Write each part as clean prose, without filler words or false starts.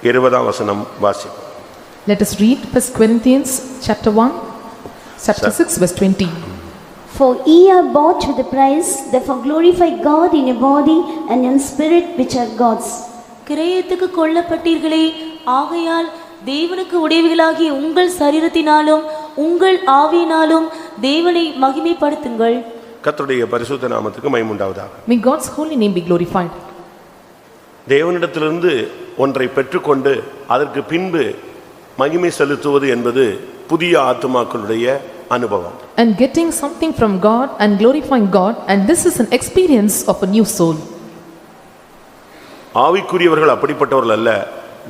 20ஆம் வசனம் வாசி. Let us read 1 Corinthians chapter 1 chapter 6 verse 20. For ye are bought with a price, therefore glorify God in your body and in spirit which are God's. கிரயத்துக்கு கொல்லப்பட்டீர்களே, ஆகையால் தேவனுக்கு உடையவைகளாகிய உங்கள் சரீரத்தினாலும் உங்கள் ஆவியினாலும் தேவனை மகிமைப்படுத்துங்கள். கர்த்தருடைய பரிசுத்த நாமத்துக்கு மகிமை உண்டாவதாக. May God's holy name be glorified. தேவனிடத்திலிருந்து ஒன்றை பெற்றுக்கொண்டு அதற்கு பின்பு மகிமை செலுத்துவது என்பது புதிய ஆத்துமாக்களுடைய அனுபவம். And getting something from God and glorifying God, and this is an experience of a new soul. ஆவிக்குரியவர்கள் அப்படிப்பட்டவர்கள் அல்ல.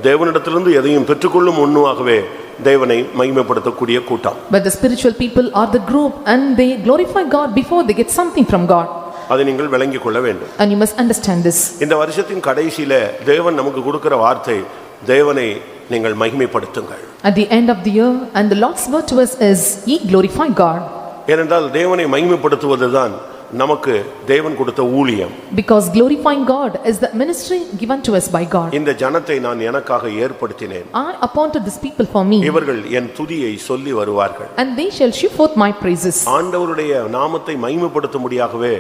தேவனிடத்திலிருந்து எதையும் பெற்றுக்கொள்ளும் முன்னுவாகவே தேவனை மகிமைப்படுத்தக்கூடிய கூட்டம். But the spiritual people are the group and they glorify God before they get something from God. அதை நீங்கள் விளங்கிக் கொள்ள வேண்டும். And you must understand this. இந்த வருஷத்தின் கடைசியில தேவன் நமக்கு கொடுக்கிற வார்த்தை, தேவனை நீங்கள் மகிமைப்படுத்துங்கள். At the end of the year, and the Lord's word to us is, ye glorify God. ஏனென்றால் தேவனை மகிமைப்படுத்துவதுதான் நமக்கு தேவன் கொடுத்த ஊழியம். Because glorifying God is the ministry given to us by God. இந்த ஜனத்தை நான் எனக்காக ஏற்படுத்தினேன். I appointed these people for me. இவர்கள் என் துதியை சொல்லி வருவார்கள். And they shall shew forth my praises. ஆண்டவருடைய நாமத்தை மகிமைப்படுத்தும்படியாகவே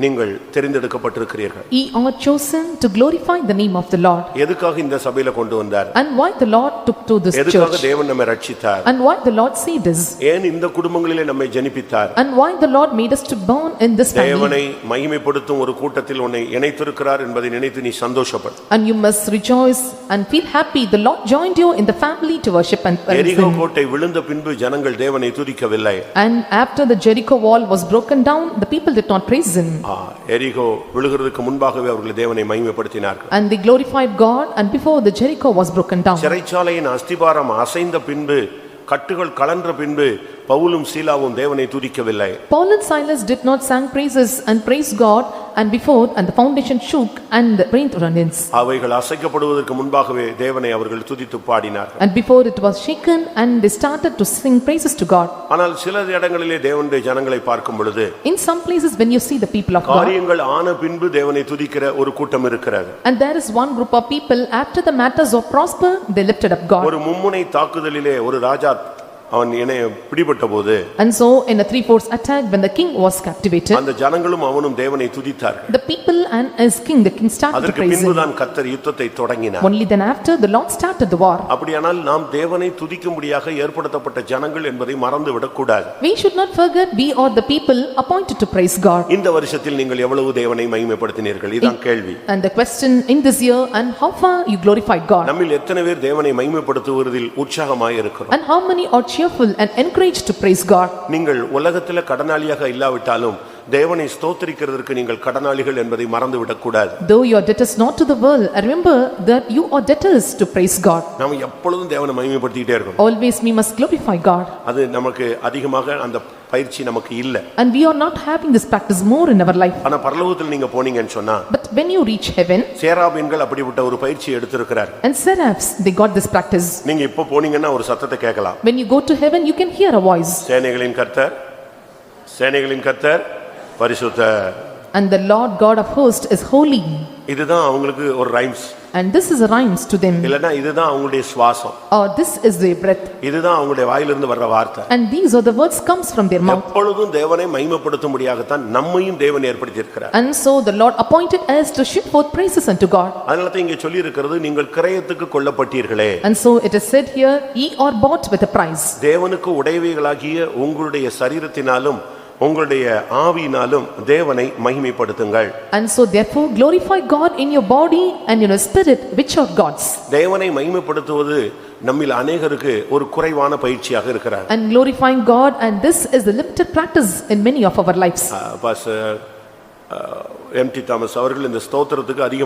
நீங்கள் தெரிந்தெடுக்கப்பட்டிருக்கிறீர்கள். Ye are chosen to glorify the name of the Lord. எதுக்காக இந்த சபையில கொண்டு வந்தார்? And why the Lord took to this church? எதுக்காக தேவன் நம்மை ரட்சித்தார்? And why the Lord saved us? ஏன் இந்த குடும்பங்களிலே நம்மை ஜனிப்பித்தார்? And why the Lord made us to born in this family? தேவனை மகிமைப்படுத்தும் ஒரு கூட்டத்தில் உன்னை இணைத்திருக்கிறார் என்பதை நினைத்து நீ சந்தோஷப்படு. And you must rejoice and feel happy. The Lord joined you in the family to worship and praise எரிகோ Him. கோட்டை விழுந்த பின்பு ஜனங்கள் தேவனை துதிக்கவில்லை. And after the Jericho wall was broken down, the people did not praise Him. எரிகோ விழுகிறதுக்கு முன்பாகவே அவர்கள் தேவனை மகிமைப்படுத்தினார்கள். And they glorified God, and before the Jericho was broken down. சிறைச்சாலையின் அஸ்திபாரம் அசைந்த பின்பு, கட்டுகள் கலன்ற பின்பு பவுலும் சீலாவும் தேவனை துதிக்கவில்லை. Paul and Silas did not sing praises and praise God, and before and the foundation shook and the rain runs. அவைகள் அசைக்கப்படுவதற்கு முன்பாகவே தேவனை அவர்கள் துதித்து பாடினார்கள். And before it was shaken, and they started to sing praises to God. ஆனால் சில இடங்களிலே தேவனுடைய ஜனங்களை பார்க்கும் பொழுது, In some places when you see the people of God, காரியங்கள் ஆன பின்பு தேவனை துதிக்கிற ஒரு கூட்டம் இருக்கிறது. and there is one group of people, after the matters of prosper, they lifted up God. ஒரு மும்முனை தாக்குதலிலே ஒரு ராஜா அவன் பிடிபட்ட போது, And so in a 3/4 attack when the king was captivated, அந்த ஜனங்களும் அவனும் தேவனை துதித்தார்கள். the people and as king, the king started to அதற்கு praise பின்பு Him. தான் கர்த்தர் யுத்தத்தை தொடங்கினார். Only then after the Lord started the war. அப்படியானால் நாம் தேவனை துதிக்கும்படியாக ஏற்படுத்தப்பட்ட ஜனங்கள் என்பதை மறந்து விடக்கூடாது. We should not forget we are the people appointed to praise God. இந்த வருஷத்தில் நீங்கள் எவ்வளவு தேவனை மகிமைப்படுத்தினீர்கள்? இதான் கேள்வி. And the question in this year, and how far you glorified God? நம்மில் எத்தனை பேர் தேவனை மகிமைப்படுத்துவதில் உற்சாகமாய் இருக்கிறோம்? And how many are cheerful and encouraged to praise God? நீங்கள் உலகத்திலே கடனாளியாக இல்லாவிட்டாலும் தேவனை ஸ்தோத்திரிக்கிறதற்கு நீங்கள் கடனாளிகள் என்பதை மறந்து விடக்கூடாது. Though you are debtors not to the world, remember that you are debtors to praise God. நாம் எப்பொழுதும் தேவனை மகிமைப்படுத்திட்டே இருக்கோம். Always we must glorify God. அது நமக்கு அதிகமாக அந்த பயிற்சி நமக்கு இல்ல. And we are not having this practice more in our life. ஆனா பரலோகத்தில் நீங்க போனீங்கன்னு சொன்னா, But when you reach heaven, சேராபீன்கள் அப்படிப்பட்ட ஒரு பயிற்சி எடுத்திருக்கிறார்கள். and seraphs, they got this practice. நீங்க இப்போ போனீங்கன்னா ஒரு சத்தத்தை கேட்கலாம். When you go to heaven, you can hear a voice. சேனைகளின் கர்த்தர், சேனைகளின் கர்த்தர் பரிசுத்தர். And the Lord God of hosts is holy. இதுதான் அவங்களுக்கு ஒரு rhymes. And this is a rhymes to them. இல்லனா இதுதான் அவங்களுடைய சுவாசம். Or this is their breath. இதுதான் அவங்களுடைய வாயிலிருந்து வர்ற வார்த்தை. And these are the words comes from their mouth. எப்பொழுதும் தேவனை மகிமைப்படுத்தும்படியாக தான் நம்மையும் தேவன் ஏற்படுத்தி இருக்கிறார். And so the Lord appointed us to shout forth praises unto God. அதனால தான் இங்கே சொல்லி இருக்கிறது, நீங்கள் கிரயத்துக்கு கொல்லப்பட்டீர்களே. And so it is said here, ye are bought with a price. தேவனுக்கு உடையவைகளாகிய உங்களுடைய சரீரத்தினாலும் உங்களுடைய ஆவியினாலும் தேவனை மகிமைப்படுத்துங்கள். And so therefore glorify God in your body and in your spirit which are God's. தேவனை மகிமைப்படுத்துவது நம்மில் அநேகருக்கு ஒரு குறைவான பயிற்சியாக இருக்கிறது. And glorifying God, and this is the limited practice in many of our lives. Pastor MD Thomas அவர்கள் இந்த ஸ்தோத்திரத்துக்கு அதிக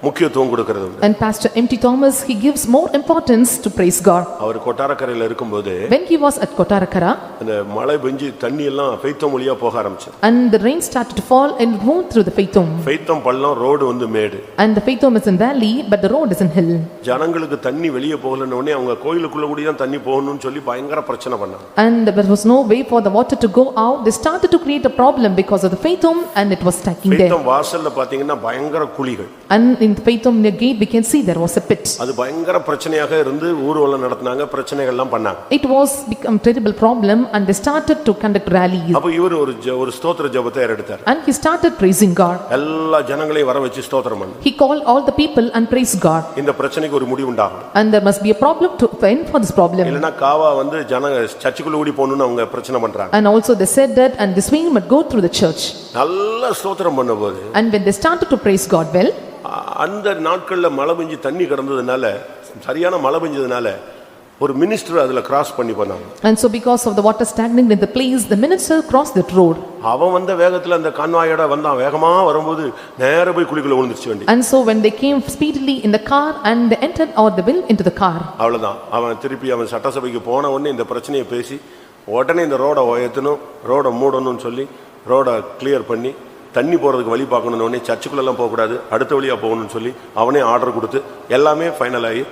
முக்கியத்துவம் கொடுக்கிறது. And Pastor M.T. Thomas, he gives more importance to praise God. அவர் கொட்டாரக்கரையில் இருக்கும்போது, When he was at Kottarakara, அந்த மழை பெஞ்சு தண்ணி எல்லாம் ஃபெய்த்தோம் வழியா போக ஆரம்பிச்சது. and the rain started to fall and roll through the Faithom. ஃபெய்த்தோம் பள்ளம், ரோடு வந்து மேடு. And the Faithom is in valley, but the road is in hill. ஜனங்களுக்கு தண்ணி வெளியே போகலன்னு உடனே அவங்க கோயிலுக்குள்ள கூடி தான் தண்ணி போகணும்னு சொல்லி பயங்கர பிரச்சனை பண்ணாங்க. And there was no way for the water to go out. They started to create a problem because of the Faithom, and it was tight. stacking there. பெய்தோம் வாசல்ல பாத்தீங்கன்னா பயங்கர குழிகள். And in the Paithom near gate we can see there was a pit. அது பயங்கர பிரச்சனையாக இருந்து ஊர்வலம் நடத்துனாங்க, பிரச்சனைகள் எல்லாம் பண்ணாங்க. It was become terrible problem and they started to conduct rallies. அப்ப இவர் ஒரு ஸ்தோத்திர ஜெபத்தை ஏறெடுத்தார். And he started praising God. எல்லா ஜனங்களையும் வர வச்சு ஸ்தோத்திரம் பண்ணு. He called all the people and praised God. இந்த பிரச்சனைக்கு ஒரு முடிவு உண்டாகும். And there must be a problem to end for this problem. இல்லனா காவா வந்து ஜனங்க சர்ச்சுக்குள்ள ஓடி போணும்னு அவங்க பிரச்சனை பண்றாங்க. And also they said that and this way might go through the church. நல்ல ஸ்தோத்திரம் பண்ணும்போது And when they started to praise God well, அந்த நாட்கள்ல மழை பெஞ்சு தண்ணி கடந்ததுனால, சரியான மழை பெஞ்சதுனால ஒரு மினிஸ்டர் அதுல கிராஸ் பண்ணி போனாங்க. And so because of the water stagnant in the place, the minister crossed that road. அவன் வந்த வேகத்துல அந்த கான்வாயோட வந்தான், வேகமா வரும்போது நேரா போய் குழிக்குள்ள விழுந்துருச்சு வண்டி. And so when they came speedily in the car and they entered or they went into the car. அவ்வளவுதான். அவன் திருப்பி அவன் சட்டசபைக்கு போன உடனே இந்த பிரச்சனையை பேசி உடனே இந்த ரோட உயர்த்தணும், ரோட மூடணும்னு சொல்லி ரோட கிளியர் பண்ணி தண்ணி போறதுக்கு வழி பார்க்கணும்னு உடனே சர்ச்சுக்குள்ள எல்லாம் போக கூடாது, அடுத்த வழியா போகணும்னு சொல்லி அவனே ஆர்டர் கொடுத்து எல்லாமே ஃபைனல் ஆகி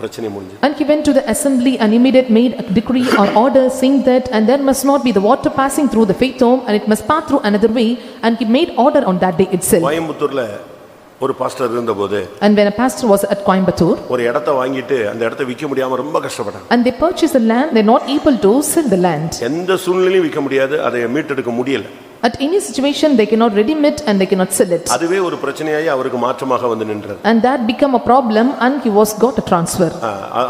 பிரச்சனை முடிஞ்சு. And he went to the assembly and immediately made a decree or order saying that and there must not be the water passing through the faith home and it must pass through another way, and he made order on that day itself. கோயம்புத்தூர்ல ஒரு pastor இருந்தபோது, And when a pastor was at Coimbatore ஒரு இடத்தை வாங்கிட்டு அந்த இடத்தை விற்க முடியாம ரொம்ப கஷ்டப்பட்டாங்க. and they purchased the land, they are not able to sell the land. எந்த சூழ்நிலையும் விற்க முடியாது, அதை மீட்டெடுக்க முடியல. At any situation they cannot redeem it and they cannot sell it. அதுவே ஒரு பிரச்சனையாகி அவருக்கு மாற்றமாக வந்து நின்றது. And that became a problem and he was got a transfer.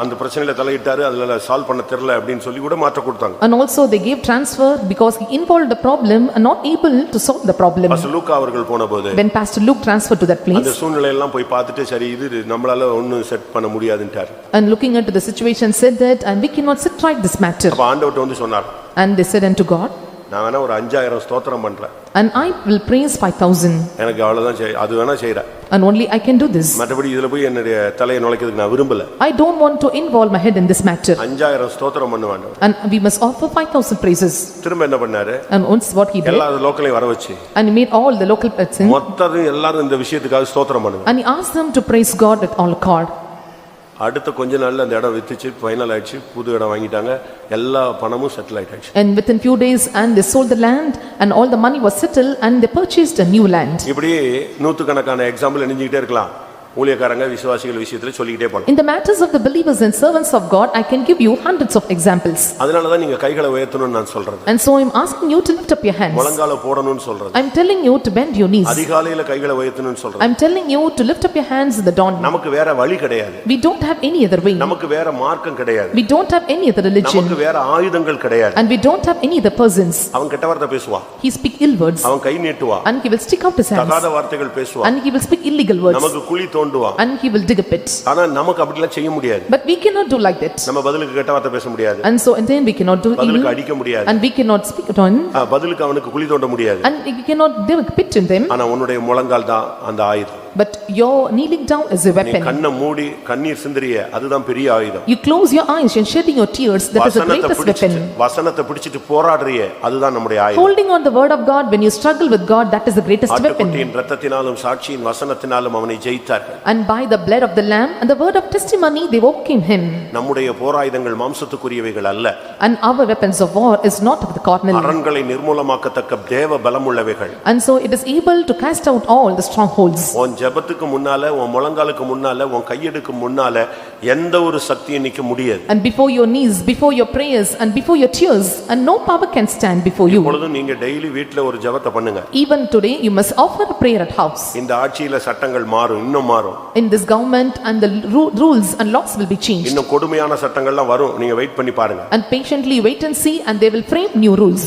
அந்த பிரச்சனையில தலையிட்டாரு, அதுல சால்வ் பண்ண தெரியல அப்படினு சொல்லி கூட மாற்ற கொடுத்தாங்க. And also they gave transfer because he involved the problem and not able to solve the problem. Pastor Lukka அவர்கள் போனபோது When Pastor Luke transferred to that place, அந்த சூழ்நிலை எல்லாம் போய் பார்த்துட்டு சரி இது நம்மளால ஒண்ணும் செட் பண்ண முடியாதுன்றார். and looking into the situation said that and we cannot set right this matter. அப்ப ஆண்டவர்ட்ட வந்து சொன்னார், And they said unto God, நான் வேணா ஒரு 5000 ஸ்தோத்திரம் பண்றேன், and I will praise 5,000, எனக்கு அவ்வளவுதான் அது வேணா செய்றேன், and only I can do this. மற்றபடி இதுல போய் என்னுடைய தலையை நுழைக்கிறதுக்கு நான் விரும்பல. I don't want to involve my head in this matter. 5000 ஸ்தோத்திரம் பண்ணுவாங்க. And we must offer 5,000 praises. திரும்ப என்ன பண்ணாரு, And once what he did, எல்லா லோக்கலையும் வர வச்சு and he made all the local persons, மொத்தம் எல்லாரும் இந்த விஷயத்துக்காக ஸ்தோத்திரம் பண்ணுங்க. and he asked them to praise God with all accord. அடுத்த கொஞ்ச நாள்ல அந்த இடம் வித்துச்சு, ஃபைனல் ஆயிடுச்சு, புது இடம் வாங்கிட்டாங்க, எல்லா பணமும் செட்டில் ஆயிடுச்சு. And within few days and they sold the land and all the money was settled and they purchased a new land. இப்படி நூற்றுக்கணக்கான எக்ஸாம்பிள் எண்ணிக்கிட்டே இருக்கலாம். ஊழியக்காரங்க விசுவாசிகள் விஷயத்துல சொல்லிக்கிட்டே போலாம். In the matters of the believers and servants of God, I can give you hundreds of examples. அதனால தான் நீங்க கைகளை உயர்த்தணும்னு நான் சொல்றது. And so I'm asking you to lift up your hands. முழங்கால போடணும்னு சொல்றது. I'm telling you to bend your knees. அதிகாலையில கைகளை உயர்த்தணும்னு சொல்றது. I'm telling you to lift up your hands in the dawn. நமக்கு வேற வழி கிடையாது. We don't have any other way. நமக்கு வேற மார்க்கம் கிடையாது. We don't have any other religion. நமக்கு வேற ஆயுதங்கள் கிடையாது. And we don't have any other persons. அவன் கெட்ட வார்த்தை பேசுவான். He speak ill words. அவன் கை நீட்டுவான். And he will stick out his hands. தகாத வார்த்தைகள் பேசுவான். And he will speak illegal words. நமக்கு குழி தோண்டுவான். And he will dig a pit. ஆனா நமக்கு அப்படிலாம் செய்ய முடியாது. But we cannot do like that. நம்ம பதிலுக்கு கெட்ட வார்த்தை பேச முடியாது. And so and then we cannot do evil. பதிலுக்கு அடிக்க முடியாது. And we cannot speak it on. பதிலுக்கு அவனுக்கு குழி தோண்ட முடியாது. And we cannot dig a pit in them. ஆனா உன்னுடைய முழங்கால் தான் அந்த ஆயுதம். But your kneeling down is a நீ weapon. கண்ணை மூடி கண்ணீர் சிந்தறிய அதுதான் பெரிய ஆயுதம். You close your eyes and shedding your tears, that is the greatest weapon. வசனத்தை பிடிச்சிட்டு போராடுறிய அதுதான் நம்முடைய ஆயுதம். Holding on the word of God when you struggle with God, that is the greatest weapon. ஆட்டுக்குட்டியின் இரத்தத்தினாலும் சாட்சியின் வசனத்தினாலும் அவனை ஜெயித்தார்கள். And by the blood of the lamb and the word of testimony they overcame him. நம்முடைய போராயுதங்கள் மாம்சத்துக்குரியவைகள் அல்ல. And our weapons of war is not of the carnal. அரண்களை நிர்மூலமாக்கத்தக்க தேவ பலமுள்ளவைகள். And so it is able to cast out all the strongholds. உன் ஜெபத்துக்கு முன்னால உன் முழங்காலுக்கு முன்னால உன் கையெடுக்கு முன்னால எந்த ஒரு சக்தியும் நிக்க முடியாது. And before your knees, before your prayers and before your tears, and no power can stand before you. இப்பொழுது நீங்க டெய்லி வீட்ல ஒரு ஜெபத்தை பண்ணுங்க. Even today you must offer a prayer at house. இந்த ஆட்சியில சட்டங்கள் மாறும், இன்னும் மாறும். In this government and the rules and laws will be changed. இன்னும் கொடுமையான சட்டங்கள்லாம் வரும், நீங்க வெயிட் பண்ணி பாருங்க. And patiently wait and see and they will frame new rules.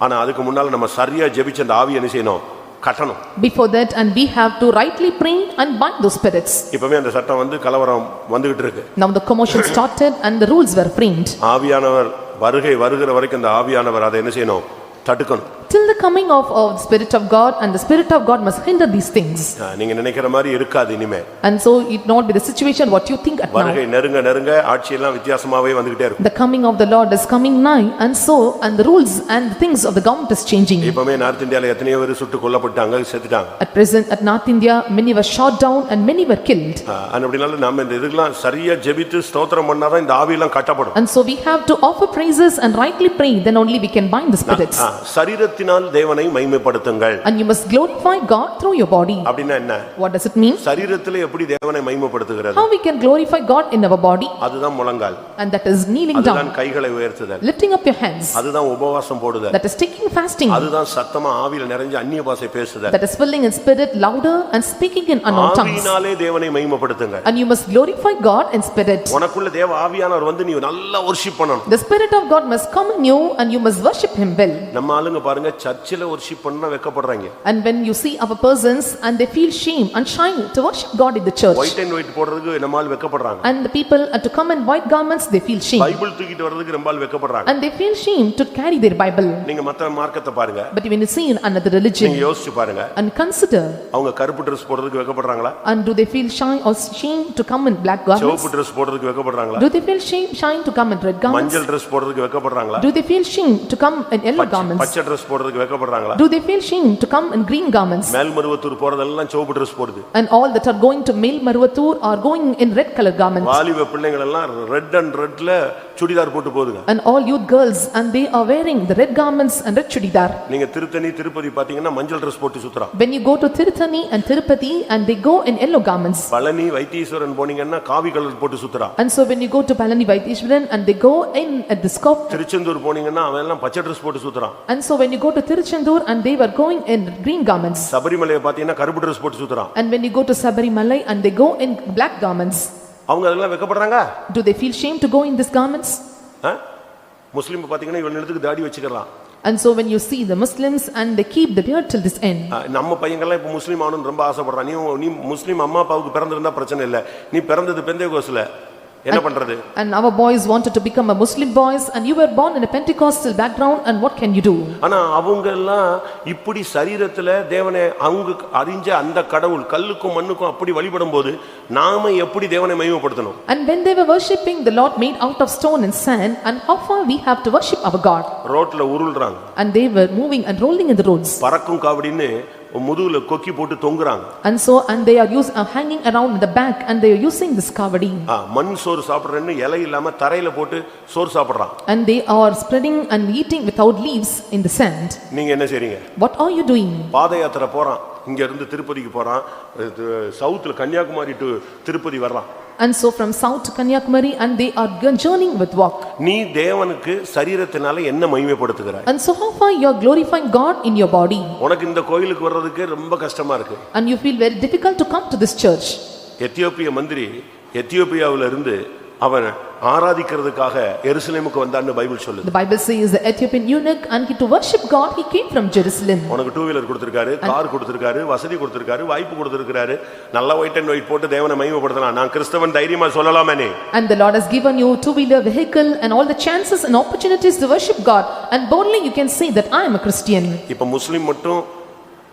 ஆனா அதுக்கு முன்னால நம்ம சரியா ஜெபிச்ச அந்த ஆவியை என்ன செய்யணும், கட்டணும். Before that and we have to rightly pray and bind those spirits. இப்பவே அந்த சட்டம் வந்து கலவரம் வந்துகிட்டு இருக்கு. Now the commotion started and the rules were framed. ஆவியானவர் வருகிற வரைக்கும் அந்த ஆவியானவர் அதை என்ன செய்யணும், தடுக்கணும். Till the coming of the Spirit of God, and the Spirit of God must hinder these things. நீங்க நினைக்கிற மாதிரி இருக்காது இனிமே. And so it not be the situation what you think at now. வருகை நெருங்க ஆட்சி எல்லாம் வித்தியாசமாவே வந்துகிட்டே இருக்கும். The coming of the Lord is coming nigh, and so and the rules and the things of the government is changing. இப்பவே north இந்தியால எத்தனையோ பேர் சுட்டு கொல்லப்பட்டாங்க, செத்துட்டாங்க. At present at North India many were shot down and many were killed. அப்படினால நாம இந்த இதுலாம் சரியா ஜெபித்து ஸ்தோத்திரம் பண்ணாதான் இந்த ஆவியெல்லாம் கட்டப்படும். And so we have to offer praises and rightly pray, then only we can bind the spirits. சரீரத்தின் சரீரத்தினால் தேவனை மகிமைப்படுத்துங்கள். And you must glorify God through your body. அப்படின்னா என்ன? What does it mean? சரீரத்திலே எப்படி தேவனை மகிமைப்படுத்துகிறது? How we can glorify God in our body? அதுதான் முழங்கால். And that is kneeling அதுதான் down, கைகளை உயர்த்துதல். lifting up your hands. அதுதான் உபவாசம் போடுதல். That is taking fasting. அதுதான் சத்தமா ஆவியில நிறைஞ்சு அந்நிய பாஷை பேசுதல். That is filling in spirit louder and speaking in unknown tongues. ஆவியினாலே தேவனை மகிமைப்படுத்துங்க. And you must glorify God in spirit. உனக்குள்ள தேவ ஆவியானவர் வந்து நீ நல்லா வர்ஷிப் பண்ணணும். The spirit of God must come in you and you must worship him well. நம்ம ஆளுங்க பாருங்க சர்ச்சில வர்ஷிப் பண்ணா வெக்கப்படுறாங்க. And when you see our persons and they feel shame and shy to worship God in the church. White and white போடுறதுக்கு நம்மால் வெக்கப்படுறாங்க. And the people to come in white garments they feel shame. Bible தூக்கிட்டு வரதுக்கு நம்மால் வெக்கப்படுறாங்க. And they feel shame to carry their Bible. நீங்க மத்த மார்க்கத்தை பாருங்க. But when you see in another religion நீங்க யோசிச்சு பாருங்க. and consider, அவங்க கருப்பு Dress போடுறதுக்கு வெக்கப்படுறாங்களா? and do they feel shy or shame to come in black garments? சிவப்பு Dress போடுறதுக்கு வெக்கப்படுறாங்களா? Do they feel shy to come in red garments? மஞ்சள் Dress போடுறதுக்கு வெக்கப்படுறாங்களா? Do they feel shame to come in yellow garments? பச்சை Dress போடுறதுக்கு வெக்கப்படுறாங்களா? Do they feel shame to come in green garments? Melmaruvathur போறதெல்லாம் சிவப்பு Dress போடுது. And all that are going to Mel Marwatur are going in red color garments. வாலிப பிள்ளைகள் எல்லாம் red and ரெட்ல churidar போட்டு போடுங்க. And all youth girls and they are wearing the red garments and red chudidar. நீங்க திருத்தணி திருப்பதி பாத்தீங்கன்னா மஞ்சள் Dress போட்டு சுத்துறான். When you go to Tirthani and Tirupati and they go in yellow garments. Palani Vaitheeswaran போனீங்கன்னா காவி கலர் போட்டு சுத்துறான். And so when you go to Palani Vaitishwaran and they go in at the scope. Tiruchendur போனீங்கன்னா அவன் எல்லாம் பச்சை Dress போட்டு சுத்துறான். And so when you go to Tiruchendur and they were going in green garments. சபரிமலையை பாத்தீங்கன்னா கருப்பு Dress போட்டு சுத்துறான். And when you go to Sabarimalai and they go in black garments. அவங்க அதெல்லாம் வெக்கப்படுறாங்க? Do they feel shame to go in these garments? முஸ்லிம் பாத்தீங்கன்னா இவன் எடுத்துக்கு தாடி வச்சுக்கறான். And so when you see the Muslims and they keep the beard till this end. நம்ம பையங்கள்லாம் இப்ப முஸ்லிம் ஆகணும்னு ரொம்ப ஆசைப்படுறான். நீ முஸ்லிம் அம்மா அப்பாவுக்கு பிறந்திருந்தா பிரச்சனை இல்ல. நீ பிறந்தது பெந்தேகோஸ்ல என்ன பண்றது? And our boys wanted to become a Muslim boys and you were born in a Pentecostal background and what can you do? ஆனா அவங்க எல்லாம் இப்படி சரீரத்துல தேவனை அவங்க அறிஞ்ச அந்த கடவுள் கல்லுக்கும் மண்ணுக்கும் அப்படி வழிபடும்போது நாம எப்படி தேவனை மகிமைப்படுத்தணும்? And when they were worshipping the Lord made out of stone and sand, and how far we have to worship our God? ரோட்ல உருள்றாங்க. And they were moving and rolling in the roads. பறக்கும் காவடின்னு முதுகுல கொக்கி போட்டு தொங்குறாங்க. And so and they are hanging around in the back and they are using this kavadi. மண் சோறு சாப்பிடுறேன்னு இலை இல்லாம தரையில போட்டு சோறு சாப்பிடுறான். And they are spreading and eating without leaves in the sand. நீங்க என்ன செய்றீங்க? What are you doing? பாதயாத்திரை போறான். இங்க இருந்து திருப்பதிக்கு போறான். சவுத்ல கன்னியாகுமரி டு திருப்பதி வர்றான். And so from south to Kanyakumari and they are journeying with walk. நீ தேவனுக்கு சரீரத்தினால என்ன மகிமைப்படுத்துகிறாய்? And so how far you are glorifying God in your body? உனக்கு இந்த கோயிலுக்கு வர்றதுக்கு ரொம்ப கஷ்டமா இருக்கு. And you feel very difficult to come to this church. எத்தியோப்பிய மந்திரி எத்தியோப்பியாவில இருந்து அவன் ஆராதிக்கிறதுக்காக எருசலேமுக்கு வந்தான்னு பைபிள் சொல்லுது. The Bible says the Ethiopian eunuch and to worship God he came from Jerusalem. உனக்கு டூ வீலர் கொடுத்திருக்காரு, கார் கொடுத்திருக்காரு, வசதி கொடுத்திருக்காரு, வாய்ப்பு கொடுத்திருக்காரு. நல்ல ஒயிட் அண்ட் ஒயிட் போட்டு தேவனை மகிமைப்படுத்தலாம். நான் கிறிஸ்தவன் தைரியமா சொல்லலாமே. And the Lord has given you two-wheeler vehicle and all the chances and opportunities to worship God and boldly you can say that I am a Christian. இப்ப முஸ்லிம் மட்டும்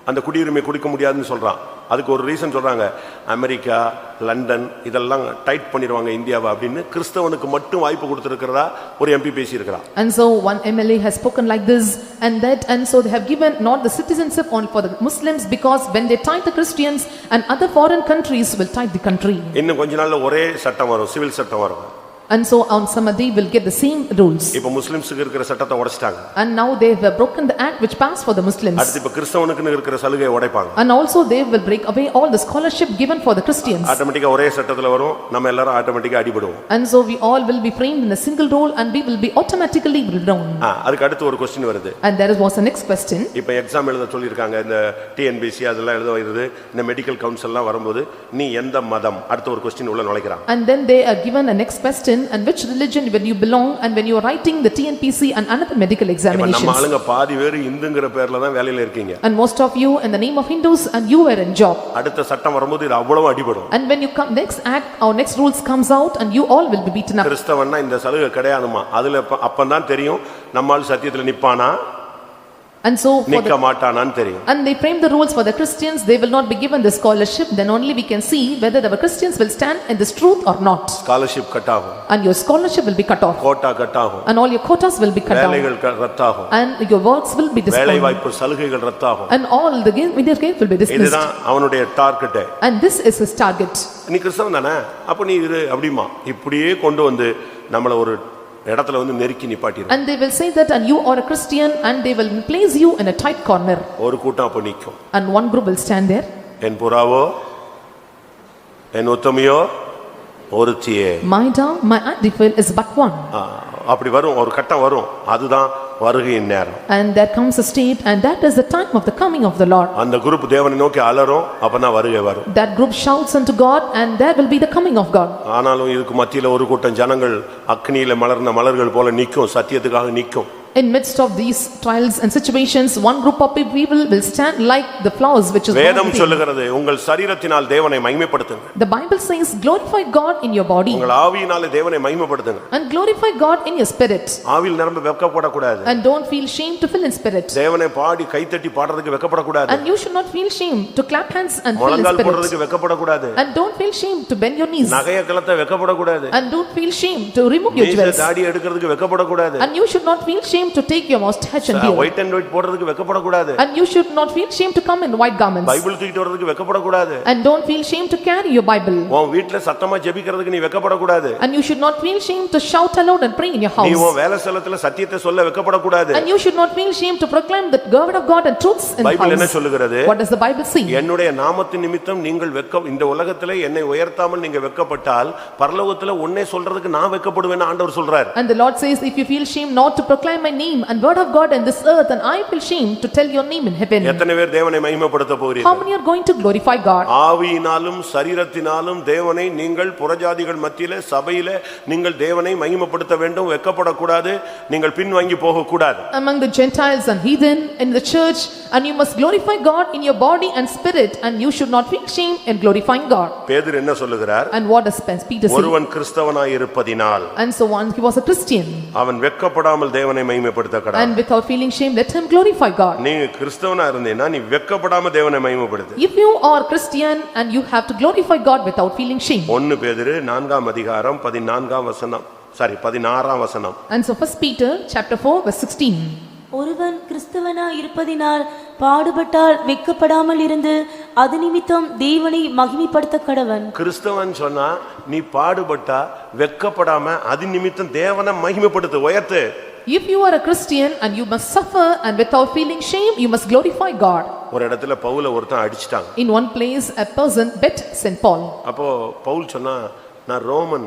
அந்த குடியுரிமை கொடுக்க முடியாதுன்னு சொல்றான். அதுக்கு ஒரு ரீசன் சொல்றாங்க. அமெரிக்கா, லண்டன் இதெல்லாம் டைட் பண்ணிடுவாங்க இந்தியாவை அப்படின்னு கிறிஸ்தவனுக்கு மட்டும் வாய்ப்பு கொடுத்திருக்கிறதா ஒரு எம்பி பேசி இருக்கிறான். And so one MLA has spoken like this and that and so they have given not the citizenship only for the Muslims because when they tie the Christians and other foreign countries will tie the country. இன்னும் கொஞ்ச நாள்ல ஒரே சட்டம் வரும், civil சட்டம் வரும். And so on Samadhi will get the same rules. இப்ப முஸ்லிம்ஸ்க்கு இருக்கிற சட்டத்தை உடைச்சிட்டாங்க. And now they have broken the act which passed for the Muslims. அடுத்து இப்ப கிறிஸ்தவனுக்கு இருக்கிற சலுகையை உடைப்பாங்க. And also they will break away all the scholarship given for the Christians. ஆட்டோமேட்டிக்கா ஒரே சட்டத்துல வரும். நம்ம எல்லாரும் ஆட்டோமேட்டிக்கா அடிபடுவோம். And so we all will be framed in a single role and we will be automatically withdrawn. அதுக்கு அடுத்து ஒரு क्वेश्चन வருது. And there was a next question. இப்ப எக்ஸாம் எழுத சொல்லி இருக்காங்க. இந்த TNPSC அதெல்லாம் எழுத வருது. இந்த மெடிக்கல் கவுன்சில்லாம் வரும்போது நீ எந்த மதம் அடுத்து ஒரு क्वेश्चन உள்ள நுழைக்கிறாங்க. And then they are given a next question and which religion when you belong and when you are writing the TNPC and another medical examinations. நம்ம ஆளுங்க பாதி பேர் இந்துங்கற பேர்ல தான் வேலையில இருக்கீங்க. And most of you in the name of Hindus and you are in job. அடுத்த சட்டம் வரும்போது இது அவ்வளவு அடிபடும். And when you come next act or next rules comes out and you all will be beaten up. கிறிஸ்தவன்னா இந்த சலுகை கிடையாதுமா. அதுல அப்பதான் தெரியும் நம்மால் சத்தியத்துல நிப்பானா And so நிக்க மாட்டானான்னு தெரியும். and they frame the rules for the Christians they will not be given the scholarship then only we can see whether our Christians will stand in this truth or not. Scholarship cut ஆகும். And your scholarship will be cut off. Quota cut ஆகும். And all your quotas will be cut down. வேலைகள் ரத்தாகும். And your works will be வேலை destroyed. வாய்ப்பு சலுகைகள் ரத்தாகும். And all the media gain will be dismissed. இதுதான் அவனுடைய target. And this is his target. நீ கிறிஸ்தவன் தானே அப்ப நீ இது அப்படிமா இப்படியே கொண்டு வந்து நம்மள ஒரு இடத்துல வந்து நெருக்கி நிப்பாட்டிரும். And they will say that and you are a Christian and they will place you in a tight corner. ஒரு கூட்டம் அப்ப நிக்கும். And one group will stand there. N புறாவோ N உத்தமியோ ஒருத்தியே. My dove, my antiphil is but one. அப்படி வரும், ஒரு கட்டம் வரும். அதுதான் வருகையின் நேரம். And there comes a state and that is the time of the coming of the Lord. அந்த group தேவனை நோக்கி அலறும், அப்பதான் வருகை வரும். That group shouts unto God and there will be the coming of God. ஆனாலும் இதுக்கு மத்தியில ஒரு கூட்டம் ஜனங்கள் அக்னியில மலர்ந்த மலர்கள் போல நிக்கும், சத்தியத்துக்காக நிக்கும். In midst of these trials and situations, one group of people will stand like the flowers which is வேதம் சொல்லுகிறது, உங்கள் சரீரத்தினால் தேவனை மகிமைப்படுத்துங்க. The Bible says, glorify God in your body. உங்கள் ஆவியினாலே தேவனை மகிமைப்படுத்துங்க. And glorify God in your spirit. ஆவியில் நிரம்ப வெட்கப்படக்கூடாது. And don't feel shame to fill in spirit. தேவனை பாடி கைத்தட்டி பாடுறதுக்கு வெட்கப்படக்கூடாது. And you should not feel shame to clap hands and fill in முழங்கால் spirit. போடுறதுக்கு வெட்கப்படக்கூடாது. And don't feel shame to bend your knees. நகைய கலத்த வெட்கப்படக்கூடாது. And don't feel shame to remove your jewels. தாடி எடுக்கிறதுக்கு வெட்கப்படக்கூடாது. And you should not feel shame to take your mustache and beard. white and white போடுறதுக்கு வெட்கப்படக்கூடாது. And you should not feel shame to come in white garments. Bible தூக்கிட்டு வரதுக்கு வெட்கப்படக்கூடாது. And don't feel shame to carry your Bible. உன் வீட்ல சத்தமா ஜெபிக்கிறதுக்கு நீ வெட்கப்படக்கூடாது. And you should not feel shame to shout aloud and pray in your house. நீ உன் வேலை ஸ்தலத்துல சத்தியத்தை சொல்ல வெட்கப்படக்கூடாது. And you should not feel shame to proclaim the word of God and truths in the Bible என்ன house. சொல்லுகிறது? What does the Bible say? என்னுடைய நாமத்தின் நிமித்தம் நீங்கள் இந்த உலகத்திலே என்னை உயர்த்தாமல் நீங்க வெட்கப்பட்டால் பரலோகத்துல உன்னை சொல்றதுக்கு நான் வெட்கப்படுவேன்னு ஆண்டவர் சொல்றார். And the Lord says, if you feel shame not to proclaim my name and word of God in this earth, and I feel shame to tell your name in heaven. எத்தனை பேர் தேவனை மகிமைப்படுத்த போகிறீர்கள்? How many are going to glorify God? ஆவியினாலும் சரீரத்தினாலும் தேவனை நீங்கள் புறஜாதிகள் மத்தியிலே சபையிலே நீங்கள் தேவனை மகிமைப்படுத்த வேண்டும், வெட்கப்படக்கூடாது, நீங்கள் பின்வாங்கி போக கூடாது. Among the Gentiles and heathen in the church, and you must glorify God in your body and spirit, and you should not feel shame in glorifying God. பேதுரு என்ன சொல்லுகிறார்? And what does Peter say? ஒருவன் கிறிஸ்தவனாய் இருப்பதினால், And so once he was a Christian, அவன் வெட்கப்படாமல் தேவனை மகிமைப்படுத்த கடவன். and without feeling shame, let him glorify God. நீ கிறிஸ்தவனா இருந்தேனா நீ வெட்கப்படாம தேவனை மகிமைப்படுத்து. If you are Christian and you have to glorify God without feeling shame. 1 பேதுரு 4ஆம் அதிகாரம் 14ஆம் வசனம், 16ஆம் வசனம். And so first Peter chapter 4 verse 16. ஒருவன் கிறிஸ்தவனாய் இருப்பதினால் பாடுபட்டால் வெட்கப்படாமல் இருந்து அது நிமித்தம் தேவனை மகிமைப்படுத்த கடவன். கிறிஸ்தவன் சொன்னா நீ பாடுபட்டா வெட்கப்படாம அது நிமித்தம் தேவனை மகிமைப்படுத்து, உயர்த்து. If you are a Christian and you must suffer and without feeling shame, you must glorify God. ஒரு இடத்துல பவுல ஒருத்தன் அடிச்சிட்டாங்க. In one place a person beat St. Paul. அப்போ பவுல் சொன்னா, நான் ரோமன்,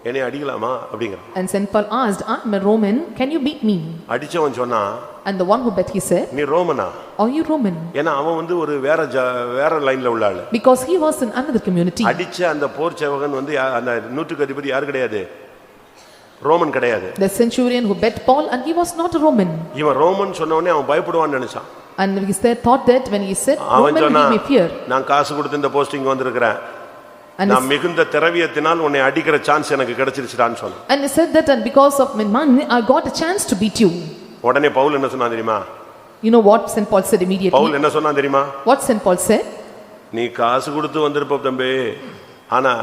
என்னை அடிக்கலாமா அப்படிங்கறான். And St. Paul asked, I am a Roman, can you beat me? அடிச்சவன் சொன்னா, And the one who beat, he said, நீ ரோமனா? Are you Roman? ஏன்னா அவன் வந்து ஒரு வேற லைன்ல உள்ள ஆளு. Because he was in another community. அடிச்ச அந்த போர் சேவகன் வந்து அந்த நூற்றுக்கு அதிபதி யார் கிடையாது? ரோமன் கிடையாது. The centurion who beat Paul, and he was not a Roman. இவன் ரோமன் சொன்ன உடனே அவன் பயப்படுவான்னு நினைச்சான். And he said, thought that when he said Roman, he may fear. நான் காசு கொடுத்து இந்த போஸ்டிங் வந்திருக்கிறேன், நான் மிகுந்த திரவியத்தினால் உன்னை அடிக்கிற சான்ஸ் எனக்கு கிடைச்சிருச்சுடான்னு சொன்னான். And he said that, and because of my money I got a chance to beat you. உடனே பவுல் என்ன சொன்னான் தெரியுமா? You know what St. Paul said immediately? Pavul என்ன சொன்னான் தெரியுமா? What St. Paul said? நீ காசு கொடுத்து வந்திருப்ப தம்பி, ஆனா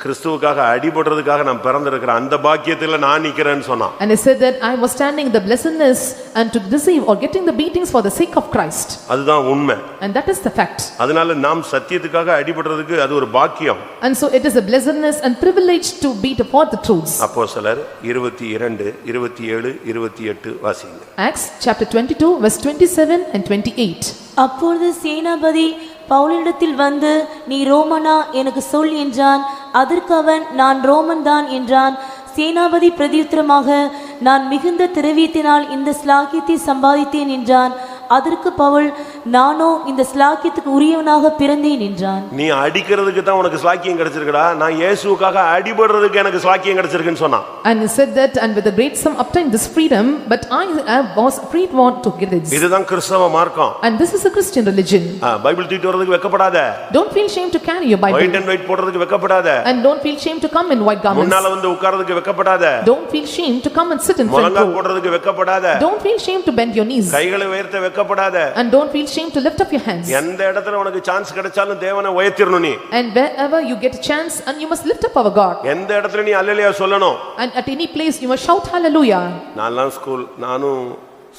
கிறிஸ்துவுக்காக அடிபடுறதுக்காக நான் பிறந்திருக்கிறேன், அந்த பாக்கியத்துல நான் நிக்கிறேன்னு சொன்னான். And he said that I was standing in the blessedness and to receive or getting the beatings for the sake of Christ. அதுதான் உண்மை. And that is the fact. அதனால நாம் சத்தியத்துக்காக அடிபடுறதுக்கு அது ஒரு பாக்கியம். And so it is a blessedness and privilege to beat for the truths. அப்போஸ்தலர் 22 27 28 வாசிங்க. Acts chapter 22 verse 27 and 28. அப்பொழுது சேனாபதி பவுலிடத்தில் வந்து, நீ ரோமனா எனக்கு சொல் என்றான். அதற்கு அவன், நான் ரோமன் தான் என்றான். சேனாபதி பிரதியுத்தரமாக, நான் மிகுந்த திரவியத்தினால் இந்த ஸ்லாக்கியத்தை சம்பாதித்தேன் என்றான். அதற்கு பவுல், நானோ இந்த ஸ்லாக்கியத்துக்கு உரியவனாக பிறந்தேன் என்றான். நீ அடிக்கிறதுக்கு தான் உனக்கு ஸ்லாக்கியம் கிடைச்சிருக்குடா, நான் இயேசுவுக்காக அடிபடுறதுக்கு எனக்கு ஸ்லாக்கியம் கிடைச்சிருக்குன்னு சொன்னான். And he said that, and with the great sum obtained this freedom, but I was freed want to get it. இதுதான் கிறிஸ்தவ மார்க்கம். And this is a Christian religion. Bible தூக்கிட்டு வரதுக்கு வெட்கப்படாத. Don't feel shame to carry your Bible. white and white போடுறதுக்கு வெட்கப்படாத. And don't feel shame to come in white garments. முன்னால வந்து உட்கார்றதுக்கு வெட்கப்படாத. Don't feel shame to come and sit in front முழங்கால் row. போடுறதுக்கு வெட்கப்படாத. Don't feel shame to bend your knees. கைகளை உயர்த்த வெட்கப்படாத. And don't feel shame to lift up your hands. எந்த இடத்துல உனக்கு சான்ஸ் கிடைச்சாலும் தேவனை உயர்த்திரணும் நீ. And wherever you get a chance, and you must lift up our God. எந்த இடத்துல நீ அல்லேலூயா சொல்லணும். And at any place you must shout hallelujah. நானும்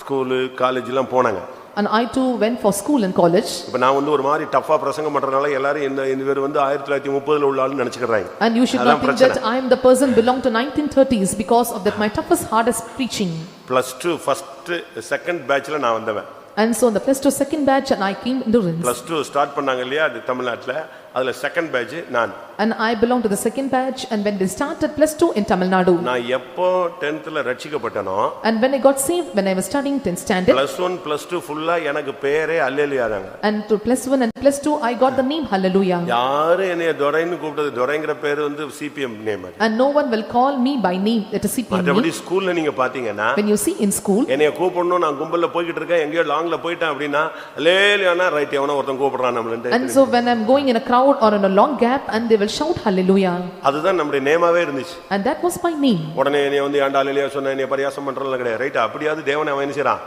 ஸ்கூல் காலேஜ் எல்லாம் போனாங்க. And I too went for school and college. இப்ப நான் வந்து ஒரு மாதிரி டஃபா பிரசங்கம் பண்றதுனால எல்லாரும் இந்த இவர் வந்து 1930ல உள்ள ஆளு நினைச்சுக்கறாங்க. And you should not think that I am the person belong to 1930s because of that my toughest hardest preaching. +2 first second batchல நான் வந்தவன். And so in the +2 second batch and I came into Rins. +2 start பண்ணாங்க இல்லையா அது தமிழ்நாட்டுல அதுல second batch நான். And I belong to the second batch and when they started +2 in Tamil Nadu. நான் எப்போ 10thல ரட்சிக்கப்பட்டனோ and when I got saved when I was studying 10th standard +1 +2 ஃபுல்லா எனக்கு பேரே அல்லேலூயா தாங்க. and to +1 and +2 I got the name hallelujah. யாரு என்னைய துரைன்னு கூப்பிட்டது துரைங்கற பேர் வந்து CPM நேம் அது. and no one will call me by name that is CPM. மற்றபடி ஸ்கூல்ல நீங்க பாத்தீங்கன்னா when you see in school என்னைய கூப்பிடணும் நான் கும்பல்ல போயிட்டு இருக்கேன் எங்கயோ லாங்ல போய்ட்டேன் அப்படினா அல்லேலூயானா ரைட் எவனோ ஒருத்தன் கூப்பிடுறான் நம்மள. and so when I am going in a crowd or in a long gap and they will shout hallelujah. அதுதான் நம்முடைய நேமாவே இருந்துச்சு. and that was my name. உடனே என்னைய வந்து ஆண்டா அல்லேலூயா சொன்னா என்னைய பரியாசம் பண்றல கிடையாது. ரைட் அப்படியே தேவனை அவன் செய்றான்.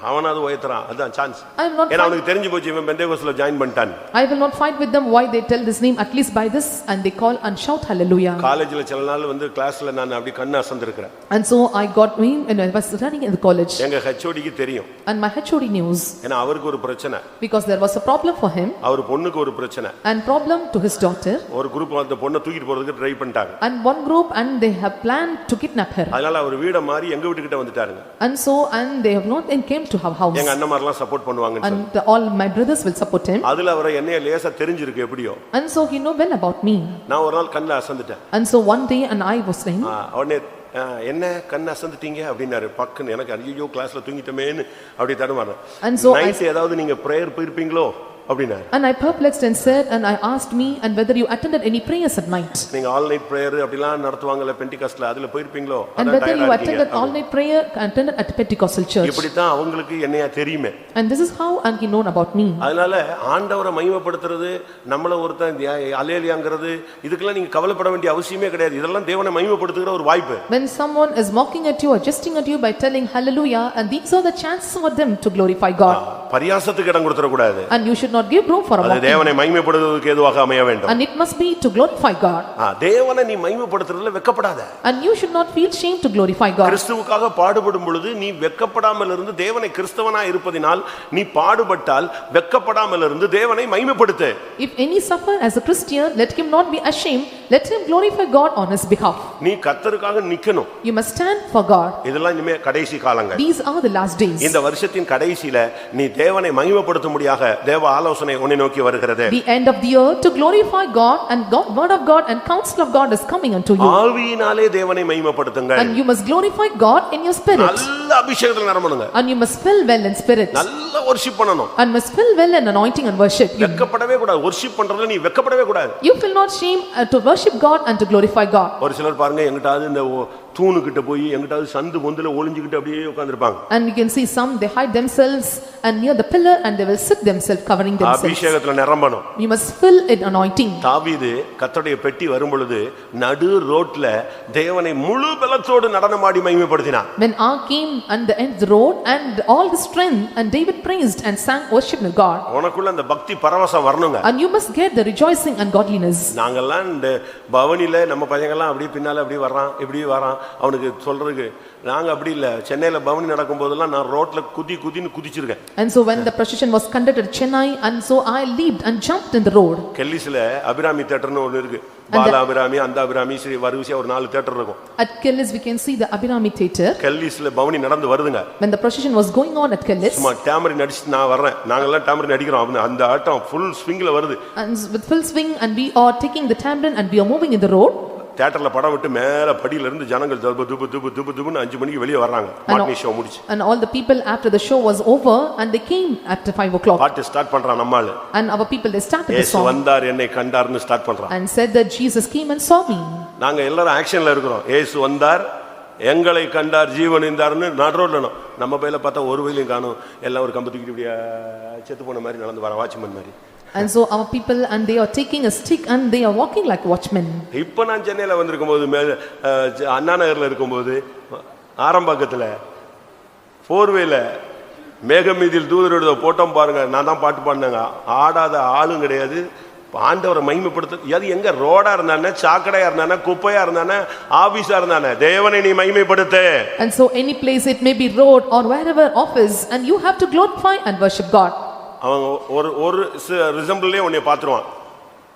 அவனாவது உயர்த்தறான். அதான் சான்ஸ். ஏன்னா அவனுக்கு தெரிஞ்சு போச்சு இவன் பெந்தேகோஸ்ல ஜாயின் பண்ணிட்டான். I will not fight with them why they tell this name at least by this and they call and shout hallelujah. காலேஜ்ல சில நாள் வந்து கிளாஸ்ல நான் அப்படி கண்ணு அசந்திருக்கிறேன். and so I got me when I was studying in the college. எங்க HODக்கு தெரியும். and my HOD knows. ஏன்னா அவருக்கு ஒரு பிரச்சனை. because there was a problem for him. அவர் பொண்ணுக்கு ஒரு பிரச்சனை. and problem to his daughter. ஒரு குரூப் அந்த பொண்ணை தூக்கிட்டு போறதுக்கு ட்ரை பண்ணிட்டாங்க. and one group and they have planned to kidnap her. அதனால அவர் வீட மாறி எங்க வீட்டுக்கிட்ட வந்துட்டாருங்க. and so and they have not and came to our house. எங்க அண்ணமார்லாம் சப்போர்ட் பண்ணுவாங்க. and all my brothers will support him. அதுல அவரை என்னைய லேசா தெரிஞ்சிருக்கு எப்படியோ. and so he know well about me. நான் ஒரு நாள் கண்ண அசந்துட்டேன். and so one day and I was saying உடனே என்ன கண்ண அசந்துட்டீங்க அப்படினாரு. பக்கன்னு எனக்கு ஐயோ கிளாஸ்ல தூங்கிட்டமேன்னு அப்படி தடுமாறேன். and so நைட் ஏதாவது நீங்க prayer போயிருப்பீங்களோ அப்படினாரு. and I perplexed and said and I asked me and whether you attended any prayers at night. நீங்க ஆல் நைட் பிரேயர் அப்படிலாம் நடத்துவாங்கல பெண்டிகாஸ்ட்ல அதுல போயிருப்பீங்களோ. and whether you attended all night prayer attended at Pentecostal church. இப்படி தான் அவங்களுக்கு என்னைய தெரியுமே. and this is how and he known about me. அதனால ஆண்டவரை மகிமைப்படுத்துறது நம்மள ஒருத்தன் அல்லேலூயாங்கிறது இதுக்கெல்லாம் நீங்க கவலைப்பட வேண்டிய அவசியமே கிடையாது. இதெல்லாம் தேவனை மகிமைப்படுத்துகிற ஒரு வாய்ப்பு. when someone is mocking at you or jesting at you by telling hallelujah and these are the chances for them to glorify God. பரியாசத்துக்கு இடம் கொடுத்துற கூடாது. and you should not give room for a mocking. அது தேவனை மகிமைப்படுத்துவதற்கு ஏதுவாக அமைய வேண்டும். and it must be to glorify God. தேவனை நீ மகிமைப்படுத்துறதுல வெட்கப்படாத. and you should not feel shame to glorify God. கிறிஸ்துவுக்காக பாடுபடும் பொழுது நீ வெட்கப்படாமல் இருந்து தேவனை கிறிஸ்தவனாய் இருப்பதினால் நீ பாடுபட்டால் வெட்கப்படாமல் இருந்து தேவனை மகிமைப்படுத்து. if any suffer as a Christian let him not be ashamed, let him glorify God on his behalf. நீ கர்த்தருக்காக நிக்கணும். you must stand for God. இதெல்லாம் இனிமே கடைசி காலங்கள். these are the last days. இந்த வருஷத்தின் கடைசில நீ தேவனை மகிமைப்படுத்தும்படியாக தேவ ஆலோசனை உன்னை நோக்கி வருகிறது. the end of the year to glorify God and God word of God and counsel of God is coming unto you. ஆவியினாலே தேவனை மகிமைப்படுத்துங்கள். and you must glorify God in your spirit. நல்ல அபிஷேகத்துல நிரம்பணுங்க. and you must fill well in spirit. நல்ல worship பண்ணணும். and must fill well in anointing and worship. வெட்கப்படவே கூடாது. Worship பண்றதுல நீ வெட்கப்படவே கூடாது. you feel not shame to worship God and to glorify God. ஒரு சிலர் பாருங்க எங்கிட்டாவது இந்த தூணு கிட்ட போய் எங்கிட்டாவது சந்து பொந்துல ஒளிஞ்சிக்கிட்டு அப்படியே உட்கார்ந்திருப்பாங்க. and you can see some they hide themselves and near the pillar and they will sit themselves covering themselves. அபிஷேகத்துல நிரம்பணும். you must fill in anointing. தாவீது கர்த்தருடைய பெட்டி வரும் பொழுது நடு ரோட்ல தேவனை முழு பலத்தோடு நடனமாடி மகிமைப்படுத்தினான். when Ark came and the end the road and all his strength and David praised and sang worship to God. உனக்குள்ள அந்த பக்தி பரவசம் வரணுங்க. and you must get the rejoicing and godliness. நாங்கெல்லாம் இந்த பவனில நம்ம பையங்கெல்லாம் அப்படியே பின்னால அப்படியே வர்றான் இப்படி வரான் அவனுக்கு சொல்றதுக்கு நாங்க அப்படி இல்ல. சென்னையில பவனி நடக்கும் போதெல்லாம் நான் ரோட்ல குதின்னு குதிச்சிருக்கேன். and so when the procession was conducted at Chennai and so I leaped and jumped in the road. கெல்லிஸ்ல Abirami தியேட்டர்னு ஒன்னு இருக்கு. பாலா அபிராமி அந்த அபிராமி ஸ்ரீ வரிசையா ஒரு 4 தியேட்டர் இருக்கும். at Kellis we can see the Abhinami theater. கெல்லிஸ்ல பவனி நடந்து வருதுங்க. when the procession was going on at Kellis சும்மா டேமரின் அடிச்சு நான் வர்றேன். நாங்கெல்லாம் டேமரின் அடிக்கிறோம். அந்த ஆட்டம் ஃபுல் ஸ்விங்ல வருது. and with full swing and we are taking the tambourine and we are moving in the road. தியேட்டர்ல படம் விட்டு மேல படியில இருந்து ஜனங்கள் துபுன்னு 5 மணிக்கு வெளிய வர்றாங்க. மார்னிங் ஷோ முடிச்சு. and all the people after the show was over and they came after 5 o'clock. பாட்டு ஸ்டார்ட் பண்றான் நம்மாளு. and our people they started the இயேசு song வந்தார் என்னை கண்டார்னு ஸ்டார்ட் பண்றான். and said that Jesus came and saw me. நாங்க எல்லாரும் ஆக்ஷன்ல இருக்கிறோம். இயேசு வந்தார் எங்களை கண்டார் ஜீவன் இருந்தார்னு நடுரோட்ல நம்ம பையில பார்த்தா ஒரு வயலையும் காணும். எல்லாம் ஒரு கம்பு தூக்கிட்டு இப்படியே செத்து போன மாதிரி நடந்து வர வாட்ச்மேன் மாதிரி. and so our people and they are taking a stick and they are walking like watchmen. இப்போ நான் சென்னையில வந்திருக்கும்போது அண்ணா நகர்ல இருக்கும்போது ஆரம்பத்துல 4வேல மேகமீதியில் தூதரோட போட்டோம் பாருங்க. நான் தான் பாட்டு பாடினேங்க. ஆடாத ஆளும் கிடையாது ஆண்டவரை மகிமைப்படுத்த அது எங்க ரோடா இருந்தானே, சாக்கடையா இருந்தானே, குப்பையா இருந்தானே, ஆபீஸா இருந்தானே, தேவனை நீ மகிமைப்படுத்து. And so any place, it may be road or wherever office, and you have to glorify and worship God. அவங்க ஒரு ரிசம்பிள்லயே உன்னை பாத்துருவான்.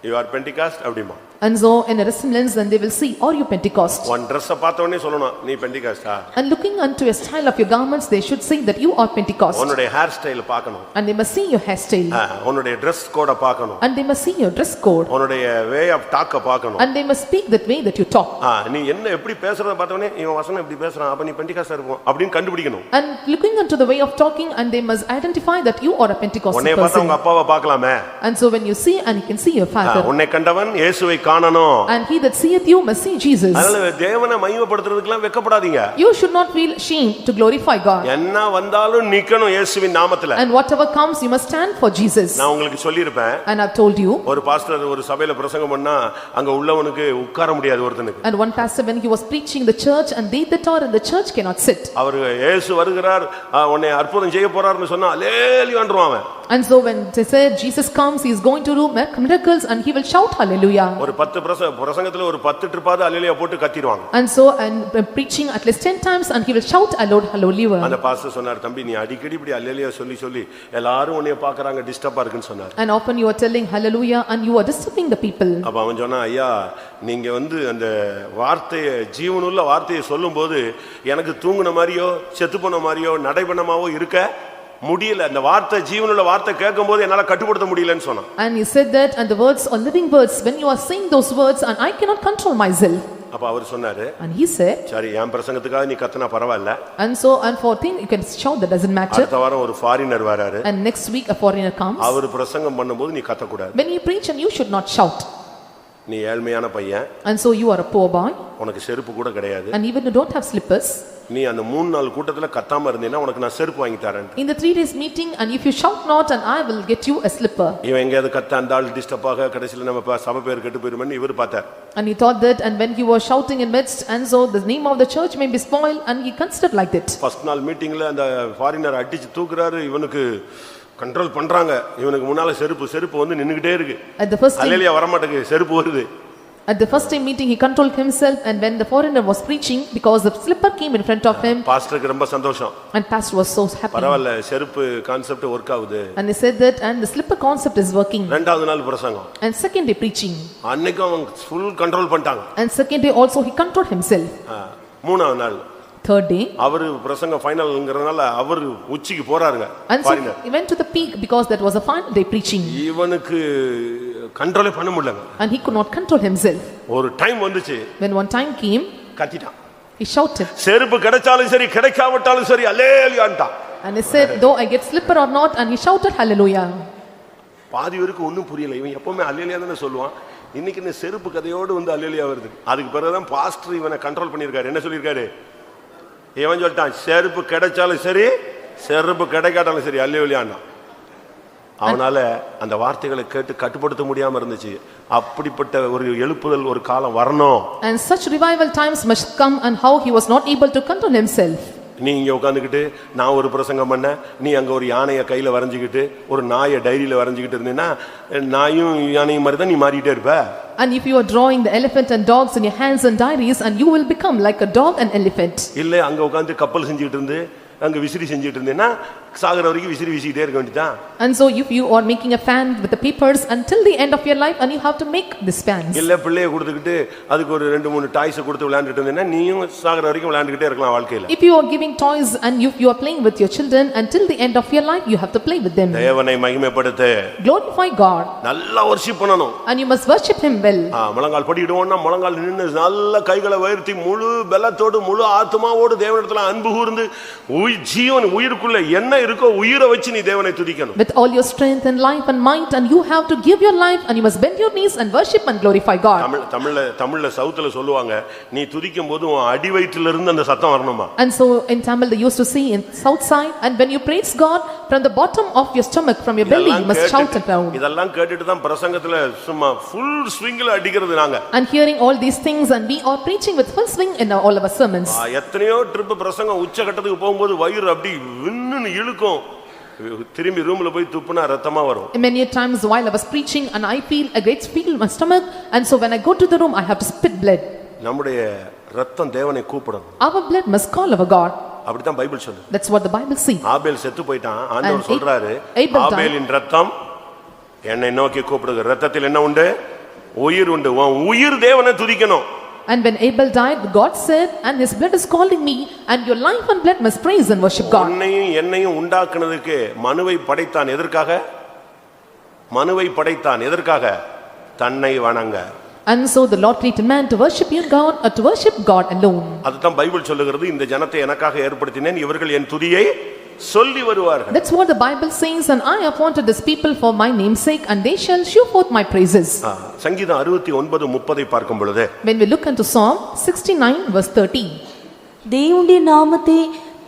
You are Pentecost அப்படிமா. And so in a resemblance, then they will see, are you Pentecost? One Dress-அ பார்த்த உடனே சொல்லணும், நீ பெண்டிகாஸ்டா. And looking unto a style of your garments, they should say that you are Pentecost. உன்னுடைய hair style பார்க்கணும். And they must see your hairstyle. உன்னுடைய Dress கோட பார்க்கணும். And they must see your dress code. உன்னுடைய way of டாக்க பார்க்கணும். And they must speak that way that you talk. நீ என்ன எப்படி பேசுறத பார்த்த உடனே இவன் வசனம் இப்படி பேசுறான், அப்ப நீ பெண்டிகாஸ்டா இருப்போம் அப்படின்னு கண்டுபிடிக்கணும். And looking unto the way of talking, and they must identify that you are a Pentecostal உன்னை பார்த்தா உங்க person. அப்பாவை பார்க்கலாமே. And so when you see, and you can see your father. உன்னை கண்டவன் இயேசுவை காணணும். And he that seeth you must see Jesus. அதனால தேவனை மகிமைப்படுத்துறதுக்குலாம் வெட்கப்படாதீங்க. You should not feel ashamed to glorify God. என்ன வந்தாலும் நிக்கணும் இயேசுவின் நாமத்துல. And whatever comes, you must stand for Jesus. நான் உங்களுக்கு சொல்லியிருப்பேன். And I've told you. ஒரு பாஸ்டர் ஒரு சபையில பிரசங்கம் பண்ணா அங்க உள்ளவனுக்கு உட்கார முடியாது ஒருத்தனுக்கு. And one pastor, when he was preaching the church, and they that are in the church cannot sit. அவர் இயேசு வருகிறார், உன்னை அற்புதம் செய்ய போறார்னு சொன்னா அல்லேலூயான்றான் அவன். And so when they said Jesus comes, he is going to do miracles, and he will shout hallelujah. ஒரு 10 பிரசங்கத்துல ஒரு 10 ட்ரிப்பாவது அல்லேலூயா போட்டு கத்திடுவாங்க. And so preaching at least 10 times, and he will shout hallelujah. அந்த பாஸ்டர் சொன்னார், தம்பி நீ அடிக்கடி இப்படி அல்லேலூயா சொல்லி சொல்லி எல்லாரும் உன்னை பார்க்கறாங்க, டிஸ்டர்பா இருக்குன்னு சொன்னார். And often you are telling hallelujah, and you are disturbing the people. அப்ப அவன் சொன்னா, ஐயா நீங்க அந்த வார்த்தையை ஜீவனுள்ள வார்த்தையை சொல்லும்போது எனக்கு தூங்குன மாதிரியோ செத்து போன மாதிரியோ நடைபெணமாவோ இருக்க முடியல. அந்த வார்த்தை ஜீவனுள்ள வார்த்தை கேட்கும்போது என்னால கட்டுப்படுத்த முடியலன்னு சொன்னான். And he said that, and the words are living words, when you are saying those words, and I cannot control myself. அப்ப அவர் சொன்னாரு, And he said, சரி என் பிரசங்கத்துக்காக நீ கத்துனா பரவாயில்ல. and so and for thing you can shout, that doesn't matter. அடுத்த வாரம் ஒரு foreigner வராரு. And next week a foreigner comes. அவர் பிரசங்கம் பண்ணும்போது நீ கத்தக்கூடாது. When you preach, and you should not shout. நீ ஏழ்மையான பையன், And so you are a poor boy, உனக்கு செருப்பு கூட கிடையாது. and even you don't have slippers. நீ அந்த 3 நாள் கூட்டத்துல கத்தாம இருந்தீனா உனக்கு நான் செருப்பு வாங்கி தரேன். In the 3 days meeting, and if you shout not, and I will get you a slipper. இவன் எங்கயாவது கத்த அந்த ஆள் டிஸ்டர்ப் ஆக கடைசில நம்ம சபை பேர் கெட்டு போயிருமேன்னு இவர் பார்த்தார். And he thought that, and when he was shouting in midst, and so the name of the church may be spoiled, and he considered like that. First நாள் மீட்டிங்ல அந்த ஃபாரினர் அடிச்சு தூக்குறாரு, இவனுக்கு கண்ட்ரோல் பண்றாங்க. இவனுக்கு முன்னால செருப்பு நின்னுகிட்டே இருக்கு. At the first time, அல்லேலூயா வர மாட்டேங்குது, செருப்பு வருது. at the first time meeting, he controlled himself, and when the foreigner was preaching, because the slipper came in front of him, பாஸ்டருக்கு ரொம்ப சந்தோஷம். and pastor was so happy. பரவாயில்ல செருப்பு concept work ஆகுது. And he said that, and the slipper concept is working. ரெண்டாவது நாள் பிரசங்கம். And second day preaching. அன்னைக்கு அவன் ஃபுல் கண்ட்ரோல் பண்ணிட்டாங்க. And second day also he controlled himself. மூணாவது நாள் Third day, அவர் பிரசங்கம் ஃபைனல்ங்கறனால அவர் உச்சிக்கு போறாருங்க. and so he went to the peak, because that was a final day preaching. இவனுக்கு கண்ட்ரோலே பண்ண முடியல. And he could not control himself. ஒரு டைம் வந்துச்சு, When one time came, கத்திட்டான். he shouted. செருப்பு கிடைச்சாலும் சரி கிடைக்காவிட்டாலும் சரி அல்லேலூயான்ட்டான். And he said, though I get slipper or not, and he shouted hallelujah. பாதி பேருக்கு ஒன்றும் புரியல. இவன் எப்பவுமே அல்லேலூயா தானே சொல்லுவான். இன்னைக்கு இந்த செருப்பு கதையோடு அல்லேலூயா வருது. அதுக்கு பிறகுதான் பாஸ்டர் இவனை கண்ட்ரோல் பண்ணியிருக்காரு. என்ன சொல்லியிருக்காரு? இவன் சொல்லிட்டான், செருப்பு கிடைச்சாலும் சரி செருப்பு கிடைக்காட்டாலும் சரி அல்லேலூயான்னா. அவனால அந்த வார்த்தைகளை கேட்டு கட்டுப்படுத்த முடியாம இருந்துச்சு. அப்படிப்பட்ட ஒரு எழுப்புதல் ஒரு காலம் வரணும். And such revival times must come, and how he was not able to control himself. நீ இங்க உட்காந்துக்கிட்டு நான் ஒரு பிரசங்கம் பண்ண, நீ அங்க ஒரு யானையை கையில வரைஞ்சுக்கிட்டு ஒரு நாயை டைரியில வரைஞ்சுக்கிட்டு இருந்தீன்னா நாயும் யானையும் மாதிரி தான் நீ மாறிட்டே இருப்ப. And if you are drawing the elephant and dogs in your hands and diaries, and you will become like a dog and elephant. இல்ல அங்க உட்கார்ந்து கப்பல் செஞ்சுக்கிட்டு இருந்து அங்க விசிறி செஞ்சுட்டு இருந்தேன்னா சாகர வரைக்கும் விசிறி வீசிட்டே இருக்க வேண்டியதான். And so if you are making a fan with the papers until the end of your life, and you have to make this fans. இல்ல பிள்ளையை கொடுத்துக்கிட்டு அதுக்கு ஒரு 2-3 டாய்ஸ் கொடுத்து விளையாண்டுட்டு இருந்தேன்னா நீயும் சாகர வரைக்கும் விளையாண்டுக்கிட்டே இருக்கலாம் வாழ்க்கையில. If you are giving toys, and if you are playing with your children until the end of your life, you have to play with them. தேவனை மகிமைப்படுத்து. Glorify God. நல்லா வர்ஷிப் பண்ணணும். And you must worship him well. முழங்கால் படிடுவோம்னா முழங்கால் நின்னு நல்ல கைகளை உயர்த்தி முழு பலத்தோடு முழு ஆத்மாவோடு தேவனிடத்துல அன்பு கூர்ந்து ஜீவன் உயிருக்குள்ள என்ன இருக்கோ உயிரை வச்சு நீ தேவனை துதிக்கணும். With all your strength and life and might, and you have to give your life, and you must bend your knees and worship and glorify God. தமிழ்ல சவுத்துல சொல்லுவாங்க, நீ துதிக்கும் போது உன் அடி வயிற்றில இருந்து அந்த சத்தம் வரணுமா. And so in Tamil they used to say in south side, and when you praise God from the bottom of your stomach, from your belly, you must shout and loud. இதெல்லாம் கேட்டுட்டு தான் பிரசங்கத்துல சும்மா full swingல அடிக்கிறது நாங்க. And hearing all these things, and we are preaching with full swing in all of our sermons. எத்தனையோ trip பிரசங்கம் உச்ச கட்டத்துக்கு போகும்போது வயிறு அப்படி விண்ணுன்னு இழுக்கும். திரும்பி ரூம்ல போய் துப்புனா ரத்தமா வரும். Many a times while I was preaching and I feel a great feel in my stomach, and so when I go to the room I have to spit blood. நம்முடைய ரத்தம் தேவனை கூப்பிடும். Our blood must call our God. அப்படிதான் Bible சொல்லுது. That's what the Bible says. ஆபேல் செத்து போயிட்டான். ஆண்டவர் சொல்றாரு, Abel died. ஆபேலின் ரத்தம் என்னை நோக்கி கூப்பிடுது. ரத்தத்தில் என்ன உண்டு? உயிர் உண்டு. உன் உயிர் தேவனை துதிக்கணும். And when Abel died, God said, and his blood is calling me, and your life and blood must praise and worship God. உன்னையும் என்னையும் உண்டாக்குனதுக்கு மனுவை படைத்தான். எதற்காக? மனுவை படைத்தான். எதற்காக? தன்னை வணங்க. And so the Lord created man to worship you God, or to worship God alone. அதுதான் பைபிள் சொல்லுகிறது, இந்த ஜனத்தை எனக்காக ஏற்படுத்தினேன், இவர்கள் என் துதியை சொல்லி வருவார்கள். That's what the Bible says, and I appointed this people for my name's sake, and they shall show forth my praises. சங்கீதம் 69:30 பார்க்கும் பொழுது, when we look into Psalm 69 verse 13, தேவனுடைய நாமத்தை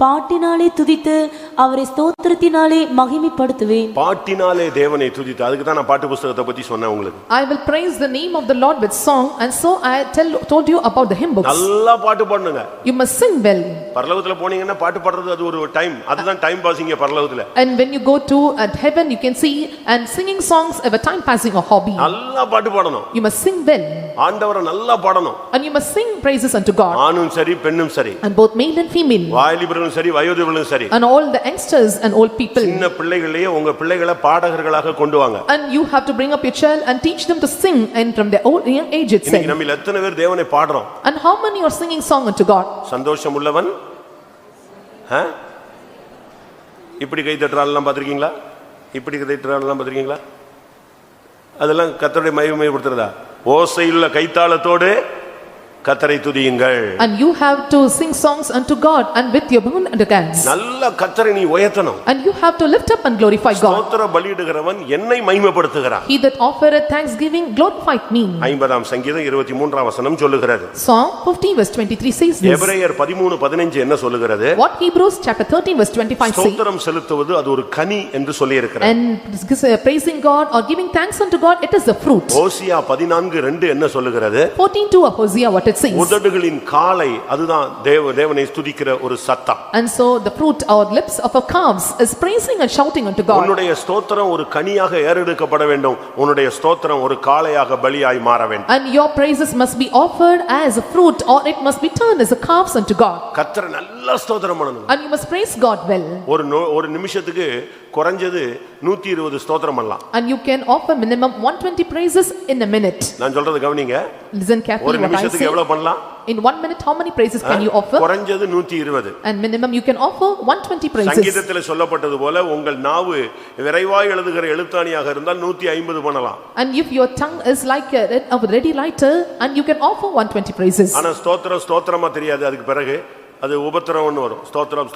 பாட்டினாலே துதித்து அவரை ஸ்தோத்திரத்தினாலே மகிமைப்படுத்துவேன். பாட்டினாலே தேவனை துதித்து, அதுக்கு தான் நான் பாட்டு புத்தகத்தை பத்தி சொன்னேன் உங்களுக்கு. I will praise the name of the Lord with song, and so I told you about the hymn books. நல்லா பாட்டு பாடுங்க. You must sing well. பரலோகத்துல போனீங்கன்னா பாட்டு பாடுறது அது ஒரு டைம், அதுதான் டைம் பாசிங்க பரலோகத்துல. And when you go to at heaven you can see, and singing songs are a time passing or hobby. நல்லா பாட்டு பாடணும். You must sing well. ஆண்டவரை நல்லா பாடணும். And you must sing praises unto God. ஆணும் சரி பெண்ணும் சரி. And both male and female. வாலிபர்களும் சரி வயோதிபர்களும் சரி. And all the youngsters and old people. சின்ன பிள்ளைகளே உங்க பிள்ளைகளை பாடகர்களாக கொண்டு வாங்க. And you have to bring up your child and teach them to sing, and from their old young age itself. இன்னைக்கு நம்ம எத்தனை பேர் தேவனை பாடுறோம்? And how many are singing song unto God? சந்தோஷம் உள்ளவன் இப்படி கை தட்டுறாள்லாம் பார்த்திருக்கீங்களா? இப்படி கை தட்டுறாள்லாம் பார்த்திருக்கீங்களா? அதெல்லாம் கர்த்தருடைய மகிமைப்படுத்துறதா? ஓசையுள்ள கைத்தாளத்தோடு கர்த்தரை துதியுங்கள். And you have to sing songs unto God, and with your mouth and hands. நல்ல கர்த்தரை நீ உயர்த்தணும். And you have to lift up and glorify God. ஸ்தோத்திர பலியிடுகிறவன் என்னை மகிமைப்படுத்துகிறான். He that offereth thanksgiving glorifieth me. 50ஆம் சங்கீதம் 23ஆம் வசனம் சொல்லுகிறது. Psalm 50 verse 23 says this. எபிரேயர் 13:15 என்ன சொல்லுகிறது? What Hebrews chapter 13 verse 25 says. ஸ்தோத்திரம் செலுத்துவது அது ஒரு கனி என்று சொல்லி இருக்கிறார். And praising God or giving thanks unto God, it is the fruit. ஓசியா 14:2 என்ன சொல்லுகிறது? 14:2 of Hosea what it says. உதடுகளின் காலை அதுதான் தேவனை ஸ்துதிக்கிற ஒரு சத்தம். And so the fruit or lips of our calves is praising and shouting unto God. உன்னுடைய ஸ்தோத்திரம் ஒரு கனியாக ஏறெடுக்கப்பட வேண்டும். உன்னுடைய ஸ்தோத்திரம் ஒரு காளையாக பலியாய் மாற வேண்டும். And your praises must be offered as a fruit, or it must be turned as a calves unto God. கர்த்தரை நல்லா ஸ்தோத்திரம் பண்ணணும். And you must praise God well. ஒரு நிமிஷத்துக்கு குறைஞ்சது 120 ஸ்தோத்திரம் பண்ணலாம். And you can offer minimum 120 praises in a minute. நான் சொல்றது கவனிங்க. Listen carefully ஒரு what I நிமிஷத்துக்கு say. எவ்வளவு பண்ணலாம்? In 1 minute how many praises can you offer? குறைஞ்சது 120. And minimum you can offer 120 praises. சங்கீதத்தில் சொல்லப்பட்டது போல உங்கள் நாவு விரைவாய் எழுதுகிற எழுத்தாணியாக இருந்தால் 150 பண்ணலாம். And if your tongue is like a ready writer, and you can offer 120 praises. ஆனா ஸ்தோத்திரமா தெரியாது. அதுக்கு பிறகு அது உபத்திரவம்னு வரும். ஸ்தோத்திரம்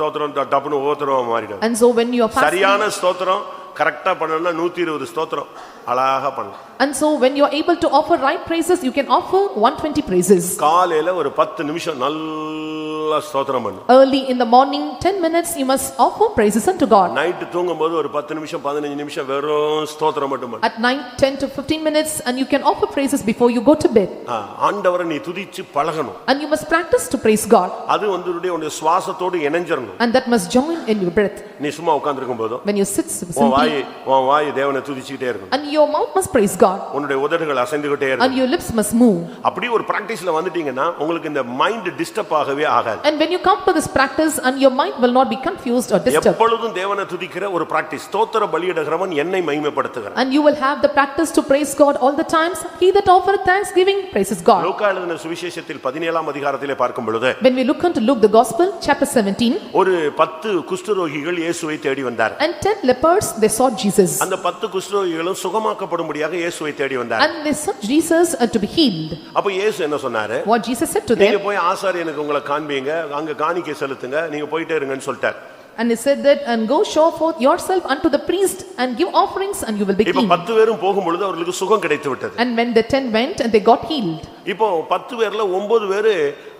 டப்புன்னு உபத்திரவமா மாறிடும். And so when you are fasting, சரியான ஸ்தோத்திரம் கரெக்டா பண்ணனும்னா 120 ஸ்தோத்திரம் அழகா பண்ணலாம். And so when you are able to offer right praises, you can offer 120 praises. காலையில ஒரு 10 நிமிஷம் நல்லா ஸ்தோத்திரம் பண்ணு. Early in the morning 10 minutes you must offer praises unto God. Night தூங்கும்போது ஒரு 10 நிமிஷம் 15 நிமிஷம் வெறும் ஸ்தோத்திரம் மட்டும் பண்ணு. At night 10 to 15 minutes, and you can offer praises before you go to bed. ஆண்டவரை நீ துதிச்சு பழகணும். And you must practice to praise God. அது உன்னுடைய சுவாசத்தோடு இணைஞ்சிரணும். And that must join in your breath. நீ சும்மா உட்கார்ந்திருக்கும் போது When you sit simply, உன் வாய் தேவனை துதிச்சிட்டே இருக்கும். and your mouth must praise God. உன்னுடைய உதடுகள் அசைந்துகிட்டே இருக்கும். And your lips must move. அப்படி ஒரு பிராக்டீஸ்ல வந்துட்டீங்கன்னா உங்களுக்கு இந்த மைண்ட் டிஸ்டர்ப் ஆகவே ஆகாது. And when you come to this practice, and your mind will not be confused or disturbed. எப்பொழுதும் தேவனை துதிக்கிற ஒரு பிராக்டீஸ். ஸ்தோத்திர பலியிடுகிறவன் என்னை மகிமைப்படுத்துகிறான். And you will have the practice to praise God all the times. He that offereth thanksgiving praises God. லூக்கா எழுதின சுவிசேஷத்தில் 17ஆம் அதிகாரத்திலே பார்க்கும் பொழுது, When we look into Luke the Gospel chapter 17, ஒரு 10 குஷ்டரோகிகள் இயேசுவை தேடி வந்தார். and 10 lepers they sought Jesus. அந்த 10 குஷ்டரோகிகளும் சுகமாக்கப்படும்படியாக இயேசுவை தேடி வந்தார். And they sought Jesus to be healed. அப்ப இயேசு என்ன சொன்னாரு? What Jesus said to நீங்க them, போய் ஆசாரியனுக்கு உங்களை காண்பீங்க, அங்க காணிக்கை செலுத்துங்க, நீங்க போயிட்டே இருங்கன்னு சொல்லிட்டார். and he said that, and go show forth yourself unto the priest and give offerings, and you will be இப்ப clean. 10 பேரும் போகும்பொழுது அவர்களுக்கு சுகம் கிடைத்து விட்டது. And when the 10 went, and they got healed. இப்போ 10 பேர்ல 9 பேரு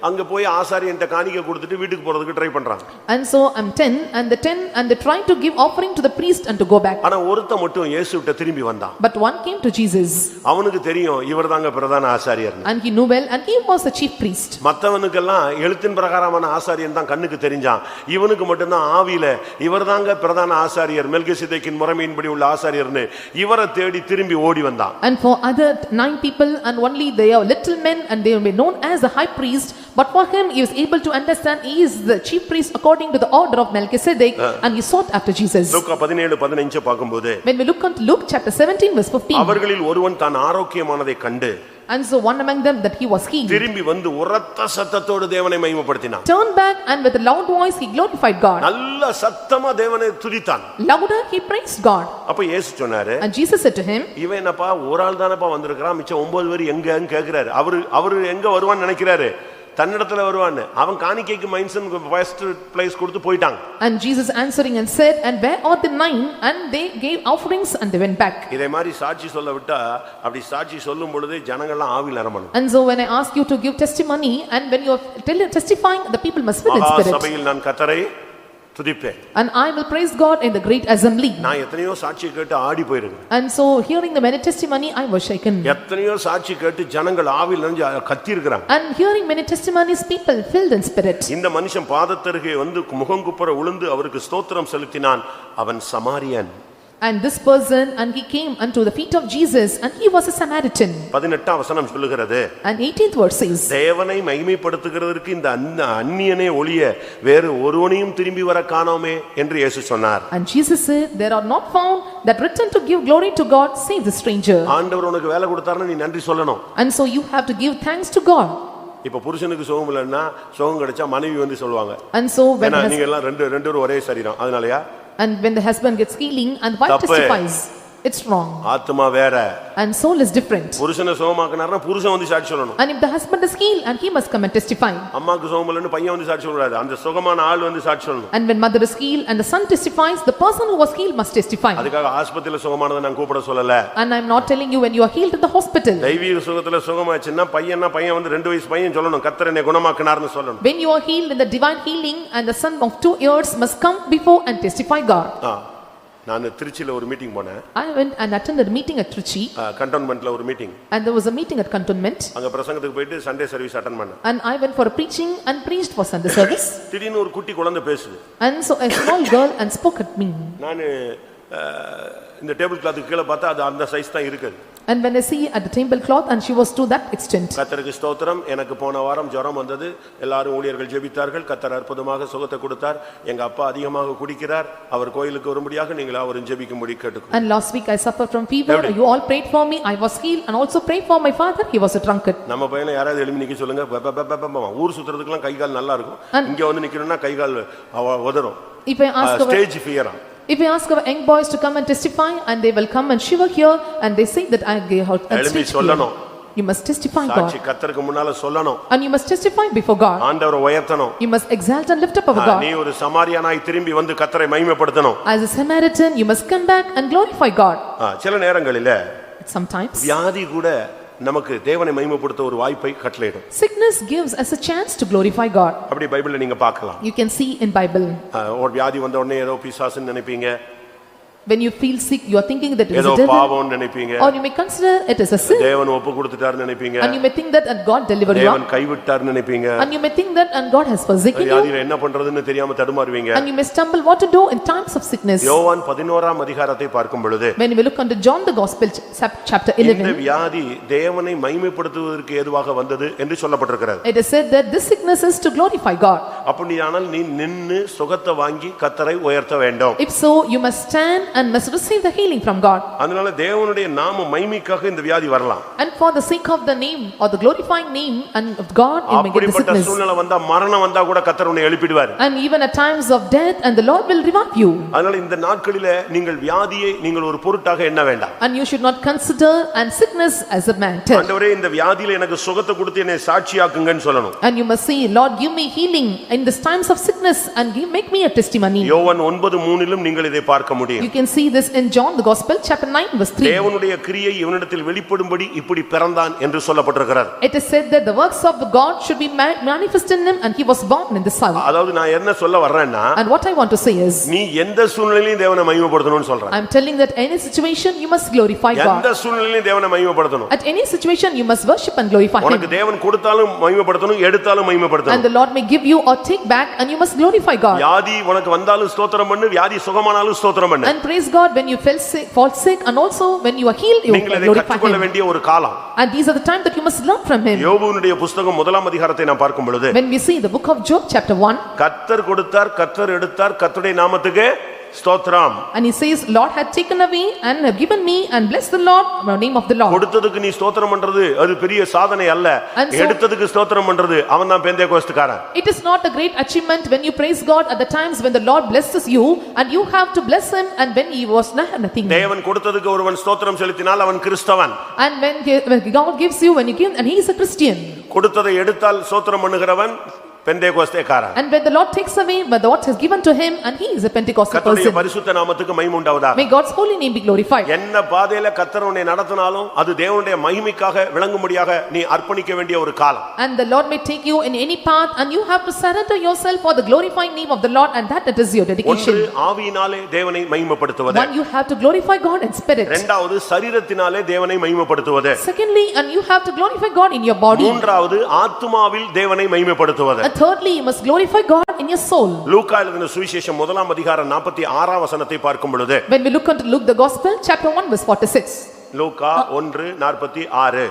அங்க போய் ஆசாரியன்ட்ட காணிக்கை கொடுத்துட்டு வீட்டுக்கு போறதுக்கு ட்ரை பண்றாங்க. And so I'm 10 and they try to give offering to the priest and to go back. ஆனா ஒருத்தன் மட்டும் இயேசுவிட்ட திரும்பி வந்தான். But one came to Jesus. அவனுக்கு தெரியும் இவர்தாங்க பிரதான ஆசாரியர். And he knew well and he was the chief priest. மத்தவனுக்கெல்லாம் எழுத்தின் பிரகாரமான ஆசாரியன் தான் கண்ணுக்கு தெரிஞ்சான். இவனுக்கு மட்டும் தான் ஆவியில இவர்தாங்க பிரதான ஆசாரியர், மெல்கிசேதேக்கின் முறைமையின்படி உள்ள ஆசாரியர்னு இவரை தேடி திரும்பி ஓடி வந்தான். And for other 9 people and only they are little men and they will be known as the high priest, but for him he was able to understand he is the chief priest according to the order of Melchizedek, and he sought after Jesus. லூக்கா 17:15 பாக்கும்போது When we look at Luke chapter 17 verse 15, அவர்களில் ஒருவன் தான் ஆரோக்கியமானதை கண்டு and so one among them that he was healed திரும்பி வந்து உரத்த சத்தத்தோடு தேவனை மகிமைப்படுத்தினான். turned back and with a loud voice he glorified God. நல்ல சத்தமா தேவனை துதித்தான். Louder he praised God. அப்ப இயேசு சொன்னாரு, And Jesus said to him, இவன் என்னப்பா ஒரு ஆள் தானப்பா வந்திருக்கான், மிச்சம் 9 பேர் எங்கன்னு கேக்குறாரு. அவரு எங்க வருவான்னு நினைக்கிறாரு, தன்னிடத்துல வருவான்னு. அவன் காணிக்கைக்கு மைன்சன் ஃபர்ஸ்ட் பிளேஸ் கொடுத்து போயிட்டாங்க. And Jesus answering and said, and where are the 9? And they gave offerings and they went back. இதே மாதிரி சாட்சி சொல்ல விட்டா அப்படி சாட்சி சொல்லும் பொழுது ஜனங்கள்லாம் ஆவியில நிரம்பணும். And so when I ask you to give testimony and when you are testifying, the people must fill in spirit. சபையில் நான் கர்த்தரை துதிப்பேன். And I will praise God in the great assembly. நான் எத்தனையோ சாட்சி கேட்டு ஆடி போயிருக்கேன். And so hearing the many testimony I was shaken. எத்தனையோ சாட்சி கேட்டு ஜனங்கள் ஆவியில நிரம்பி கத்தி இருக்காங்க. And hearing many testimonies people filled in spirit. இந்த மனுஷன் பாதத்தருகே வந்து முகங்குப்புற விழுந்து அவருக்கு ஸ்தோத்திரம் செலுத்தினான். அவன் சமாரியன். And this person and he came unto the feet of Jesus and he was a Samaritan. 18ஆம் வசனம் சொல்லுகிறது, And 18th verse says, தேவனை மகிமைப்படுத்துகிறதற்கு இந்த அந்நியனே ஒளிய வேறு ஒருவனையும் திரும்பி வர காணோமே என்று இயேசு சொன்னார். And Jesus said, there are not found that return to give glory to God save the stranger. ஆண்டவர் உனக்கு வேலை கொடுத்தாருன்னா நீ நன்றி சொல்லணும். And so you have to give thanks to God. இப்ப புருஷனுக்கு சுகம் இல்லைன்னா சுகம் கிடைச்சா மனைவி வந்து சொல்லுவாங்க, And so when நீங்க எல்லாம் ரெண்டு பேரும் ஒரே சரீரம் அதனாலயா. and when the husband gets healing and the wife testifies, it's wrong. ஆத்மா வேற And soul is different. புருஷனை சுகமாக்குனாருன்னா புருஷன் வந்து சாட்சி சொல்லணும். And if the husband is healed and he must come and testify. அம்மாக்கு சுகம் இல்லைன்னு பையன் வந்து சாட்சி சொல்லக்கூடாது, அந்த சுகமான ஆள் வந்து சாட்சி சொல்லணும். And when mother is healed and the son testifies, the person who was healed must testify. அதுக்காக ஆஸ்பத்திரியில சுகமானதை நான் கூப்பிட சொல்லல. And I'm not telling you when you are healed in the hospital. தெய்வீக சுகத்துல சுகமாச்சுன்னா பையன் வந்து 2 வயசு பையன் சொல்லணும் கர்த்தர் என்னை குணமாக்குனார்னு சொல்லணும். When you are healed in the divine healing and the son of 2 years must come before and testify God. நான் திருச்சியில ஒரு மீட்டிங் போனேன். I went and attended a meeting at Trichy. கண்டோன்மென்ட்ல ஒரு meeting. And there was a meeting at cantonment. அங்க பிரசங்கத்துக்கு போயிட்டு Sunday service attend பண்ணேன். And I went for a preaching and preached for Sunday service. திடீர்னு ஒரு குட்டி குழந்தை பேசுது. And so a small girl and spoke at me. நான் இந்த டேபிள் கிளாத்துக்கு கீழ பார்த்தா அது அந்த சைஸ் தான் இருக்குது. And when I see at the tablecloth and she was to that extent. கர்த்தருக்கு ஸ்தோத்திரம். எனக்கு போன வாரம் ஜுரம் வந்தது. எல்லாரும் ஊழியர்கள் ஜெபித்தார்கள். கர்த்தர் அற்புதமாக சுகத்தை கொடுத்தார். எங்க அப்பா அதிகமாக குடிக்கிறார். அவர் கோயிலுக்கு வரும்படியாக நீங்கள் அவரும் ஜெபிக்கும்படி கேட்டுக்கொள்ளுங்கள். And last week I suffered from fever. You all prayed for me. I was healed and also prayed for my father. He was a drunkard. நம்ம பையனை யாராவது எழுப்பி நிக்க சொல்லுங்க. ஊர் சுத்துறதுக்குலாம் கை கால் நல்லா இருக்கும். இங்க வந்து நிக்கணும்னா கை கால் உதறும். If I ask ஸ்டேஜ் ஃபியரா. If I ask our young boys to come and testify and they will come and shiver here and they say that I gave out and stage fear. You must testify God. சாட்சி கர்த்தருக்கு முன்னால சொல்லணும். And you must testify before God. ஆண்டவரை உயர்த்தணும். You must exalt and lift up our God. நீ ஒரு சமாரியனாய் திரும்பி வந்து கர்த்தரை மகிமைப்படுத்தணும். As a Samaritan you must come back and glorify God. சில நேரங்களில sometimes வியாதி கூட நமக்கு தேவனை மகிமைப்படுத்த ஒரு வாய்ப்பை கட்டளையிடும். Sickness gives us a chance to glorify God. அப்படி பைபிள்ல நீங்க பார்க்கலாம். You can see in Bible. ஒரு வியாதி வந்த உடனே ஏதோ பிசாசுன்னு நினைப்பீங்க. When you feel sick you are thinking that it is a ஏதோ devil. பாவம்னு நினைப்பீங்க. Or you may consider it is a sin. தேவன் ஒப்பு கொடுத்துட்டார்னு நினைப்பீங்க. And you may think that and God delivered you. தேவன் கைவிட்டார்னு நினைப்பீங்க. And you may think that and God has forsaken you. வியாதியில என்ன பண்றதுன்னு தெரியாம தடுமாறுவீங்க. And you may stumble what to do in times of sickness. யோவான் 11ஆம் அதிகாரத்தை பார்க்கும் பொழுது When we look into John the Gospel chapter 11. இந்த வியாதி தேவனை மகிமைப்படுத்துவதற்கு ஏதுவாக வந்தது என்று சொல்லப்பட்டிருக்கிறது. It is said that this sickness is to glorify God. அப்படியானால் நீ நின்னு சுகத்தை வாங்கி கர்த்தரை உயர்த்த வேண்டும். If so you must stand and must receive the healing from God. அதனால தேவனுடைய நாம மகிமைக்காக இந்த வியாதி வரலாம். And for the sake of the name or the glorifying name and of God you may get the அப்படிப்பட்ட sickness. சூழ்நிலை வந்தா மரணம் வந்தா கூட கர்த்தர் உன்னை எழுப்பிடுவார். And even at times of death and the Lord will revive you. அதனால இந்த நாட்களிலே நீங்கள் வியாதியை நீங்கள் ஒரு பொருட்டாக எண்ண வேண்டாம். And you should not consider and sickness as a matter. ஆண்டவரே இந்த வியாதியில எனக்கு சுகத்தை கொடுத்து என்னை சாட்சியாக்குங்கன்னு சொல்லணும். And you must say Lord give me healing in this times of sickness and make me a testimony. யோவான் 9:3 நீங்கள் இதை பார்க்க முடியும். You can can see this in John the Gospel chapter 9 verse 3. தேவனுடைய கிரியை இவனிடத்தில் வெளிப்படும்படி இப்படி பிறந்தான் என்று சொல்லப்பட்டிருக்கிறார். It is said that the works of God should be manifest in him and he was born in the Son. அதாவது நான் என்ன சொல்ல வர்றேன்னா, And what I want to say is, நீ எந்த சூழ்நிலையிலும் தேவனை மகிமைப்படுத்தணும்னு சொல்றேன். I am telling that any situation you must glorify God. எந்த சூழ்நிலையிலும் தேவனை மகிமைப்படுத்தணும். At any situation you must worship and glorify him. உனக்கு தேவன் கொடுத்தாலும் மகிமைப்படுத்தணும், எடுத்தாலும் மகிமைப்படுத்தணும். And the Lord may give you or take back and you must glorify God. வியாதி உனக்கு வந்தாலும் ஸ்தோத்திரம் பண்ணு, வியாதி சுகமானாலும் ஸ்தோத்திரம் பண்ணு. And praise God when you fall sick and also when you are healed you நீங்கள் இதை glorify கற்றுக்கொள்ள him. வேண்டிய ஒரு காலம். And these are the time that you must learn from him. யோபுவினுடைய புத்தகம் முதலாம் அதிகாரத்தை நான் பார்க்கும் பொழுது, When we see the book of Job chapter 1, கர்த்தர் கொடுத்தார், கர்த்தர் எடுத்தார், கர்த்தருடைய நாமத்துக்கு ஸ்தோத்திரம். and he says, Lord had taken away and have given me and bless the Lord in the name of the Lord. கொடுத்ததுக்கு நீ ஸ்தோத்திரம் பண்றது அது பெரிய சாதனை அல்ல. And so- எடுத்ததுக்கு ஸ்தோத்திரம் பண்றது அவன் தான் பெந்தேகோஸ்துக்காரன். It is not a great achievement when you praise God at the times when the Lord blesses you and you have to bless him and when he was nothing. தேவன் கொடுத்ததுக்கு ஒருவன் ஸ்தோத்திரம் செலுத்தினால் அவன் கிறிஸ்தவன். And when God gives you, when you give, and he is a Christian. கொடுத்ததை எடுத்தால் ஸ்தோத்திரம் பண்ணுகிறவன் பெந்தேகோஸ்தேக்காரன். And when the Lord takes away but what is given to him and he is a Pentecostal கர்த்தருடைய person. பரிசுத்த நாமத்துக்கு மகிமை உண்டாவதாக. May God's holy name be glorified. என்ன பாதையில கர்த்தர் உன்னை நடத்தினாலும் அது தேவனுடைய மகிமைக்காக விளங்கும்படியாக நீ அர்ப்பணிக்க வேண்டிய ஒரு காலம். And the Lord may take you in any path and you have to surrender yourself for the glorifying name of the Lord and that it is your dedication. ஒன்று ஆவியினாலே தேவனை மகிமைப்படுத்துவது. One, you have to glorify God in spirit. இரண்டாவது சரீரத்தினாலே தேவனை மகிமைப்படுத்துவது. Secondly, and you have to glorify God in your body. மூன்றாவது ஆத்துமாவில் தேவனை மகிமைப்படுத்துவது. And thirdly, you must glorify God in your soul. லூக்கா எழுதின சுவிசேஷம் முதலாம் அதிகாரம் 46ஆம் வசனத்தை பார்க்கும் பொழுது, When we look into Luke the Gospel chapter 1 verse 46. லூக்கா 1:46,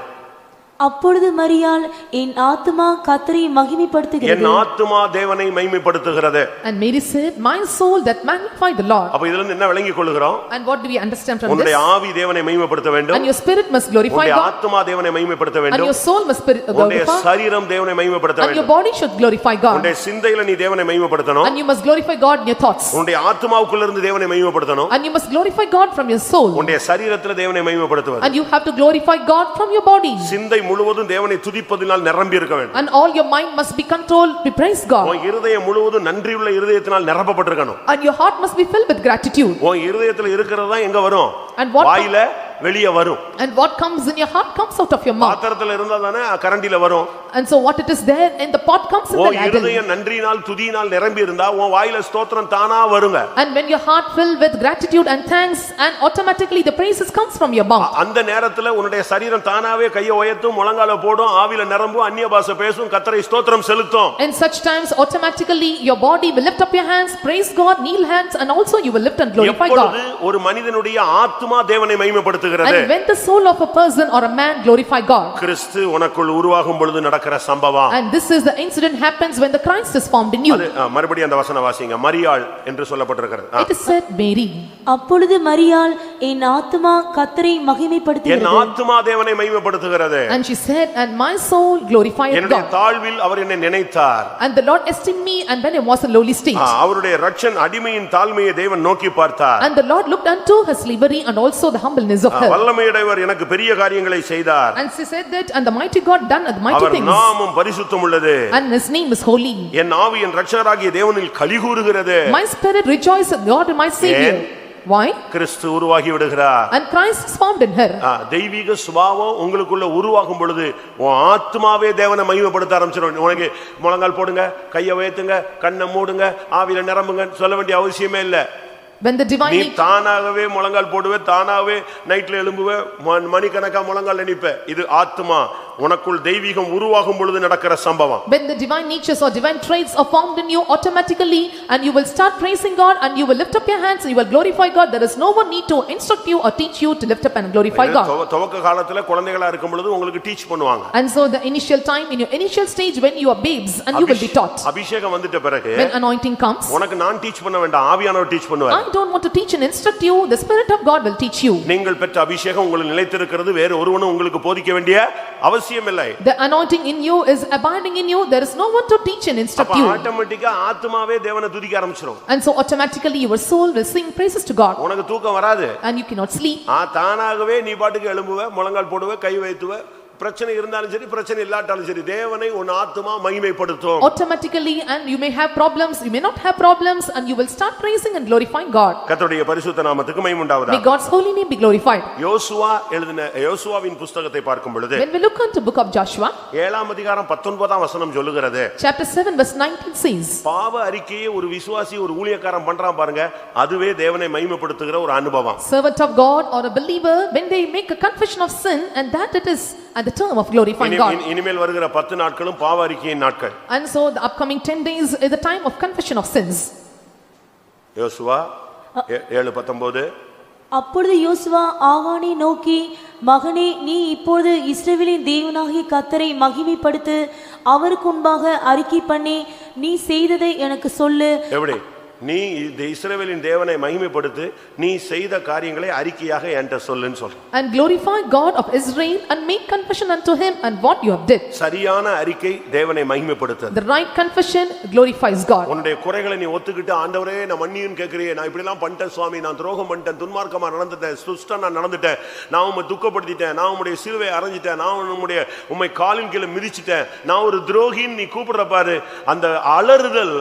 அப்பொழுது மரியாள் என் ஆத்துமா கர்த்தரை மகிமைப்படுத்துகிறது. என் ஆத்துமா தேவனை மகிமைப்படுத்துகிறது. And Mary said, my soul that magnify the Lord. அப்ப இதுல இருந்து என்ன விளங்கிக் கொள்கிறோம்? And what do we understand from உன்னுடைய this? ஆவி தேவனை மகிமைப்படுத்த வேண்டும். And your spirit must glorify உன்னுடைய God. ஆத்துமா தேவனை மகிமைப்படுத்த And வேண்டும். your soul must உன்னுடைய glorify. சரீரம் தேவனை மகிமைப்படுத்த And your வேண்டும். body should glorify God. உன்னுடைய சிந்தையில நீ தேவனை மகிமைப்படுத்தணும். And you must glorify God in your thoughts. உன்னுடைய ஆத்துமாவுக்குள்ள இருந்து தேவனை மகிமைப்படுத்தணும். And you must glorify God from your soul. உன்னுடைய சரீரத்தில தேவனை மகிமைப்படுத்துவது. And you have to glorify God from your body. சிந்தை முழுவதும் தேவனை துதிப்பதினால் நிரம்பி இருக்க வேண்டும். And all your mind must be controlled to praise God. உன் இருதயம் முழுவதும் நன்றியுள்ள இருதயத்தினால் நிரப்பப்பட்டிருக்கணும். And your heart must be filled with gratitude. உன் இருதயத்துல இருக்கிறது தான் எங்க வரும்? And what வாயில வெளிய வரும். And what comes in your heart comes out of your mouth. பாத்திரத்துல இருந்தா தானே கரண்டில வரும். And so what it is there in the pot comes in the உன் ladle. இருதயம் நன்றியினால் துதியினால் நிரம்பி இருந்தா உன் வாயில ஸ்தோத்திரம் தானா வருங்க. And when your heart filled with gratitude and thanks and automatically the praises comes from your mouth. அந்த நேரத்துல உன்னுடைய சரீரம் தானாவே கையை உயர்த்தும், முழங்கால போடும், ஆவியில நிரம்பும், அந்நிய பாஷை பேசும், கர்த்தரை ஸ்தோத்திரம் செலுத்தும். In such times automatically your body will lift up your hands, praise God, kneel hands, and also you will lift and glorify God. எப்பொழுது ஒரு மனிதனுடைய ஆத்துமா தேவனை மகிமைப்படுத்துகிறது? And when the soul of a person or a man glorify God. கிறிஸ்து உனக்குள் உருவாகும் பொழுது நடக்கிற சம்பவம். And this is the incident happens when the Christ is formed in you. அது மறுபடியும் அந்த வசனம் வாசிங்க. மரியாள் என்று சொல்லப்பட்டிருக்கிறது. It is said Mary. அப்பொழுது மரியாள் என் ஆத்துமா கர்த்தரை என் மகிமைப்படுத்துகிறது. ஆத்துமா தேவனை மகிமைப்படுத்துகிறது. And she said, and my soul glorifieth என்னுடைய God. தாழ்வில் அவர் என்னை நினைத்தார். And the Lord esteemed me and when I was in lowly state. அவருடைய இரட்சன் அடிமையின் தாழ்மையை தேவன் நோக்கி பார்த்தார். And the Lord looked unto her slavery and also the humbleness of her. வல்லமையுடையவர் எனக்கு பெரிய காரியங்களை செய்தார். And she said that, and the mighty God done the mighty our things. நாமம் பரிசுத்தம் உள்ளது. And his name is holy. என் ஆவி என் இரட்சகராகிய தேவனில் களிகூருகிறது. My spirit rejoices in God my Savior. Why? கிறிஸ்து உருவாகி விடுகிறார். And Christ is formed in her. தெய்வீக சுபாவம் உங்களுக்குள்ள உருவாகும் பொழுது உன் ஆத்மாவே தேவனை மகிமைப்படுத்த ஆரம்பிச்சிடும். உனக்கு முழங்கால் போடுங்க, கையை உயர்த்துங்க, கண்ணை மூடுங்க, ஆவியில நிரம்புங்க சொல்ல வேண்டிய அவசியமே இல்ல. When the divine நீ தானாகவே முழங்கால் போடுவே, தானாகவே நைட்ல எழும்புவே, மணிக்கணக்கா முழங்கால் நினைப்ப. இது ஆத்மா உனக்குள் தெய்வீகம் உருவாகும் பொழுது நடக்கிற சம்பவம். When the divine natures or divine traits are formed in you automatically and you will start praising God and you will lift up your hands and you will glorify God, there is no one need to instruct you or teach you to lift up and glorify God. துவக்க காலத்துல குழந்தைகளா இருக்கும் பொழுது உங்களுக்கு teach பண்ணுவாங்க. And so the initial time in your initial stage when you are babes and you will be taught. அபிஷேகம் வந்துட்ட பிறகு When anointing comes, உனக்கு நான் டீச் பண்ண வேண்டாம், ஆவியானவர் டீச் பண்ணுவார். I don't want to teach and instruct you, the Spirit of God will teach you. நீங்கள் பெற்ற அபிஷேகம் உங்களுக்கு நிலைத்திருக்கிறது, வேற ஒருவனும் உங்களுக்கு போதிக்க வேண்டிய அவசியம் இல்லை. The anointing in you is abiding in you, there is no one to teach and instruct அப்ப you. ஆட்டோமேட்டிக்கா ஆத்மாவே தேவனை துதிக்க ஆரம்பிச்சிரும். And so automatically your soul will sing praises to God. உனக்கு தூக்கம் வராது. And you cannot sleep. தானாகவே நீ பாட்டுக்கு எழும்புவே, முழங்கால் போடுவே, கை வைத்துவே, பிரச்சனை இருந்தாலும் சரி பிரச்சனை இல்லாட்டாலும் சரி தேவனை உன் ஆத்துமா மகிமைப்படுத்தும். Automatically, and you may have problems, you may not have problems, and you will start praising and glorifying God. கர்த்தருடைய பரிசுத்த நாமத்துக்கு மகிமை உண்டாவதாக. May God's holy name be glorified. யோசுவாவின் புத்தகத்தை பார்க்கும் பொழுது When we look into book of Joshua, 7ஆம் அதிகாரம் 19ஆம் வசனம் சொல்லுகிறது. chapter 7 verse 19 says, பாவ அறிக்கையை ஒரு விசுவாசி ஒரு ஊழியக்காரன் பண்றான் பாருங்க, அதுவே தேவனை மகிமைப்படுத்துகிற ஒரு அனுபவம். servant of God or a believer, when they make a confession of sin, and that it is at the term of glorifying God. இனிமேல் வருகிற 10 நாட்களும் பாவ அறிக்கையின் நாட்கள். And so the upcoming 10 days is the time of confession of sins. யோசுவா 7:19. அப்பொழுது யோசுவா ஆகானை நோக்கி, மகனே, நீ இப்பொழுது இஸ்ரவேலின் தேவனாகிய கர்த்தரை மகிமைப்படுத்து, அவருக்கு முன்பாக அறிக்கை பண்ணி நீ செய்ததை எனக்கு சொல்லு. எப்படி? நீ இஸ்ரவேலின் தேவனை மகிமைப்படுத்து, நீ செய்த காரியங்களை அறிக்கையாக என்கிட்ட சொல்லுன்னு சொல்ற. And glorify God of Israel and make confession unto him and what you have did. சரியான அறிக்கை தேவனை மகிமைப்படுத்துது. The right confession glorifies God. உன்னுடைய குறைகளை நீ ஒத்துக்கிட்டு, ஆண்டவரே நான் மன்னியும் கேக்குறீயே, நான் இப்படி எல்லாம் பண்ணிட்டேன் சுவாமி, நான் துரோகம் பண்ணிட்டேன், துன்மார்க்கமா நடந்துட்டேன், சுஷ்டா நான் நடந்துட்டேன், நான் உம்மை துக்கப்படுத்திட்டேன், நான் உம்முடைய சிலுவை அறைஞ்சிட்டேன், நான் உம்மை காலின் கீழே மிதிச்சிட்டேன், நான் ஒரு துரோகின்னு நீ கூப்பிடுற பாரு, அந்த அலறுதல்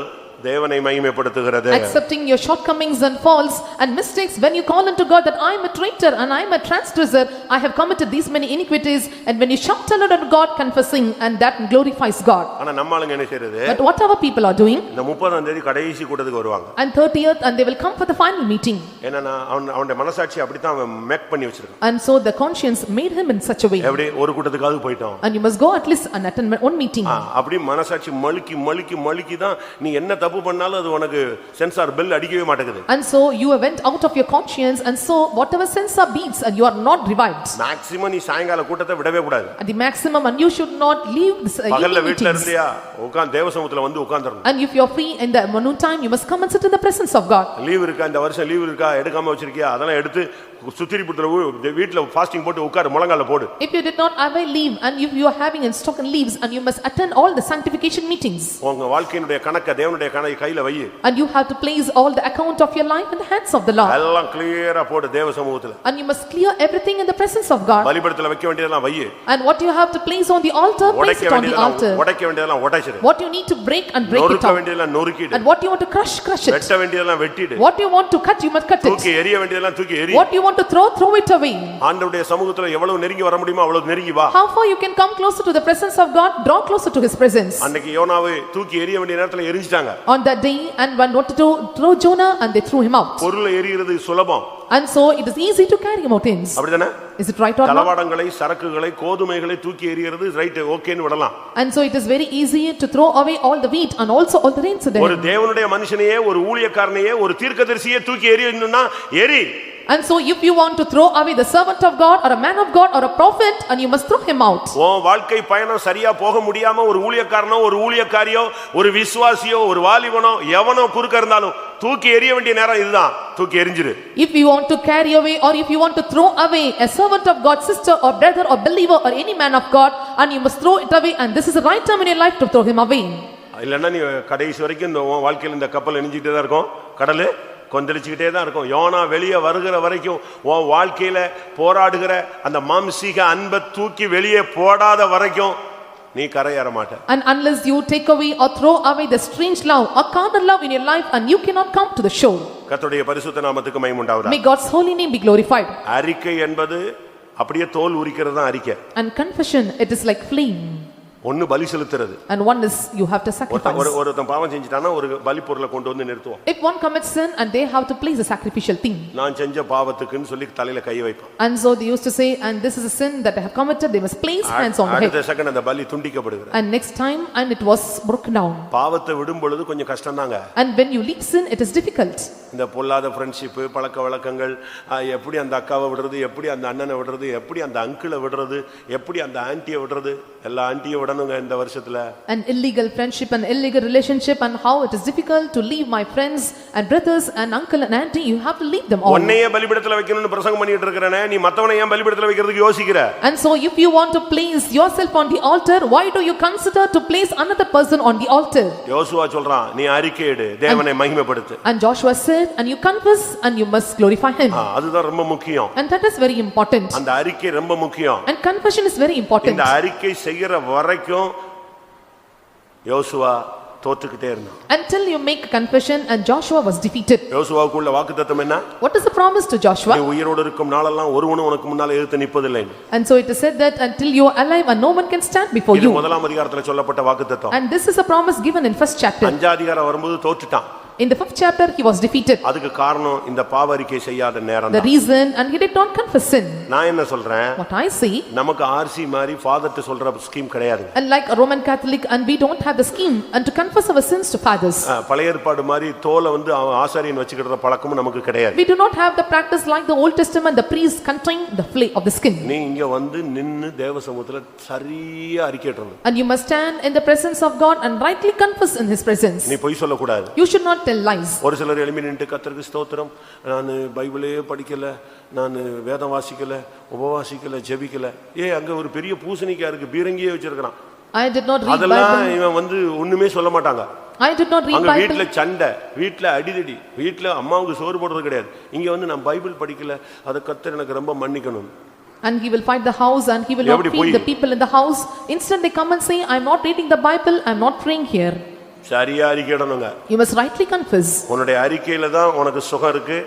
தேவனை மகிமைப்படுத்துகிறது. Accepting your shortcomings and faults and mistakes, when you call unto God that I am a traitor and I am a transgressor, I have committed these many iniquities, and when you shout aloud unto God confessing, and that glorifies God. ஆனா நம்ம ஆளுங்க என்ன செய்யறது? But what our people are doing, இந்த 30ஆம் தேதி கடைசி கூட்டத்துக்கு வருவாங்க, and 30th, and they will come for the final meeting. ஏன்னா அவனுடைய மனசாட்சி அப்படித்தான் அவன் மேக் பண்ணி வச்சிருக்கான். And so the conscience made him in such a way. எப்படி? ஒரு கூட்டத்துக்காவது போய்ட்டோம், And you must go at least and attend one meeting. அப்படி மனசாட்சி மழுக்கி தான் நீ என்ன தப்பு பண்ணாலும் அது உனக்கு சென்சார் பெல் அடிக்கவே மாட்டேங்குது. And so you went out of your conscience, and so whatever sensor beats, and you are not revived. Maximum நீ சாயங்கால கூட்டத்தை விடவே கூடாது. At the maximum, and you should not leave this பகல்ல வீட்ல meetings. இருந்தியா உட்கார்ந்து தேவசமூகத்துல வந்து உட்கார்ந்திரணும். And if you are free in the noon time, you must come and sit in the presence of God. Leave இருக்கா, இந்த வருஷம் லீவ் இருக்கா, எடுக்காம வச்சிருக்கியா, அதெல்லாம் எடுத்து சுத்திரிப்புத்துல வீட்ல ஃபாஸ்டிங் போட்டு உட்கார், முழங்கால போடு. If you did not avail leave, and if you are having in stock and leaves, and you must attend all the sanctification meetings. உங்க வாழ்க்கையினுடைய கணக்க தேவனுடைய கையில வை. And you have to place all the account of your life in the hands of the Lord. எல்லாம் கிளியரா போடு தேவசமூகத்துல. And you must clear everything in the presence of God. பலிபீடத்துல வைக்க வேண்டியதெல்லாம் வை. And what you have to place on the altar, place it on the altar. உடைக்க வேண்டியதெல்லாம் உடைச்சிடு. What you need to break and break it நொறுக்க off. வேண்டியதெல்லாம் நொறுக்கிடு. And what you want to crush it. வெட்ட வேண்டியதெல்லாம் வெட்டிடு. What you want to cut, you must cut it. தூக்கி எறிய வேண்டியதெல்லாம் தூக்கி எறி. What you want to throw it away. ஆண்டவருடைய சமூகத்துல எவ்வளவு நெருங்கி வர முடியுமோ அவ்வளவு நெருங்கி வா. How far you can come closer to the presence of God, draw closer to his presence. அன்னைக்கு யோனாவை தூக்கி எறிய வேண்டிய நேரத்துல எரிஞ்சிட்டாங்க. On that day, and when what to throw Jonah, and they threw him out. பொருளை எறியிறது சுலபம். And so it is easy to carry mountains. அப்படிதானே? Is it right or not? தளவாடங்களை, சரக்குகளை, கோதுமைகளை தூக்கி எறியிறது ரைட், ஓகேன்னு விடலாம். And so it is very easy to throw away all the wheat and also all the rains there. ஒரு தேவனுடைய மனுஷனையே, ஒரு ஊழியக்காரனையே, ஒரு தீர்க்கதரிசியே தூக்கி எறியணும்னா எரி. And so if you want to throw away the servant of God or a man of God or a prophet, and you must throw him out. உன் வாழ்க்கை பயணம் சரியா போக முடியாம ஒரு ஊழியக்காரனோ, ஒரு ஊழியக்காரியோ, ஒரு விசுவாசியோ, ஒரு வாலிபனோ, எவனோ குறுக்க இருந்தாலும் தூக்கி எறிய வேண்டிய நேரம் இதுதான். தூக்கி எறிஞ்சிரு. If you want to carry away, or if you want to throw away a servant of God, sister or brother or believer or any man of God, and you must throw it away, and this is the right time in your life to throw him away. இல்லன்னா நீ கடைசி வரைக்கும் இந்த வாழ்க்கையில இந்த கப்பல் எரிஞ்சிட்டே தான் இருக்கும், கடல் கொந்தளிச்சுக்கிட்டே தான் இருக்கும். யோனா வெளியே வருகிற வரைக்கும் உன் வாழ்க்கையில போராடுகிற அந்த மாம்சீக அன்பை தூக்கி வெளியே போடாத வரைக்கும் நீ கரையேற மாட்ட. And unless you take away or throw away the strange love or carnal love in your life, and you cannot come to the shore. கர்த்தருடைய பரிசுத்த நாமத்துக்கு மகிமை உண்டாவதாக. May God's holy name be glorified. அறிக்கை என்பது அப்படியே தோல் உரிக்கிறது தான் அறிக்கை. And confession, it is like flame. ஒன்னு பலி செலுத்துறது. And one is you have to sacrifice. ஒருத்தன் பாவம் செஞ்சிட்டானா ஒரு பலி பொருளை கொண்டு வந்து நிறுத்துவான். If one commits sin, and they have to place a sacrificial thing. நான் செஞ்ச பாவத்துக்குன்னு சொல்லி தலையில கை வைப்பான். And so they used to say, and this is a sin that I have committed, they must place hands on the head. அடுத்த second அந்த பலி துண்டிக்கப்படுகிறது. And next time, and it was broken down. பாவத்தை விடும் பொழுது கொஞ்சம் கஷ்டம்தாங்க. And when you leave sin, it is difficult. இந்த பொல்லாத friendship, பழக்க வழக்கங்கள், எப்படி அந்த அக்காவை விடுறது, எப்படி அந்த அண்ணனை விடுறது, எப்படி அந்த அங்கிளை விடுறது, எப்படி அந்த ஆன்ட்டியை விடுறது, எல்லா ஆன்ட்டியை விடணுங்க இந்த வருஷத்துல. An illegal friendship, an illegal relationship, and how it is difficult to leave my friends and brothers and uncle and auntie, you have to leave them all. உன்னையே பலிபீடத்துல வைக்கணும்னு பிரசங்கம் பண்ணிட்டு இருக்கறனே, நீ மத்தவனை ஏன் பலிபீடத்துல வைக்கிறதுக்கு யோசிக்கிற? And so if you want to place yourself on the altar, why do you consider to place another person on the altar? யோசுவா சொல்றான், நீ அறிக்கையிடு, தேவனை மகிமைப்படுத்து. And Joshua said, said, and you confess and you must glorify him. அதுதான் ரொம்ப முக்கியம். And that is very important. அந்த அறிக்கை ரொம்ப முக்கியம். And confession is very important. இந்த அறிக்கை செய்யற வரைக்கும் யோசுவா தோத்துக்கிட்டே இருந்தான். Until you make a confession and Joshua was defeated. யோசுவாவுக்குள்ள வாக்குத்தத்தம் என்ன? What is the promise to Joshua? நீ உயிரோடு இருக்கும் நாளெல்லாம் ஒருவனும் உனக்கு முன்னால எதிர்த்து நிற்பதில்லை. And so it is said that until you are alive and no one can stand before இது you. முதலாம் அதிகாரத்துல சொல்லப்பட்ட வாக்குத்தத்தம். And this is a promise given in first chapter. அஞ்சாம் அதிகாரம் வரும்போது தோற்றுட்டான். In the 5th chapter he was defeated. அதுக்கு காரணம் இந்த பாவ அறிக்கை செய்யாத நேரம் The தான். reason, and he did not confess sin. நான் என்ன சொல்றேன்? What I see, நமக்கு ஆர்சி மாதிரி ஃபாதர்ட்ட சொல்ற ஸ்கீம் கிடையாது. and like a Roman Catholic, and we don't have the scheme and to confess our sins to fathers. பழைய ஏற்பாடு மாதிரி தோலை வந்து ஆசாரியன் வச்சுக்கிற பழக்கமும் நமக்கு கிடையாது. We do not have the practice like the Old Testament, the priests contain the flay of the skin. நீ இங்க வந்து நின்னு தேவ சமூகத்துல சரியா அறிக்கையிடணும். And you must stand in the presence of God and rightly confess in his presence. நீ பொய் சொல்லக்கூடாது. You should not tell lies. ஒரு சிலர் எழும்பி நின்று கர்த்தருக்கு ஸ்தோத்திரம், நான் பைபிளே படிக்கல, நான் வேதம் வாசிக்கல, உபவாசிக்கல, ஜெபிக்கல. அங்க ஒரு பெரிய பூசணிக்கா இருக்கு, பீரங்கியே வச்சிருக்கான். I did not read அதெல்லாம் Bible. இவன் வந்து ஒண்ணுமே சொல்ல மாட்டாங்க. I did not read அங்க Bible. வீட்ல சண்டை, வீட்ல அடிதடி, வீட்ல அம்மாவுக்கு சோறு போடுறது கிடையாது. இங்க வந்து நான் பைபிள் படிக்கல, அத கர்த்தர் எனக்கு ரொம்ப மன்னிக்கணும். And he will fight the house and he will not feed the people in the house. Instead they come and say, I am not reading the Bible, I am not praying here. சரியா அறிக்கையிடணுங்க. You must rightly confess. உன்னுடைய அறிக்கையில தான் உனக்கு சுகம் இருக்கு,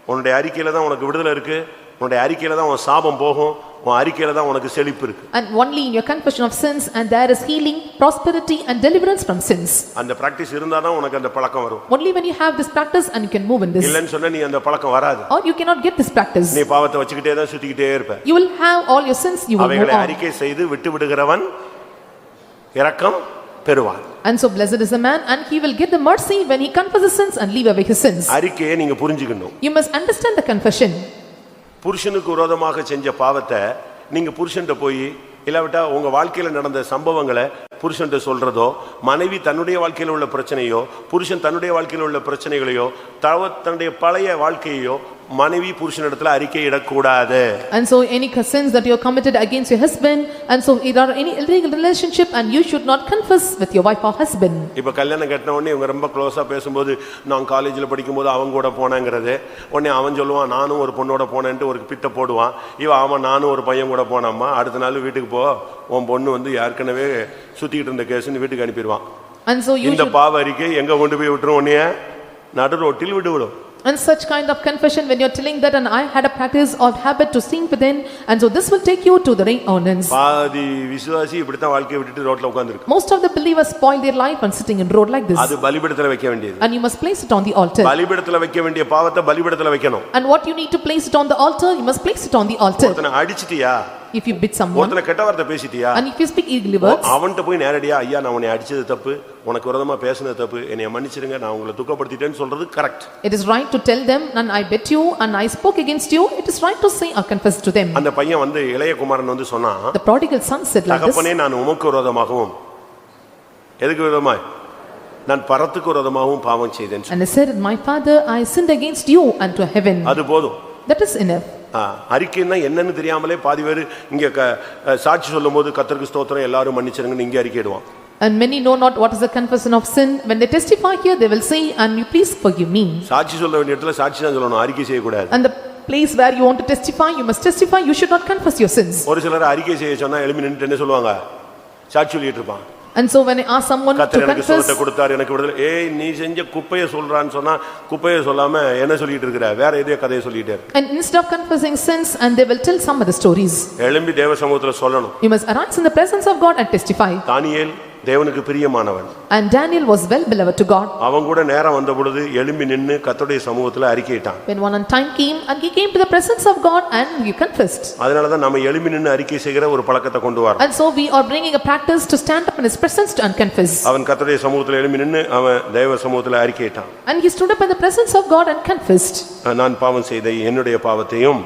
உன்னுடைய அறிக்கையில தான் உனக்கு விடுதலை இருக்கு, உன்னுடைய அறிக்கையில தான் உன் சாபம் போகும், உன் அறிக்கையில தான் உனக்கு செழிப்பு இருக்கு. And only in your confession of sins and there is healing, prosperity and deliverance from sins. அந்த பிராக்டீஸ் இருந்தா தான் உனக்கு அந்த பழக்கம் வரும். Only when you have this practice and you can move in this. இல்லன்னு சொன்னா நீ அந்த பழக்கம் வராது. Or you cannot get this practice. நீ பாவத்தை வச்சுக்கிட்டே தான் சுத்திக்கிட்டே இருப்ப. You will have all your sins, you will move அவைகளை on. அறிக்கை செய்து விட்டு விடுகிறவன் இரக்கம் பெறுவான். And so blessed is the man and he will get the mercy when he confesses sins and leave away his sins. அறிக்கையை நீங்க புரிஞ்சுக்கணும். You must understand the confession. புருஷனுக்கு விரோதமாக செஞ்ச பாவத்தை நீங்க புருஷன்ட்ட போய் இல்லாவிட்டா உங்க வாழ்க்கையில நடந்த சம்பவங்களை புருஷன்ட்ட சொல்றதோ, மனைவி தன்னுடைய வாழ்க்கையில உள்ள பிரச்சனையோ, புருஷன் தன்னுடைய வாழ்க்கையில உள்ள பிரச்சனைகளையோ, தன்னுடைய பழைய வாழ்க்கையோ மனைவி புருஷனிடத்துல அறிக்கையிடக்கூடாது. And so any sins that you have committed against your husband, and so if there are any illegal relationship and you should not confess with your wife or husband. இப்ப கல்யாணம் கட்டின உடனே இவங்க ரொம்ப க்ளோஸா பேசும்போது நான் காலேஜ்ல படிக்கும்போது அவங்க கூட போனேங்கிறது, உடனே அவன் சொல்லுவான் நானும் ஒரு பொண்ணோட போனேன்ட்டு ஒரு பித்த போடுவான். அவன் நானும் ஒரு பையன் கூட போனம்மா, அடுத்த நாள் வீட்டுக்கு போ, உன் பொண்ணு வந்து ஏற்கனவே சுத்திக்கிட்டு இருந்த கேஸ்ன்னு வீட்டுக்கு அனுப்பிடுவான். And so you இந்த பாவ அறிக்கை எங்க கொண்டு போய் விட்டுரும், உன்னைய நடு ரோட்டில் விடுவிடும். And such kind of confession when you are telling that and I had a practice or habit to sin within, and so this will take you to the right ordinance. பாதி விசுவாசி இப்படி தான் வாழ்க்கையை விட்டுட்டு ரோட்ல உட்கார்ந்திருக்கு. Most of the believers spoil their life and sitting in road like this. அது பலிபீடத்துல வைக்க வேண்டியது. And you must place it on the altar. பலிபீடத்துல வைக்க வேண்டிய பாவத்தை பலிபீடத்துல வைக்கணும். And what you need to place it on the altar, you must place it on the altar. ஒருத்தனை அடிச்சிட்டியா? If you beat someone, ஒருத்தனை கெட்ட வார்த்தை பேசிட்டியா? and if you speak evil words, அவன்கிட்ட போய் நேரடியா ஐயா நான் உன்னை அடிச்சது தப்பு, உனக்கு விரோதமா பேசினது தப்பு, என்னைய மன்னிச்சிடுங்க, நான் உங்களை துக்கப்படுத்திட்டேன்னு சொல்றது correct. it is right to tell them and I bet you and I spoke against you. It is right to say or confess to them. அந்த பையன் வந்து இளைய குமாரன் வந்து சொன்னான், The prodigal son said like this, தகப்பனே நான் உமக்கு விரோதமாகவும் எதுக்கு விரோதமாய் நான் பரத்துக்கு விரோதமாகவும் பாவம் செய்தேன். and he said, my father, I sinned against you and to heaven. அது போதும். That is enough. அறிக்கைன்னா என்னன்னு தெரியாமலே பாதி பேர் இங்க சாட்சி சொல்லும்போது கர்த்தருக்கு ஸ்தோத்திரம் எல்லாரும் மன்னிச்சிருங்கன்னு இங்க அறிக்கையிடுவான். And many know not what is the confession of sin. When they testify here, they will say, and you please forgive me. சாட்சி சொல்ல வேண்டிய இடத்துல சாட்சி தான் சொல்லணும், அறிக்கை செய்யக்கூடாது. And the place where you want to testify, you must testify. You should not confess your sins. ஒரு சிலர் அறிக்கை செய்ய சொன்னா எழுப்பி நின்று என்ன சொல்லுவாங்க, சாட்சி சொல்லிட்டு இருப்பான். And so when I ask someone to கர்த்தர் எனக்கு confess, சுகத்தை கொடுத்தார், எனக்கு விடுதலை, நீ செஞ்ச குப்பையை சொல்றான்னு சொன்னா குப்பையை சொல்லாம என்ன சொல்லிட்டு இருக்கிற, வேற எதையோ கதையை சொல்லிட்டு இரு. and instead of confessing sins, and they will tell some other stories. எழும்பி தேவ சமூகத்துல சொல்லணும். You must arise in the presence of God and testify. தானியேல் தேவனுக்கு பிரியமானவன். And Daniel was well beloved to God. அவன் கூட நேரம் வந்த பொழுது எழும்பி நின்னு கர்த்தருடைய சமூகத்துல அறிக்கையிட்டான். When one time came and he came to the presence of God and he confessed. அதனால தான் நம்ம எழும்பி நின்னு அறிக்கை செய்கிற ஒரு பழக்கத்தை கொண்டு வரோம். And so we are bringing a practice to stand up in his presence and confess. அவன் கர்த்தருடைய சமூகத்துல எழும்பி நின்னு அவன் தேவ சமூகத்துல அறிக்கையிட்டான். And he stood up in the presence of God and confessed. நான் பாவம் செய்த என்னுடைய பாவத்தையும்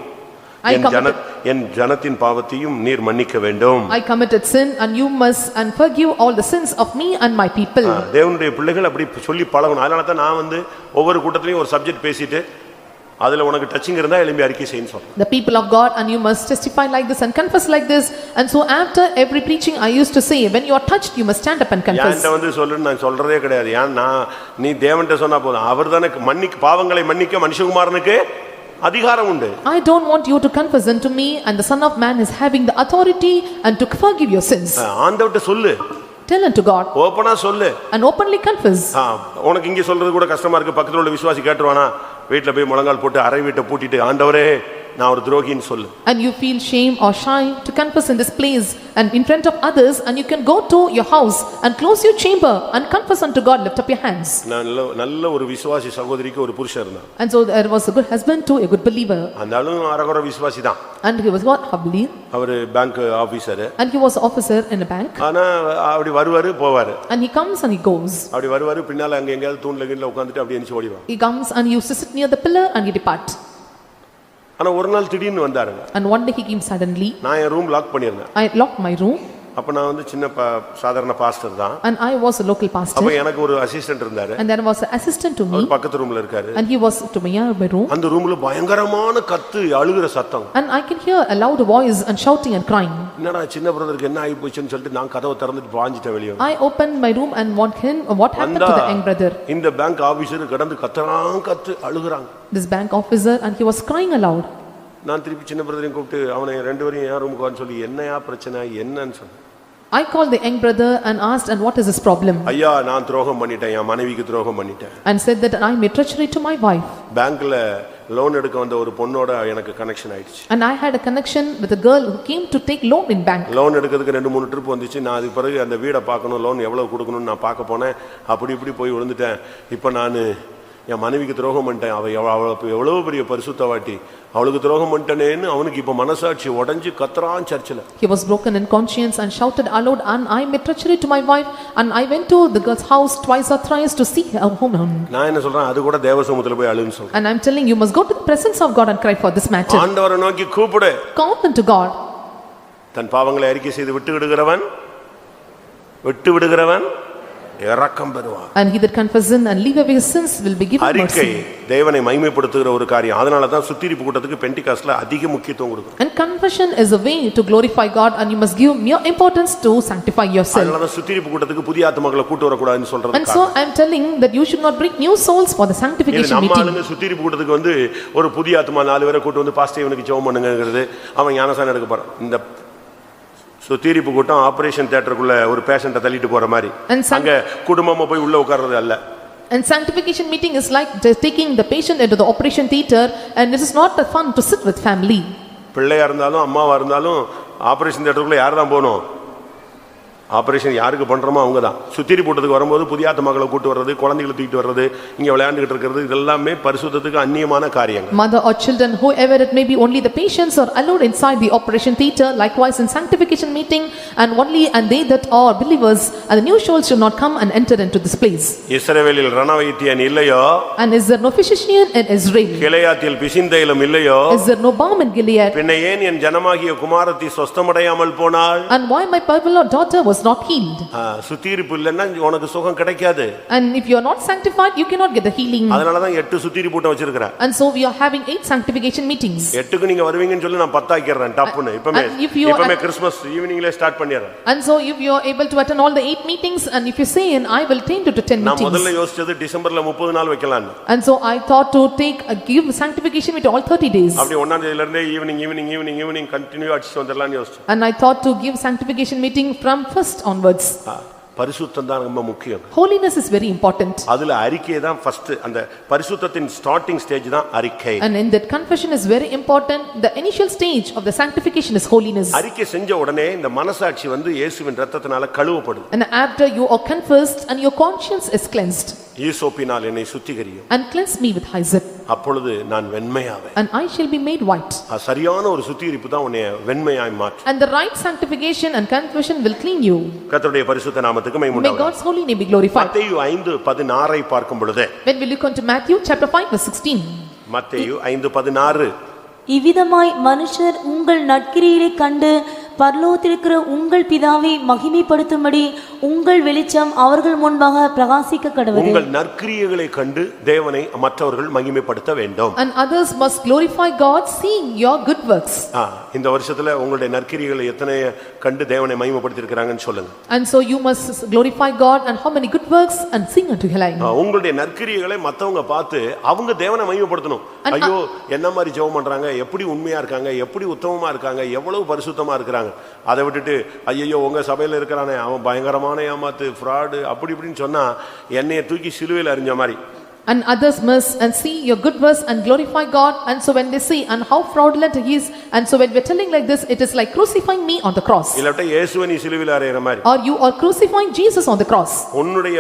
என் ஜனத்தின் பாவத்தையும் நீர் மன்னிக்க வேண்டும். I committed sin and you must and forgive all the sins of me and my people. தேவனுடைய பிள்ளைகள் அப்படி சொல்லி பழகணும். அதனால தான் நான் வந்து ஒவ்வொரு கூட்டத்திலயும் ஒரு சப்ஜெக்ட் பேசிட்டு அதுல உனக்கு டச்சிங் இருந்தா எழும்பி அறிக்கை செய்யன்னு சொல்றேன். The people of God, and you must testify like this and confess like this. And so after every preaching I used to say, when you are touched you must stand up and confess. ஏன்ட்ட வந்து சொல்லுன்னு நான் சொல்றதே கிடையாது. ஏன்னா நீ தேவன்ட்ட சொன்னா போதும். அவர்தானே பாவங்களை மன்னிக்க மனுஷகுமாரனுக்கு அதிகாரம் உண்டு. I don't want you to confess unto me, and the Son of Man is having the authority and to forgive your sins. ஆண்டவர்ட்ட சொல்லு. Tell unto God. ஓபனா சொல்லு. And openly confess. உனக்கு இங்க சொல்றது கூட கஷ்டமா இருக்கு. பக்கத்துல உள்ள விசுவாசி கேட்டுருவானா? வீட்ல போய் முழங்கால் போட்டு அறை வீட்டை பூட்டிட்டு ஆண்டவரே நான் ஒரு துரோகின்னு சொல்லு. And you feel shame or shy to confess in this place and in front of others, and you can go to your house and close your chamber and confess unto God. Lift up your hands. நல்ல ஒரு விசுவாசி சகோதரிக்கு ஒரு புருஷன் இருந்தான். And so there was a good husband to a good believer. அந்தாலும் அரகர விசுவாசி தான். And he was what? Humbly. அவர் bank officer. And he was officer in a bank. ஆனா அப்படி வருவாரு போவாரு. And he comes and he goes. அப்படி வருவாரு பின்னால அங்க எங்கயாவது தூண்ல கீழ உட்கார்ந்துட்டு அப்படியே எந்திச்சு ஓடிவான். He comes and he used to sit near the pillar and he depart. ஆனா ஒரு நாள் திடீர்னு வந்தாருங்க. And one day he came suddenly. நான் என் ரூம் லாக் பண்ணிருந்தேன். I locked my room. அப்ப நான் வந்து சின்ன சாதாரண பாஸ்டர் தான். And I was a local pastor. அப்ப எனக்கு ஒரு அசிஸ்டன்ட் இருந்தாரு. And there was an assistant to me. பக்கத்து ரூம்ல இருக்காரு. And he was to my room. அந்த ரூம்ல பயங்கரமான கத்து அழுகுற சத்தம். And I can hear a loud voice and shouting and crying. என்னடா சின்ன பிரதருக்கு என்ன ஆயி போச்சுன்னு சொல்லிட்டு நான் கதவை திறந்துட்டு வாஞ்சிட்டேன் வெளிய. I opened my room and what happened to the young brother. இந்த பேங்க் ஆபீசர் கடந்து கத்து அழுகுறாங்க. This bank officer, and he was crying aloud. நான் திருப்பி சின்ன பிரதரையும் கூப்பிட்டு அவனை ரெண்டு பேரும் என் ரூமுக்கு வான்னு சொல்லி என்னையா பிரச்சனை என்னன்னு சொன்னேன். I called the young brother and asked, and what is his problem? ஐயா நான் துரோகம் பண்ணிட்டேன், என் மனைவிக்கு துரோகம் பண்ணிட்டேன். And said that I made treachery to my wife. பேங்க்ல லோன் எடுக்க வந்த ஒரு பொண்ணோட எனக்கு கனெக்ஷன் ஆயிடுச்சு. And I had a connection with a girl who came to take loan in bank. Loan எடுக்கிறதுக்கு 2-3 ட்ரிப் வந்துச்சு. நான் அதுக்கு பிறகு அந்த வீடை பார்க்கணும், லோன் எவ்வளவு கொடுக்கணும்னு நான் பார்க்க போனேன். அப்படி இப்படி போய் விழுந்துட்டேன். இப்போ நான் என் மனைவிக்கு துரோகம் பண்ணிட்டேன். அவள் எவ்வளவு பெரிய பரிசுத்தவாட்டி, அவளுக்கு துரோகம் பண்ணிட்டேன்னு அவனுக்கு இப்போ மனசாட்சி உடைஞ்சு கத்துறான் சர்ச்சில். He was broken in conscience and shouted aloud, and I made treachery to my wife, and I went to the girl's house twice or thrice to see her home. நான் என்ன சொல்றேன், அது கூட தேவசமூகத்துல போய் அழுன்னு சொல்றேன். And I'm telling you must go to the presence of God and cry for this matter. ஆண்டவரை நோக்கி கூப்பிடு. Call unto God. தன் பாவங்களை அறிக்கை செய்து விட்டு விடுகிறவன் இரக்கம் பெறுவான். And he that confesses and leave away his sins will be given mercy. அறிக்கை தேவனை மகிமைப்படுத்துகிற ஒரு காரியம். அதனால தான் சுத்திரிப்பு கூட்டத்துக்கு பெண்டிகாஸ்ட்ல அதிக முக்கியத்துவம் கொடுக்கிறோம். And confession is a way to glorify God, and you must give more importance to sanctify yourself. அதனால தான் சுத்திரிப்பு கூட்டத்துக்கு புதிய ஆத்துமாக்களை கூட்டி வர கூடாதுன்னு சொல்றது. And so I am telling that you should not bring new souls for the sanctification meeting. நம்ம ஆளுங்க சுத்திரிப்பு கூட்டத்துக்கு வந்து ஒரு புதிய ஆத்துமா 4 பேரை கூட்டி வந்து பாஸ்டர் இவனுக்கு ஜெபம் பண்ணுங்கிறது அவன் ஞானசானம் எடுக்க போறான். இந்த சுத்திரிப்பு கூட்டம் ஆபரேஷன் தியேட்டருக்குள்ள ஒரு பேஷண்ட்டை தள்ளிட்டு போற மாதிரி அங்க குடும்பமா போய் உள்ள உட்கார்றது அல்ல. And sanctification meeting is like taking the patient into the operation theater, and this is not the fun to sit with family. பிள்ளையா இருந்தாலும் அம்மாவா இருந்தாலும் ஆபரேஷன் தியேட்டருக்குள்ள யார் தான் போகணும்? ஆபரேஷன் யாருக்கு பண்றோமோ அவங்க தான். சுத்திரி போட்டதுக்கு வரும்போது புதிய ஆத்மாக்களை கூட்டி வர்றது, குழந்தைகளை தூக்கிட்டு வர்றது, இங்க விளையாண்டுகிட்டு இருக்கிறது, இதெல்லாமே பரிசுத்தத்துக்கு அந்நியமான காரியங்கள். Mother or children, whoever it may be, only the patients are allowed inside the operation theater. Likewise in sanctification meeting, and they that are believers and the new souls should not come and enter into this place. இஸ்ரவேலில் ரணவைத்தியன் இல்லையோ? And is there no physician in Israel? கிளையாத்தில் பிசிந்தைலம் இல்லையோ? Is there no balm in Gilead? பின்ன ஏன் என் ஜனமாகிய குமாரத்தி சொஸ்தமடையாமல் போனாள்? And why my beloved daughter was not healed? சுத்திரிப்பு இல்லன்னா உனக்கு சுகம் கிடைக்காது. And if you are not sanctified, you cannot get the healing. அதனால தான் 8 சுத்திரி கூட்டம் வச்சிருக்கேன். And so we are having 8 sanctification meetings. 8க்கு நீங்க வருவீங்கன்னு சொல்லி நான் 10 ஆக்கிறேன் டப்புன்னு. இப்பமே கிறிஸ்மஸ் ஈவினிங்ல ஸ்டார்ட் பண்ணிறேன். And so if you are able to attend all the 8 meetings, and if you say, and I will attend to 10 meetings. நான் முதல்ல யோசிச்சது டிசம்பர்ல 30 நாள் வைக்கலாம்னு. And so I thought to give sanctification with all 30 days. அப்படி 1ஆம் தேதியில இருந்தே ஈவினிங் கண்டினியூ அடிச்சு வந்துறலாம்னு யோசிச்சேன். And I thought to give sanctification meeting from 1st onwards. பரிசுத்தம் தான் ரொம்ப முக்கியம். Holiness is very important. அதுல அறிக்கை தான் ஃபர்ஸ்ட். அந்த பரிசுத்தத்தின் ஸ்டார்டிங் ஸ்டேஜ் தான் அறிக்கை. And in that confession is very important. The initial stage of the sanctification is holiness. அறிக்கை செஞ்ச உடனே இந்த மனசாட்சி வந்து இயேசுவின் இரத்தத்தினால கழுவப்படும். And after you are confessed and your conscience is cleansed. ஈசோப்பினால் என்னை சுத்திகரியும். And cleanse me with hyssop. அப்பொழுது நான் வெண்மையாவேன். And I shall be made white. சரியான ஒரு சுத்திகரிப்பு தான் உன்னை வெண்மையாய் மாற்றும். And the right sanctification and confession will clean you. கர்த்தருடைய பரிசுத்த நாமத்துக்கு மகிமை May உண்டாவதாக. God's holy name be glorified. மத்தேயு 5:16 பார்க்கும் பொழுது, when we look into Matthew chapter 5 verse 16. மத்தேயு 5:16 இவ்விதமாய் மனுஷர் உங்கள் நற்கிரியைகளை கண்டு பரலோகத்திலிருக்கிற உங்கள் பிதாவை மகிமைப்படுத்தும்படி உங்கள் வெளிச்சம் அவர்கள் முன்பாக பிரகாசிக்க கடவுது. உங்கள் நற்கிரியைகளை கண்டு தேவனை மற்றவர்கள் மகிமைப்படுத்த வேண்டும். And others must glorify God seeing your good works. இந்த வருஷத்துல உங்களுடைய நற்கிரியைகளை எத்தனை கண்டு தேவனை மகிமைப்படுத்தி இருக்காங்கன்னு சொல்லுங்க. And so you must glorify God and how many good works and sing unto Him. உங்களுடைய நற்கிரியைகளை மத்தவங்க பார்த்து அவங்க தேவனை மகிமைப்படுத்தணும். ஐயோ என்ன மாதிரி ஜெபம் பண்றாங்க, எப்படி உண்மையா இருக்காங்க, எப்படி உத்தமமா இருக்காங்க, எவ்வளவு பரிசுத்தமா இருக்காங்க. அதை விட்டுட்டு ஐயோ உங்க சபையில இருக்கிறானே அவன் பயங்கரமான ஏமாத்து ஃப்ராடு அப்படி இப்படின்னு சொன்னா என்னைய தூக்கி சிலுவையில் அறிஞ்ச மாதிரி. And others must and see your good works and glorify God. And so when they see and how fraudulent he is, and so when we're telling like this, it is like crucifying me on the cross. இல்லட்ட இயேசுவை நீ சிலுவையில் அறையற மாதிரி. Or you are crucifying Jesus on the cross. உன்னுடைய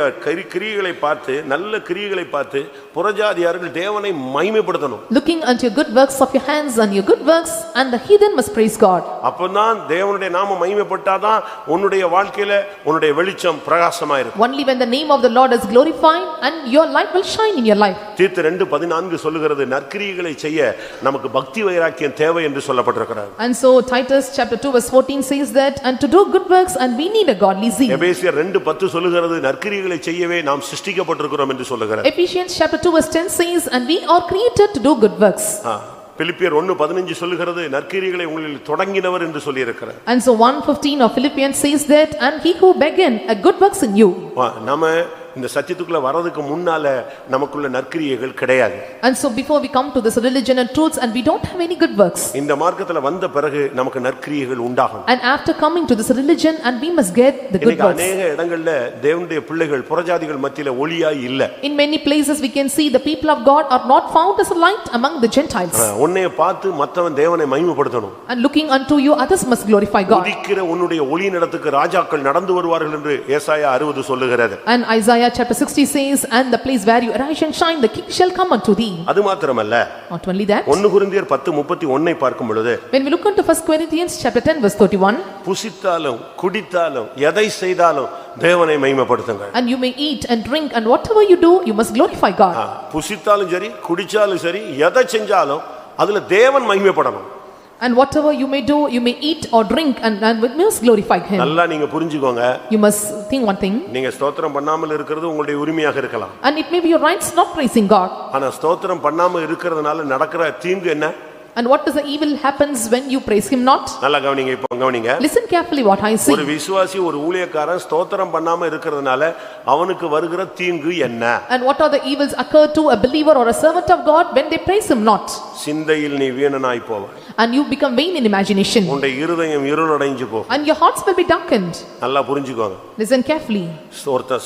கிரியைகளை பார்த்து நல்ல கிரியைகளை பார்த்து புறஜாதியார்கள் தேவனை மகிமைப்படுத்தணும். Looking unto your good works of your hands and your good works, and the heathen must praise God. அப்பதான் தேவனுடைய நாமம் மகிமைப்பட்டாதான் உன்னுடைய வாழ்க்கையில உன்னுடைய வெளிச்சம் பிரகாசமா இருக்கும். Only when the name of the Lord is glorified and your light will shine in your life. தீத்து 2:14 சொல்லுகிறது நற்கிரியைகளை செய்ய நமக்கு பக்தி வைராக்கியம் தேவை என்று சொல்லப்பட்டிருக்கிறது. And so Titus chapter 2 verse 14 says that and to do good works and we need a godly zeal. எபேசியர் 2:10 சொல்லுகிறது நற்கிரியைகளை செய்யவே நாம் சிருஷ்டிக்கப்பட்டிருக்கிறோம் என்று சொல்லுகிறது. Ephesians chapter 2 verse 10 says and we are created to do good works. பிலிப்பியர் 1:15 சொல்லுகிறது நற்கிரியைகளை உங்களில் தொடங்கினவர் என்று சொல்லி இருக்கிறார். And so 1:15 of Philippians says that and he who began a good works in you. நாம இந்த சத்தியத்துக்குள்ள வரதுக்கு முன்னால நமக்குள்ள நற்கிரியைகள் கிடையாது. And so before we come to this religion and truths and we don't have any good works. இந்த மார்க்கத்துல வந்த பிறகு நமக்கு நற்கிரியைகள் உண்டாகும். And after coming to this religion and we must get the good works. அநேக இடங்கள்ல தேவனுடைய பிள்ளைகள் புறஜாதிகள் மத்தியில ஒளியாய் இல்ல. In many places we can see the people of God are not found as a light among the Gentiles. உன்னைய பார்த்து மத்தவன் தேவனை மகிமைப்படுத்தணும். And looking unto you others must glorify God. உதிக்கிற உன்னுடைய ஒளி நடத்துக்கு ராஜாக்கள் நடந்து வருவார்கள் என்று ஏசாயா 60 சொல்லுகிறது. And Isaiah chapter 60 says and the place where you arise and shine the king shall come unto thee. அது மாத்திரமல்ல. Not only that. 1 கொரிந்தியர் 10:31 பார்க்கும் பொழுது when we look into 1 Corinthians chapter 10 verse 31 புசித்தாலும் குடித்தாலும் எதை செய்தாலும் தேவனை மகிமைப்படுத்துங்கள். and you may eat and drink and whatever you do you must glorify God. புசித்தாலும் சரி குடிச்சாலும் சரி எதை செஞ்சாலும் அதுல தேவன் மகிமைப்படணும். And whatever you may do, you may eat or drink and with must glorify Him. நல்லா நீங்க புரிஞ்சுக்கோங்க. You must think one thing. நீங்க ஸ்தோத்திரம் பண்ணாமல் இருக்கிறது உங்களுடைய உரிமையாக இருக்கலாம். And it may be your rights not praising God. ஆனா ஸ்தோத்திரம் பண்ணாம இருக்கிறதுனால நடக்கிற தீங்கு என்ன? And what is the evil happens when you praise Him not? நல்லா கவனிங்க, இப்போ கவனிங்க. Listen carefully what I say. ஒரு விசுவாசி ஒரு ஊழியக்காரன் ஸ்தோத்திரம் பண்ணாம இருக்கிறதுனால அவனுக்கு வருகிற தீங்கு என்ன? And what are the evils occur to a believer or a servant of God when they praise Him not? சிந்தையில் நீ வீணனாய் போவாய். And you become vain in imagination. உன்னுடைய இருதயம் இருளடைஞ்சு போகும். And your hearts will be darkened. நல்லா புரிஞ்சுக்கோங்க. Listen carefully.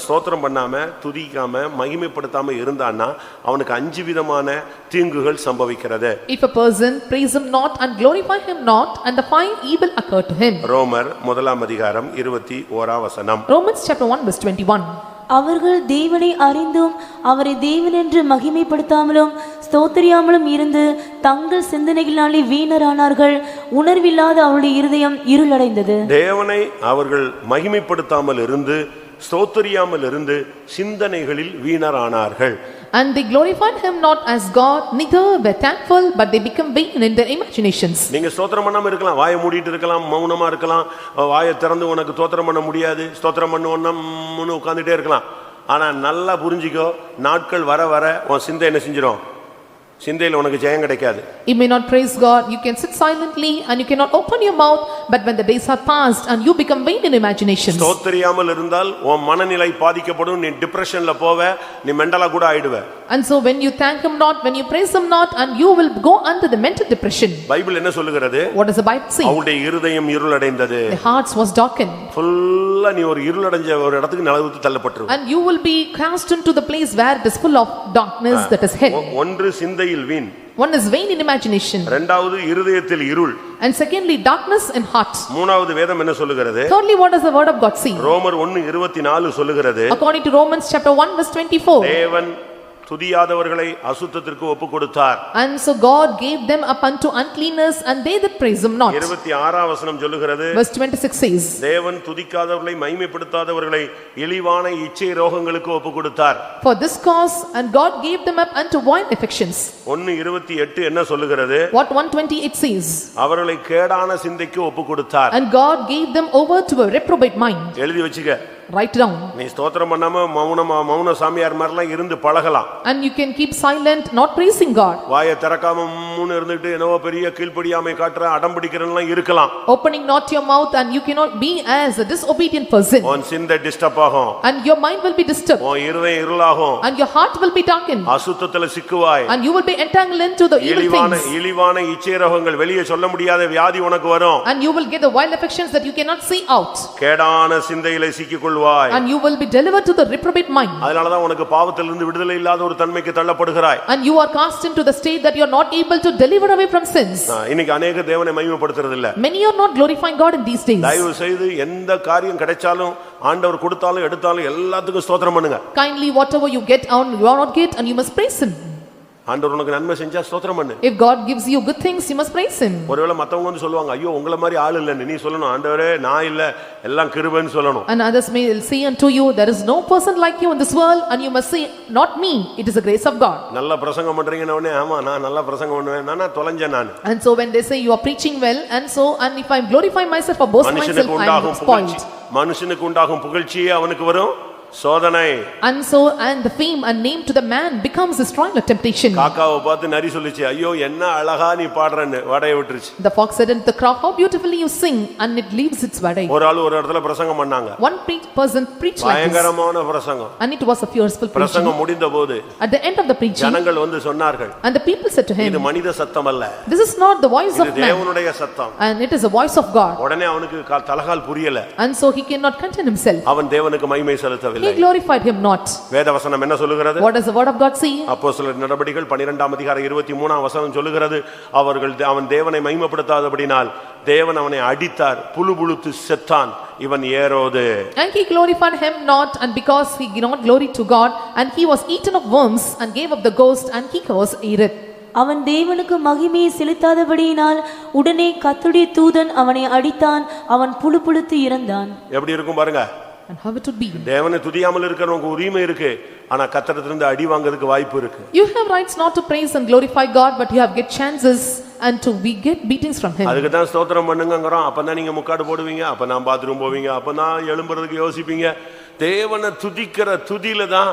ஸ்தோத்திரம் பண்ணாம துதிக்காம மகிமைப்படுத்தாம இருந்தான்னா அவனுக்கு 5 விதமான தீங்குகள் சம்பவிக்கிறது. If a person praise Him not and glorify Him not, and the 5 evil occur to him. ரோமர் 1:21. Romans chapter 1 verse 21. அவர்கள் தேவனை அறிந்தும் அவரை தேவன் என்று மகிமைப்படுத்தாமலும் ஸ்தோத்திரியாமலும் இருந்து தங்கள் சிந்தனைகளினாலே வீணரானார்கள். உணர்வில்லாத அவருடைய இருதயம் இருளடைந்தது. தேவனை அவர்கள் மகிமைப்படுத்தாமல் இருந்து ஸ்தோத்திரியாமல் இருந்து சிந்தனைகளில் வீணரானார்கள். And they glorified Him not as God, neither were thankful, but they become vain in their imaginations. நீங்க ஸ்தோத்திரம் பண்ணாம இருக்கலாம், வாயை மூடிட்டு இருக்கலாம், மௌனமா இருக்கலாம், வாயை திறந்து உனக்கு ஸ்தோத்திரம் பண்ண முடியாது, ஸ்தோத்திரம் பண்ணுவோம்னு உட்கார்ந்துட்டே இருக்கலாம். ஆனா நல்லா புரிஞ்சுக்கோ, நாட்கள் வர வர உன் சிந்தை என்ன செஞ்சிடும்? சிந்தையில் உனக்கு ஜெயம் கிடைக்காது. You may not praise God, you can sit silently and you cannot open your mouth, but when the days are passed and you become vain in imaginations. ஸ்தோத்திரியாமல் இருந்தால் உன் மனநிலை பாதிக்கப்படும், நீ டிப்ரஷன்ல போவ, நீ மெண்டலா கூட ஆயிடுவ. And so when you thank Him not, when you praise Him not, and you will go under the mental depression. Bible என்ன சொல்லுகிறது? What does the Bible say? அவருடைய இருதயம் இருளடைந்தது. The hearts was darkened. ஃபுல்லா நீ ஒரு இருளடைஞ்ச ஒரு இடத்துக்கு நழுவிட்டு தள்ளப்பட்டுருவ. And you will be cast into the place where it is full of darkness, that is hell. ஒன்று சிந்தையில் வீண். One is vain in imagination. இரண்டாவது இருதயத்தில் இருள். And secondly darkness in heart. மூணாவது வேதம் என்ன சொல்லுகிறது? Thirdly, what does the word of God say? ரோமர் 1:24 சொல்லுகிறது. According to Romans chapter 1 verse 24. தேவன் துதியாதவர்களை அசுத்தத்திற்கு ஒப்பு கொடுத்தார். And so God gave them up unto uncleanness, and they that praise Him not. 26ஆம் வசனம் சொல்லுகிறது. Verse 26 says. தேவன் துதிக்காதவர்களை மகிமைப்படுத்தாதவர்களை இழிவான இச்சை ரோகங்களுக்கு ஒப்பு கொடுத்தார். For this cause and God gave them up unto vile affections. 1:28 என்ன சொல்லுகிறது? What 1:28 says. அவர்களை கேடான சிந்தைக்கு ஒப்பு கொடுத்தார். And God gave them over to a reprobate mind. எழுதி வச்சுக்க. Write down. நீ ஸ்தோத்திரம் பண்ணாம மௌன சாமியார் மாதிரிலாம் இருந்து பழகலாம். And you can keep silent, not praising God. வாயை திறக்காம மூணு இருந்துட்டு என்னவோ பெரிய கீழ்ப்படியாமை காட்டுற அடம் பிடிக்கிறன்லாம் இருக்கலாம். Opening not your mouth and you cannot be as a disobedient person. உன் சிந்தை டிஸ்டர்ப் ஆகும். And your mind will be disturbed. உன் இருதயம் இருளாகும். And your heart will be darkened. அசுத்தத்துல சிக்குவாய். And you will be entangled into the evil things. இழிவான இச்சைரோகங்கள் வெளியே சொல்ல முடியாத வியாதி உனக்கு வரும். And you will get the wild affections that you cannot see out. கேடான சிந்தையிலே சிக்கிக்கொள்வாய். And you will be delivered to the reprobate mind. அதனால தான் உனக்கு பாவத்திலிருந்து விடுதலை இல்லாத ஒரு தன்மைக்கு தள்ளப்படுகிறாய். And you are cast into the state that you are not able to deliver away from sins. இன்னைக்கு अनेक தேவனை மகிமைப்படுத்துறது இல்ல. Many are not glorifying God in these days. தயவு செய்து எந்த காரியம் கிடைச்சாலும் ஆண்டவர் கொடுத்தாலும் எடுத்தாலும் எல்லாத்துக்கும் ஸ்தோத்திரம் பண்ணுங்க. Kindly whatever you get or you are not get and you must praise him. ஆண்டவர் உனக்கு நன்மை செஞ்சா ஸ்தோத்திரம் பண்ணு. If God gives you good things you must praise him. ஒருவேளை மத்தவங்க வந்து சொல்லுவாங்க ஐயோ உங்கள மாதிரி ஆள் இல்லன்னு நீ சொல்லணும் ஆண்டவரே நான் இல்ல எல்லாம் கிருபைன்னு சொல்லணும். And others may say unto you there is no person like you in this world and you must say not me it is the grace of God. நல்ல பிரசங்கம் பண்றீங்கன்னு உடனே ஆமா நான் நல்ல பிரசங்கம் பண்ணுவேன் நானா தொலைஞ்சேன் நான். And so when they say you are preaching well and if I glorify myself or boast myself I am spoiled. மனுஷனுக்கு உண்டாகும் புகழ்ச்சியே அவனுக்கு வரும் சோதனை. And so and the fame and name to the man becomes a trial or temptation. காக்காவை பார்த்து நரி சொல்லுச்சு ஐயோ என்ன அழகா நீ பாடுறன்னு வடைய விட்டுருச்சு. The fox said unto the crow how beautifully you sing and it leaves its vadai. ஒரு ஆளு ஒரு இடத்துல பிரசங்கம் பண்ணாங்க. One person preached like this. பயங்கரமான பிரசங்கம். And it was a fearful preaching. பிரசங்கம் முடிந்தபோது at the end of the preaching ஜனங்கள் வந்து சொன்னார்கள். And the people said to him இது மனித சத்தம் அல்ல. This is not the voice of man. இது தேவனுடைய சத்தம். And it is the voice of God. உடனே அவனுக்கு தலகால் புரியல. And so he cannot contain himself. அவன் தேவனுக்கு மகிமை செலுத்தவில்லை. He glorified him not. வேதவசனம் என்ன சொல்லுகிறது? What does the word of God say? அப்போஸ்தலர் நடபடிகள் 12ஆம் அதிகாரம் 23ஆம் வசனம் சொல்லுகிறது அவன் தேவனை மகிமைப்படுத்தாதபடியால் தேவன் அவனை அடித்தார் புழுபுழுத்து செத்தான் இவன் ஏரோது. And he glorified him not and because he did not glory to God and he was eaten of worms and gave up the ghost and he was eaten. அவன் தேவனுக்கு மகிமையை செலுத்தாதபடியினால் உடனே கர்த்தருடைய தூதன் அவனை அடித்தான் அவன் புழுபுழுத்து இறந்தான். எப்படி இருக்கும் பாருங்க. And how it would be. தேவனை துதியாமல் இருக்கிறவங்க உரிமை இருக்கு ஆனா கர்த்தரிடமிருந்து அடி வாங்குறதுக்கு வாய்ப்பு இருக்கு. You have rights not to praise and glorify God but you have get chances and to get beatings from him. அதுக்கு தான் ஸ்தோத்திரம் பண்ணுங்கங்கறோம். அப்பதான் நீங்க முக்காடு போடுவீங்க அப்பதான் பாத்ரூம் போவீங்க அப்பதான் எழும்பறதுக்கு யோசிப்பீங்க. தேவனை துதிக்கிற துதியில தான்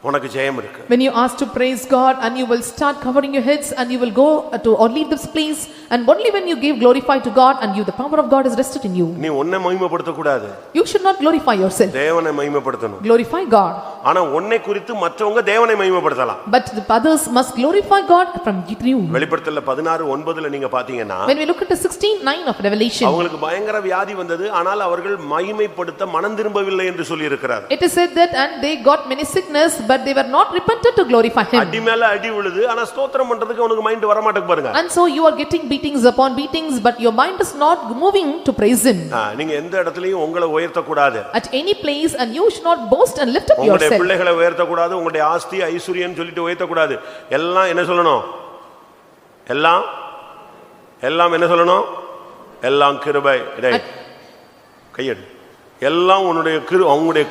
உனக்கு ஜெயம் இருக்கு. When you ask to praise God and you will start covering your heads and you will go to or leave this place and only when you give glorify to God and you the power of God is rested in you. நீ உன்னை மகிமைப்படுத்த கூடாது. You should not glorify yourself. தேவனை மகிமைப்படுத்தணும். Glorify God. ஆனா உன்னை குறித்து மற்றவங்க தேவனை மகிமைப்படுத்தலாம். But the others must glorify God from you. வெளிப்படுத்தல 16:9ல நீங்க பாத்தீங்கன்னா When we look at the 16:9 of Revelation. அவங்களுக்கு பயங்கர வியாதி வந்தது ஆனால் அவர்கள் மகிமைப்படுத்த மனம் திரும்பவில்லை என்று சொல்லி இருக்கிறார். It is said that and they got many sickness but they were not repented to glorify him. அடி மேல அடி விழுது ஆனா ஸ்தோத்திரம் பண்றதுக்கு அவனுக்கு மைண்ட் வர மாட்டேங்குது பாருங்க. And so you are getting beatings upon beatings but your mind is not moving to praise him. நீங்க எந்த இடத்துலயும் உங்களை உயர்த்த கூடாது. At any place and you should not boast and lift up yourself. உங்களுடைய பிள்ளைகளை உயர்த்த கூடாது. உங்களுடைய ஆஸ்தி ஐஸ்வரியம் சொல்லிட்டு உயர்த்த கூடாது. எல்லாம் என்ன சொல்லணும்? எல்லாம் என்ன சொல்லணும்? எல்லாம் கிருபை. கையெடு. எல்லாம் உங்களுடைய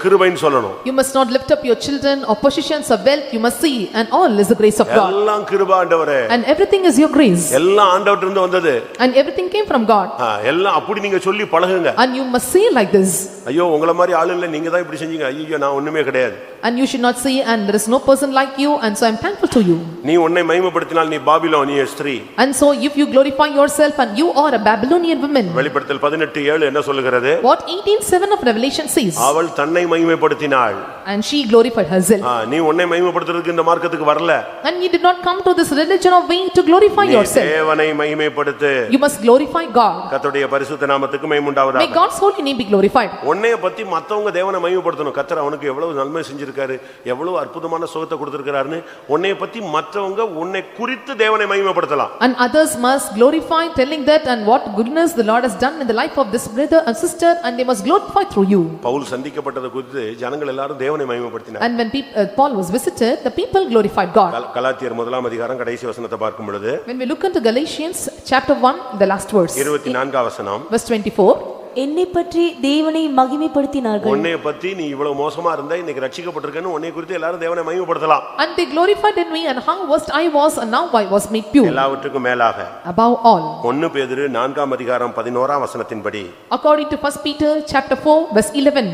கிருபைன்னு சொல்லணும். You must not lift up your children or possessions of wealth. You must see and all is the grace of God. எல்லாம் கிருபை ஆண்டவரே. And everything is your grace. எல்லாம் ஆண்டவர்ட்ட இருந்து வந்தது. And everything came from God. எல்லாம் அப்படி நீங்க சொல்லி பழகுங்க. And you must say like this. ஐயோ உங்கள மாதிரி ஆளு இல்ல நீங்க தான் இப்படி செஞ்சீங்க. ஐயோ நான் ஒண்ணுமே கிடையாது. And you should not say and there is no person like you and so I am thankful to you. நீ உன்னை மகிமைப்படுத்தினால் நீ பாபிலோனிய ஸ்திரீ. And so if you glorify yourself and you are a Babylonian woman. வெளிப்படுத்தல் 18:7 என்ன சொல்லுகிறது? What 18:7 of Revelation says. அவள் தன்னை மகிமைப்படுத்தினாள். And she glorified herself. நீ உன்னை மகிமைப்படுத்துறதுக்கு இந்த மார்க்கத்துக்கு வரல. And you did not come to this religion of way to glorify yourself. தேவனை மகிமைப்படுத்து. You must glorify God. கர்த்தருடைய பரிசுத்த நாமத்துக்கு மகிமை உண்டாவதாக. May God's holy name be glorified. உன்னை பத்தி மத்தவங்க தேவனை மகிமைப்படுத்தணும். கர்த்தர் அவனுக்கு எவ்வளவு நன்மை செஞ்சிருக்காரு, எவ்வளவு அற்புதமான சுகத்தை கொடுத்திருக்காருன்னு உன்னை பத்தி மத்தவங்க உன்னை குறித்து தேவனை மகிமைப்படுத்தலாம். And others must glorify telling that and what goodness the Lord has done in the life of this brother and sister and they must glorify through you. Pavul சந்திக்கப்பட்டதை குறித்து ஜனங்கள் எல்லாரும் தேவனை மகிமைப்படுத்தினார். And when Paul was visited the people glorified God. கலாத்தியர் 1ஆம் அதிகாரம் கடைசி வசனத்தை பார்க்கும் பொழுது When we look into Galatians chapter 1 the last verse 24ஆம் வசனம் verse 24 என்னை பற்றி தேவனை மகிமைப்படுத்தினார்கள். உன்னை பத்தி நீ இவ்வளவு மோசமா இருந்தா இன்னைக்கு ரட்சிக்கப்பட்டிருக்கன்னு உன்னை குறித்து எல்லாரும் தேவனை மகிமைப்படுத்தலாம். And they glorified in me and how worst I was and now I was made pure. எல்லாவற்றுக்கும் மேலாக above all 1 பேதுரு 4ஆம் அதிகாரம் 11ஆம் வசனத்தின்படி according to 1 Peter chapter 4 verse 11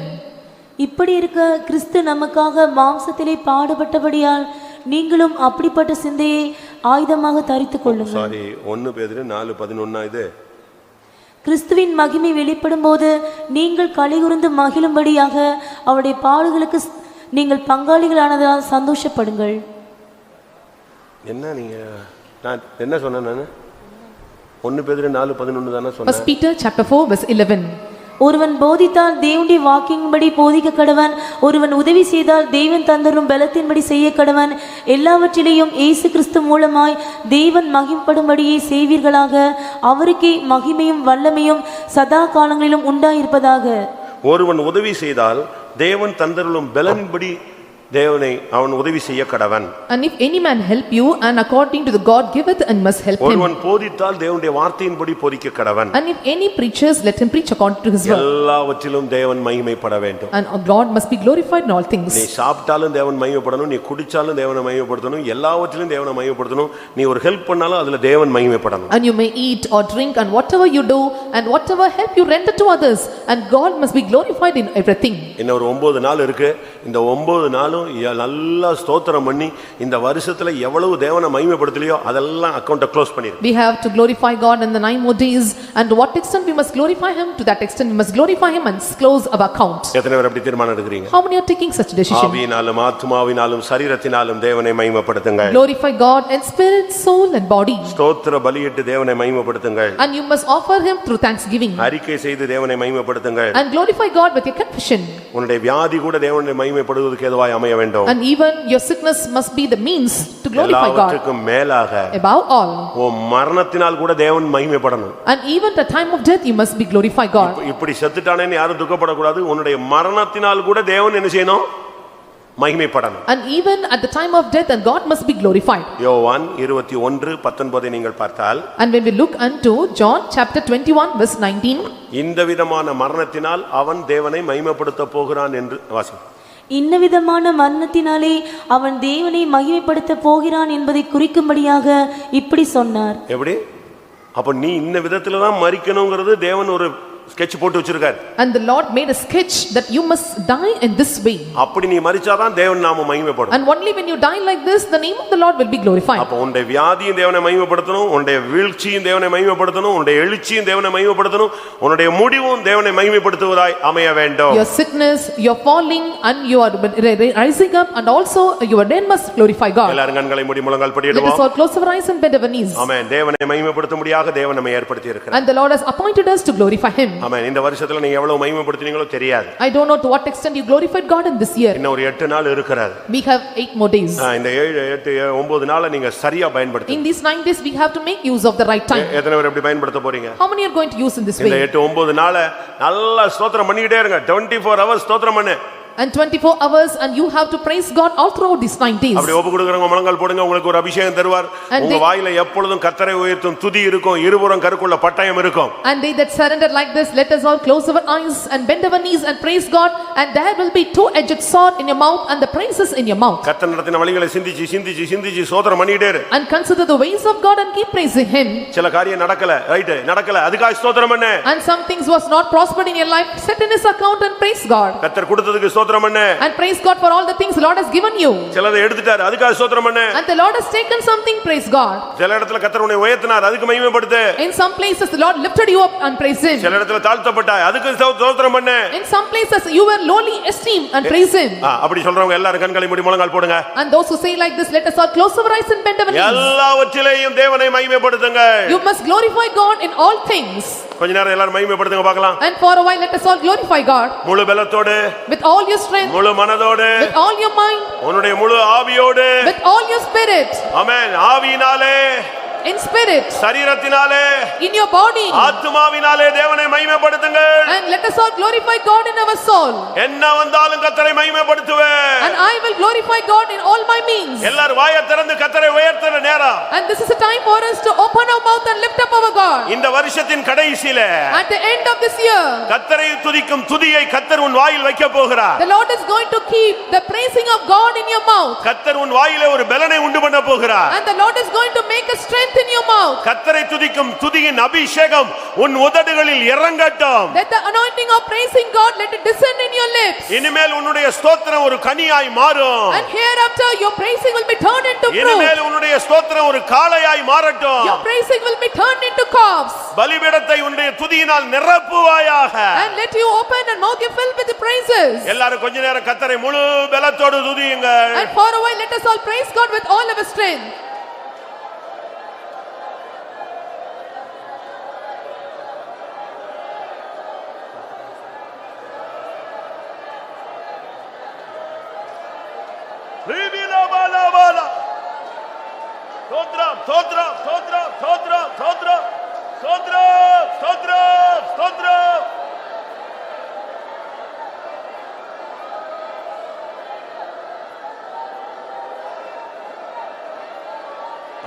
இப்படி இருக்க கிறிஸ்து நமக்காக மாம்சத்திலே பாடுபட்டபடியால் நீங்களும் அப்படிப்பட்ட சிந்தையை ஆயுதமாக தரித்துக் கொள்ளுங்கள். சாரி, 1 பேதுரு 4:11 இது. கிறிஸ்துவின் மகிமை வெளிப்படும் போது நீங்கள் கலிகுர்ந்து மகிழும்படியாக அவருடைய பாடுகளுக்கு நீங்கள் பங்காளிகளானதால் சந்தோஷப்படுங்கள். என்ன நீங்க நான் என்ன சொன்னேன்? நான் 1 பேதுரு 4:11 தானே சொன்னேன். First Peter chapter 4 verse 11. ஒருவன் போதித்தால் தேவனுடைய வாக்கின்படி போதிக்க கடவன், ஒருவன் உதவி செய்தால் தேவன் தந்தரும் பலத்தின்படி செய்ய கடவன். எல்லாவற்றிலேயும் இயேசு கிறிஸ்து மூலமாய் தேவன் மகிமைப்படும்படியே செய்வீர்களாக. அவருக்கே மகிமையும் வல்லமையும் சதா காலங்களிலும் உண்டாயிருப்பதாக. ஒருவன் உதவி செய்தால் தேவன் தந்தருளும் பலன்படி தேவனை அவன் உதவி செய்ய கடவன். And if any man help you, and according to the God giveth, and must help him. ஒருவன் போதித்தால் தேவனுடைய வார்த்தையின்படி போதிக்க கடவன். And if any preachers, let him preach according to his word. எல்லாவற்றிலும் தேவன் மகிமைப்பட வேண்டும். And God must be glorified in all things. நீ சாப்பிட்டாலும் தேவன் மகிமைப்படணும், நீ குடிச்சாலும் தேவனை மகிமைப்படுத்தணும், எல்லாவற்றிலும் தேவனை மகிமைப்படுத்தணும். நீ ஒரு ஹெல்ப் பண்ணாலும் அதுல தேவன் மகிமைப்படணும். And you may eat or drink, and whatever you do, and whatever help you render to others, and God must be glorified in everything. இன்னும் ஒரு 9 நாள் இருக்கு. இந்த 9 நாளும் நல்லா ஸ்தோத்திரம் பண்ணி இந்த வருஷத்துல எவ்வளவு தேவனை மகிமைப்படுத்தலையோ அதெல்லாம் அக்கவுண்ட க்ளோஸ் பண்ணிரு. We have to glorify God in the 9 more days, and to what extent we must glorify him, to that extent we must glorify him and close our account. எத்தனை பேர் அப்படி தீர்மானம் எடுக்கிறீங்க? How many are taking such a decision? ஆவியினாலும் ஆத்துமாவினாலும் சரீரத்தினாலும் தேவனை மகிமைப்படுத்துங்க. Glorify God in spirit, soul and body. ஸ்தோத்திர பலியிட்டு தேவனை மகிமைப்படுத்துங்க. And you must offer him through thanksgiving. அறிக்கை செய்து தேவனை மகிமைப்படுத்துங்க. And glorify God with your confession. உன்னுடைய வியாதி கூட தேவனை மகிமைப்படுவதற்கு ஏதுவாய் அமைய வேண்டும். And even your sickness must be the means to glorify God. எல்லாவற்றுக்கும் மேலாக Above all. உன் மரணத்தினால் கூட தேவன் மகிமைப்படணும். And even at the time of death you must be glorify God. இப்படி செத்துட்டானேன்னு யாரும் துக்கப்படக்கூடாது. உன்னுடைய மரணத்தினால் கூட தேவன் என்ன செய்யணும்? மகிமைப்படணும். And even at the time of death, and God must be glorified. யோவான் 21:19 நீங்கள் பார்த்தால், And when we look unto John chapter 21 verse 19, இந்த விதமான மரணத்தினால் அவன் தேவனை மகிமைப்படுத்த போகிறான் என்று வாசி. இன்னவிதமான மரணத்தினாலே அவன் தேவனை மகிமைப்படுத்த போகிறான் என்பதை குறிக்கும்படியாக இப்படி சொன்னார். எப்படி? அப்ப நீ இந்த விதத்துல தான் மரிக்கணும்ங்கிறது தேவன் ஒரு ஸ்கெட்ச் போட்டு வச்சிருக்கார். And the Lord made a sketch that you must die in this way. அப்படி நீ மரிச்சாதான் தேவன் நாம மகிமைப்படும். And only when you die like this, the name of the Lord will be glorified. அப்ப உன்னுடைய வியாதியும் தேவனை மகிமைப்படுத்தணும், உன்னுடைய வீழ்ச்சியும் தேவனை மகிமைப்படுத்தணும், உன்னுடைய எழுச்சியும் தேவனை மகிமைப்படுத்தணும், உன்னுடைய முடிவும் தேவனை மகிமைப்படுத்துவதாய் அமைய வேண்டும். Your sickness, your falling, and you are rising up, and also your death must glorify God. எல்லாரும் கண்களை மூடி முழங்கால் Let படியிடுவோம். us all close our eyes and bend our knees. ஆமென். தேவனை மகிமைப்படுத்த முடியாக தேவன் நம்மை ஏற்படுத்தி இருக்கிறார். And the Lord has appointed us to glorify him. ஆமென். இந்த வருஷத்துல நீங்க எவ்வளவு மகிமைப்படுத்தினீங்களோ தெரியாது. I don't know to what extent you glorified God in this year. இன்னும் ஒரு 8 நாள் இருக்கிறது. We have 8 more days. இந்த 7 8 9 நாளை நீங்க சரியா பயன்படுத்துங்க. In these 9 days we have to make use of the right time. எத்தனை பேர் எப்படி பயன்படுத்த போறீங்க? How many are going to use in this இந்த way? 8 9 நாளை நல்லா ஸ்தோத்திரம் பண்ணிட்டே இருங்க. 24 hours ஸ்தோத்திரம் பண்ணு. And 24 hours, and you have to praise God all throughout these 9 days. அப்படி ஒப்பு கொடுக்கறவங்க முழங்கால் போடுங்க. உங்களுக்கு ஒரு அபிஷேகம் தருவார். உங்க வாயில எப்பொழுதும் கர்த்தரை உயர்த்தும் துதி இருக்கும். இருபுறம் கருக்குள்ள பட்டயம் இருக்கும். And they that surrender like this, let us all close our eyes and bend our knees and praise God, and there will be two-edged sword in your mouth and the praises in your mouth. கர்த்தர் நடத்தின வழிகளை சிந்திச்சு சிந்திச்சு சிந்திச்சு ஸ்தோத்திரம் பண்ணிட்டே இரு. And consider the ways of God and keep praising him. சில காரியம் நடக்கல, ரைட், நடக்கல, அதுக்காக ஸ்தோத்திரம் பண்ணு. And some things was not prospered in your life, set in his account and praise God. கர்த்தர் கொடுத்ததுக்கு ஸ்தோத்திரம் பண்ணு. And praise God for all the things the Lord has given you. சிலதை எடுத்துட்டார், அதுக்காக ஸ்தோத்திரம் பண்ணு. And the Lord has taken something, praise God. சில இடத்துல கர்த்தர் உன்னை உயர்த்தினார், அதுக்கு மகிமைப்படுத்து. In some places the Lord lifted you up and praise him. சில இடத்துல தாழ்த்தப்பட்டாய், அதுக்கு ஸ்தோத்திரம் பண்ணு. In some places you were lowly esteemed and praise him. அப்படி சொல்றவங்க எல்லாரும் கண்களை மூடி முழங்கால் போடுங்க. And those who say like this, let us all close our eyes and bend our knees. எல்லாவற்றிலேயும் தேவனை மகிமைப்படுத்துங்க. You must glorify God in all things. கொஞ்ச நேரம் எல்லாரும் மகிமைப்படுத்துங்க பார்க்கலாம். And for a while let us all glorify God. முழு பலத்தோடு, with all your strength, முழு மனதோடு, with all your mind, உன்னுடைய முழு ஆவியோடு, with all your spirit, ஆமென். ஆவியினாலே, in spirit, சரீரத்தினாலே, in your body, ஆத்துமாவினாலே தேவனை மகிமைப்படுத்துங்க. and let us all glorify God in our soul. என்ன வந்தாலும் கர்த்தரை மகிமைப்படுத்துவேன். And I will glorify God in all my means. எல்லாரும் வாயை திறந்து கர்த்தரை உயர்த்துற நேரம். And this is a time for us to open our mouth and lift up our God. இந்த வருஷத்தின் கடைசியில, At the end of this year, கர்த்தரை துதிக்கும் துதியை கர்த்தர் உன் வாயில் வைக்க போகிறார். the Lord is going to keep the praising of God in your mouth. கர்த்தர் உன் வாயிலே ஒரு பலனை உண்டு பண்ண போகிறார். And the Lord is going to make a strength strength in your mouth. கர்த்தரை துதிக்கும் துதியின் அபிஷேகம் உன் உதடுகளில் இறங்கட்டும். Let the anointing of praising God, let it descend in your lips. இனிமேல் உன்னுடைய ஸ்தோத்திரம் ஒரு கனியாய் மாறும். And hereafter your praising will be turned into fruit. இனிமேல் உன்னுடைய ஸ்தோத்திரம் ஒரு காளையாய் மாறட்டும். Your praising will be turned into calves. பலிபீடத்தை உன்னுடைய துதியினால் நிரப்புவாயாக. And let you open and mouth you fill with the praises. எல்லாரும் கொஞ்ச நேரம் கர்த்தரை முழு பலத்தோடு துதியுங்கள். And for a while let us all praise God with all our strength. ஸ்தோத்திரம் ஸ்தோத்திரம் ஸ்தோத்திரம் ஸ்தோத்திரம் ஸ்தோத்திரம் ஸ்தோத்திரம் ஸ்தோத்திரம் ஸ்தோத்திரம்.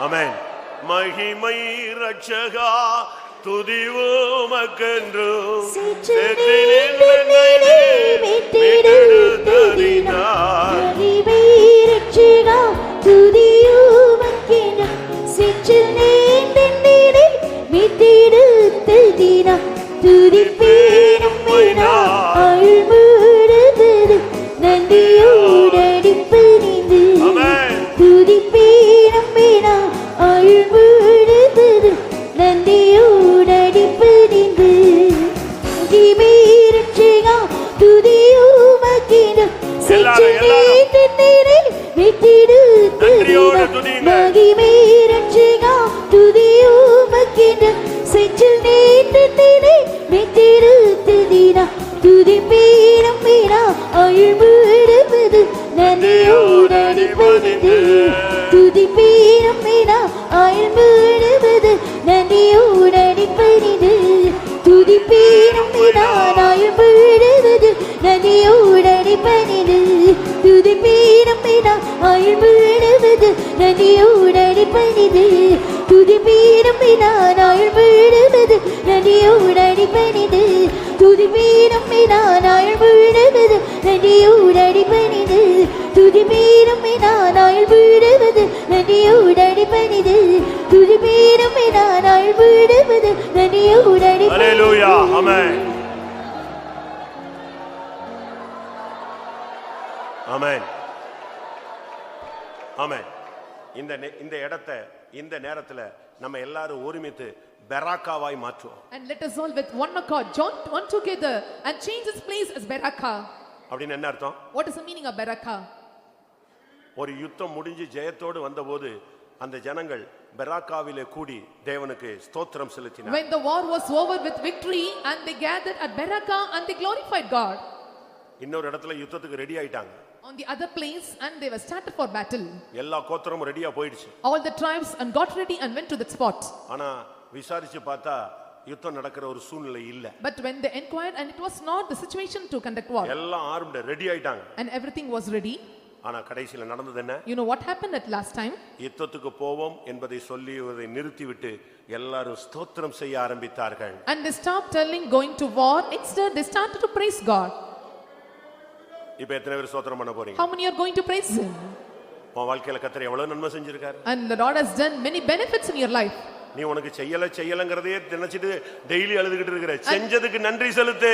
ஆமென். மகிமை ரட்சகா துதி உமக்கென்று ஹல்லேலூயா. ஆமென். ஆமென். ஆமென். இந்த இடத்தை இந்த நேரத்துல நம்ம எல்லாரும் ஒருமித்து பெராக்காவாய் மாற்றுவோம். And let us all with one accord join one together and change this place as Beraka. அப்படின்னா என்ன அர்த்தம்? What is the meaning of Beraka? ஒரு யுத்தம் முடிஞ்சு ஜெயத்தோடு வந்தபோது அந்த ஜனங்கள் பெராக்காவிலே கூடி தேவனுக்கு ஸ்தோத்திரம் செலுத்தினார். When the war was over with victory and they gathered at Beraka and they glorified God. இன்னொரு இடத்துல யுத்தத்துக்கு ரெடி ஆயிட்டாங்க. On the other place and they were started for battle. எல்லா கோத்திரமும் ரெடியா போயிடுச்சு. All the tribes and got ready and went to that spot. ஆனா விசாரிச்சு பார்த்தா யுத்தம் நடக்கிற ஒரு சூழ்நிலை இல்ல. But when they inquired and it was not the situation to conduct war. எல்லாம் ஆர்ம்டு ரெடி ஆயிட்டாங்க. And everything was ready. ஆனா கடைசில நடந்தது என்ன? You know what happened at last time? யுத்தத்துக்கு போவோம் என்பதை சொல்லி அதை நிறுத்திவிட்டு எல்லாரும் ஸ்தோத்திரம் செய்ய ஆரம்பித்தார்கள். And they stopped telling going to war. Instead they started to praise God. இப்போ எத்தனை பேர் ஸ்தோத்திரம் பண்ண போறீங்க? How many are going to praise him? உன் வாழ்க்கையில கர்த்தர் எவ்வளவு நன்மை செஞ்சிருக்காரு. And the Lord has done many benefits in your life. நீ உனக்கு செய்யலங்கறதே நினைச்சிட்டு டெய்லி அழுதுகிட்டு இருக்கற. செஞ்சதுக்கு நன்றி செலுத்து.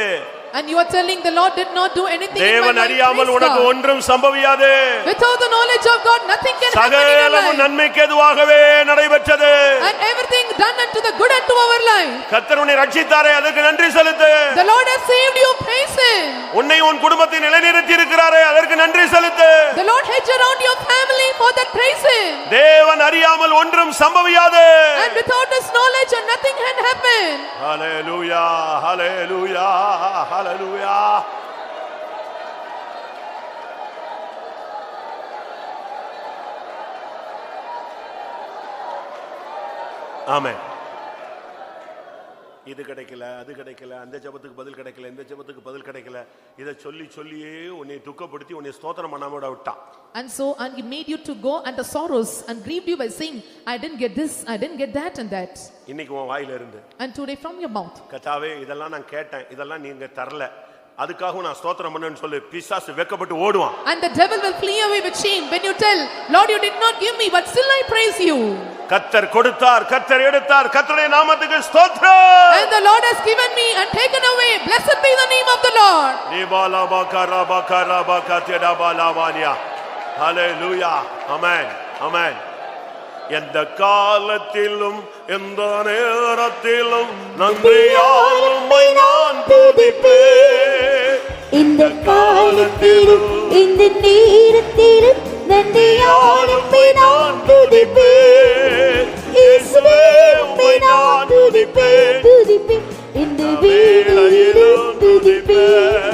And you are telling the Lord did not do anything. தேவன் அறியாமல் உனக்கு ஒன்றும் சம்பவியாது. Without the knowledge of God nothing can happen in your life. சகலமும் நன்மைக்கு ஏதுவாகவே நடைபெற்றது. And everything done unto the good unto our life. கர்த்தர் உன்னை ரட்சித்தாரே அதற்கு நன்றி செலுத்து. The Lord has saved you, praise him. உன்னை உன் குடும்பத்தை நிலைநிறுத்தி இருக்கிறாரே அதற்கு நன்றி செலுத்து. The Lord hedged around your family, for that praise him. தேவன் அறியாமல் ஒன்றும் சம்பவியாது. And without his knowledge and nothing can happen. Hallelujah, hallelujah, hallelujah. Amen. இது கிடைக்கல அது கிடைக்கல அந்த ஜெபத்துக்கு பதில் கிடைக்கல இந்த ஜெபத்துக்கு பதில் கிடைக்கல இத சொல்லி சொல்லியே உன்னை துக்கப்படுத்தி உன்னை ஸ்தோத்திரம் பண்ணாம விட்டான். And he made you to go under sorrows and grieved you by saying, I didn't get this, I didn't get that and that. இன்னைக்கு உன் வாயில இருந்து And today from your mouth, கர்த்தாவே இதெல்லாம் நான் கேட்டேன் இதெல்லாம் நீங்க தரல அதுக்காக நான் ஸ்தோத்திரம் பண்ணேன்னு சொல்லி பிசாசு வெட்கப்பட்டு ஓடுவான். And the devil will flee away with shame when you tell, Lord, you did not give me, but still I praise you. கர்த்தர் கொடுத்தார், கர்த்தர் எடுத்தார், கர்த்தருடைய நாமத்துக்கு ஸ்தோத்திரம். And the Lord has given me and taken away. Blessed be the name of the Lord. Hallelujah. Amen. Amen. எந்த காலத்திலும் எந்த நேரத்திலும் நன்றியால் உம்மை நான் துதிப்பேன். இந்த காலத்திலும் இந்த நேரத்திலும் நன்றியால் உம்மை நான் துதிப்பேன். இயேசுவே உம்மை நான் துதிப்பேன். துதிப்பேன். இந்த வேளையிலும் துதிப்பேன்.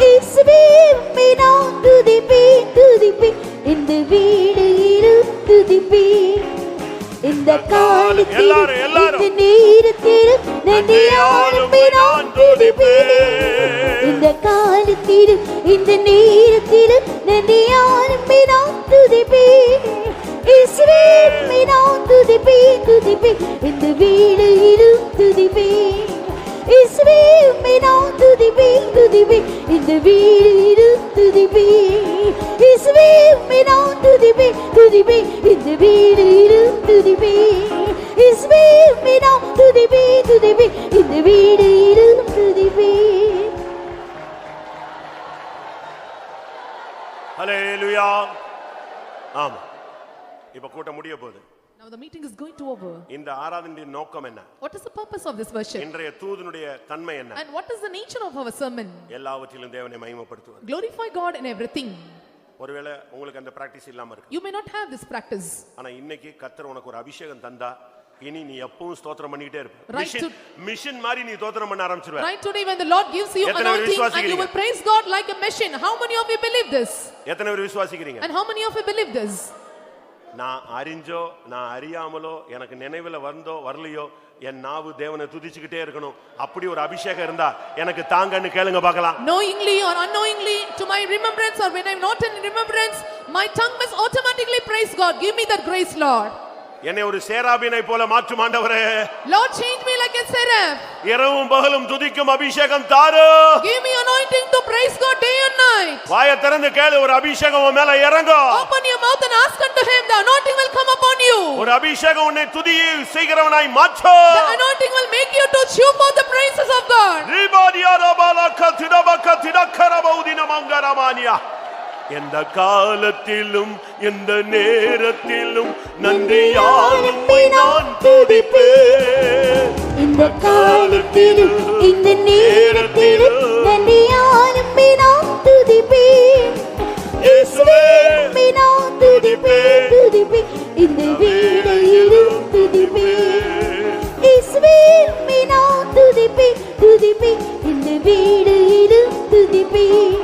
இயேசுவே உம்மை நான் துதிப்பேன். துதிப்பேன். இந்த வேளையிலும் துதிப்பேன். இந்த காலத்திலும் இந்த நேரத்திலும் நன்றியால் உம்மை நான் துதிப்பேன். இந்த காலத்திலும் இந்த நேரத்திலும் நன்றியால் உம்மை நான் துதிப்பேன். இயேசுவே உம்மை நான் துதிப்பேன். துதிப்பேன். இந்த வேளையிலும் துதிப்பேன். இயேசுவே உம்மை நான் துதிப்பேன். துதிப்பேன். இந்த வேளையிலும் துதிப்பேன். இயேசுவே உம்மை நான் துதிப்பேன். துதிப்பேன். இந்த வேளையிலும் துதிப்பேன். இயேசுவே உம்மை நான் துதிப்பேன். துதிப்பேன். இந்த வேளையிலும் துதிப்பேன். ஹல்லேலூயா. ஆமா, இப்ப கூட்டம் முடிய போகுது. Now the meeting is going to over. இந்த ஆராதனையின் நோக்கம் என்ன? What is the purpose of this worship? இன்றைய தூதனுடைய தன்மை என்ன? And what is the nature of our sermon? எல்லாவற்றிலும் தேவனை மகிமைப்படுத்துவது. Glorify God in everything. ஒருவேளை உங்களுக்கு அந்த பிராக்டிஸ் இல்லாம இருக்கு. You may not have this practice. ஆனா இன்னைக்கு கர்த்தர் உனக்கு ஒரு அபிஷேகம் தந்தா இனி நீ எப்பவும் ஸ்தோத்திரம் பண்ணிட்டே இருப்ப. மிஷன் மாதிரி நீ ஸ்தோத்திரம் பண்ண ஆரம்பிச்சிருவ. Right today when the Lord gives you anointing and you will praise God like a machine. How many of you believe this? எத்தனை பேர் விசுவாசிக்கிறீங்க? And how many of you believe this? நான் அறிஞ்சோ நான் அறியாமலோ எனக்கு நினைவுல வந்தோ வரலையோ என் நாவு தேவனை துதிச்சுக்கிட்டே இருக்கணும். அப்படி ஒரு அபிஷேகம் இருந்தா எனக்கு தாங்கன்னு கேளுங்க பார்க்கலாம். Knowingly or unknowingly, to my remembrance or when I'm not in remembrance, my tongue must automatically praise God. Give me that grace, Lord. என்னை ஒரு சேராபீனை போல மாற்றும் ஆண்டவரே. Lord, change me like a seraph. இரவும் பகலும் துதிக்கும் அபிஷேகம் தாரு. Give me anointing to praise God day and night. வாயை திறந்து கேளு, ஒரு அபிஷேகம் உன் மேல இறங்கும். Open your mouth and ask unto him. The anointing will come upon you. ஒரு அபிஷேகம் உன்னை துதியை செய்கிறவனாய் மாற்றும். The anointing will make you to chew for the praises of God. எந்த காலத்திலும் எந்த நேரத்திலும் நன்றியால் உம்மை நான் துதிப்பேன். இந்த காலத்திலும் இந்த நேரத்திலும் நன்றியால் உம்மை நான் துதிப்பேன். இயேசுவே உம்மை நான் துதிப்பேன். துதிப்பேன். இந்த வேளையிலும் துதிப்பேன். இயேசுவே உம்மை நான் துதிப்பேன். துதிப்பேன். இந்த வேளையிலும் துதிப்பேன்.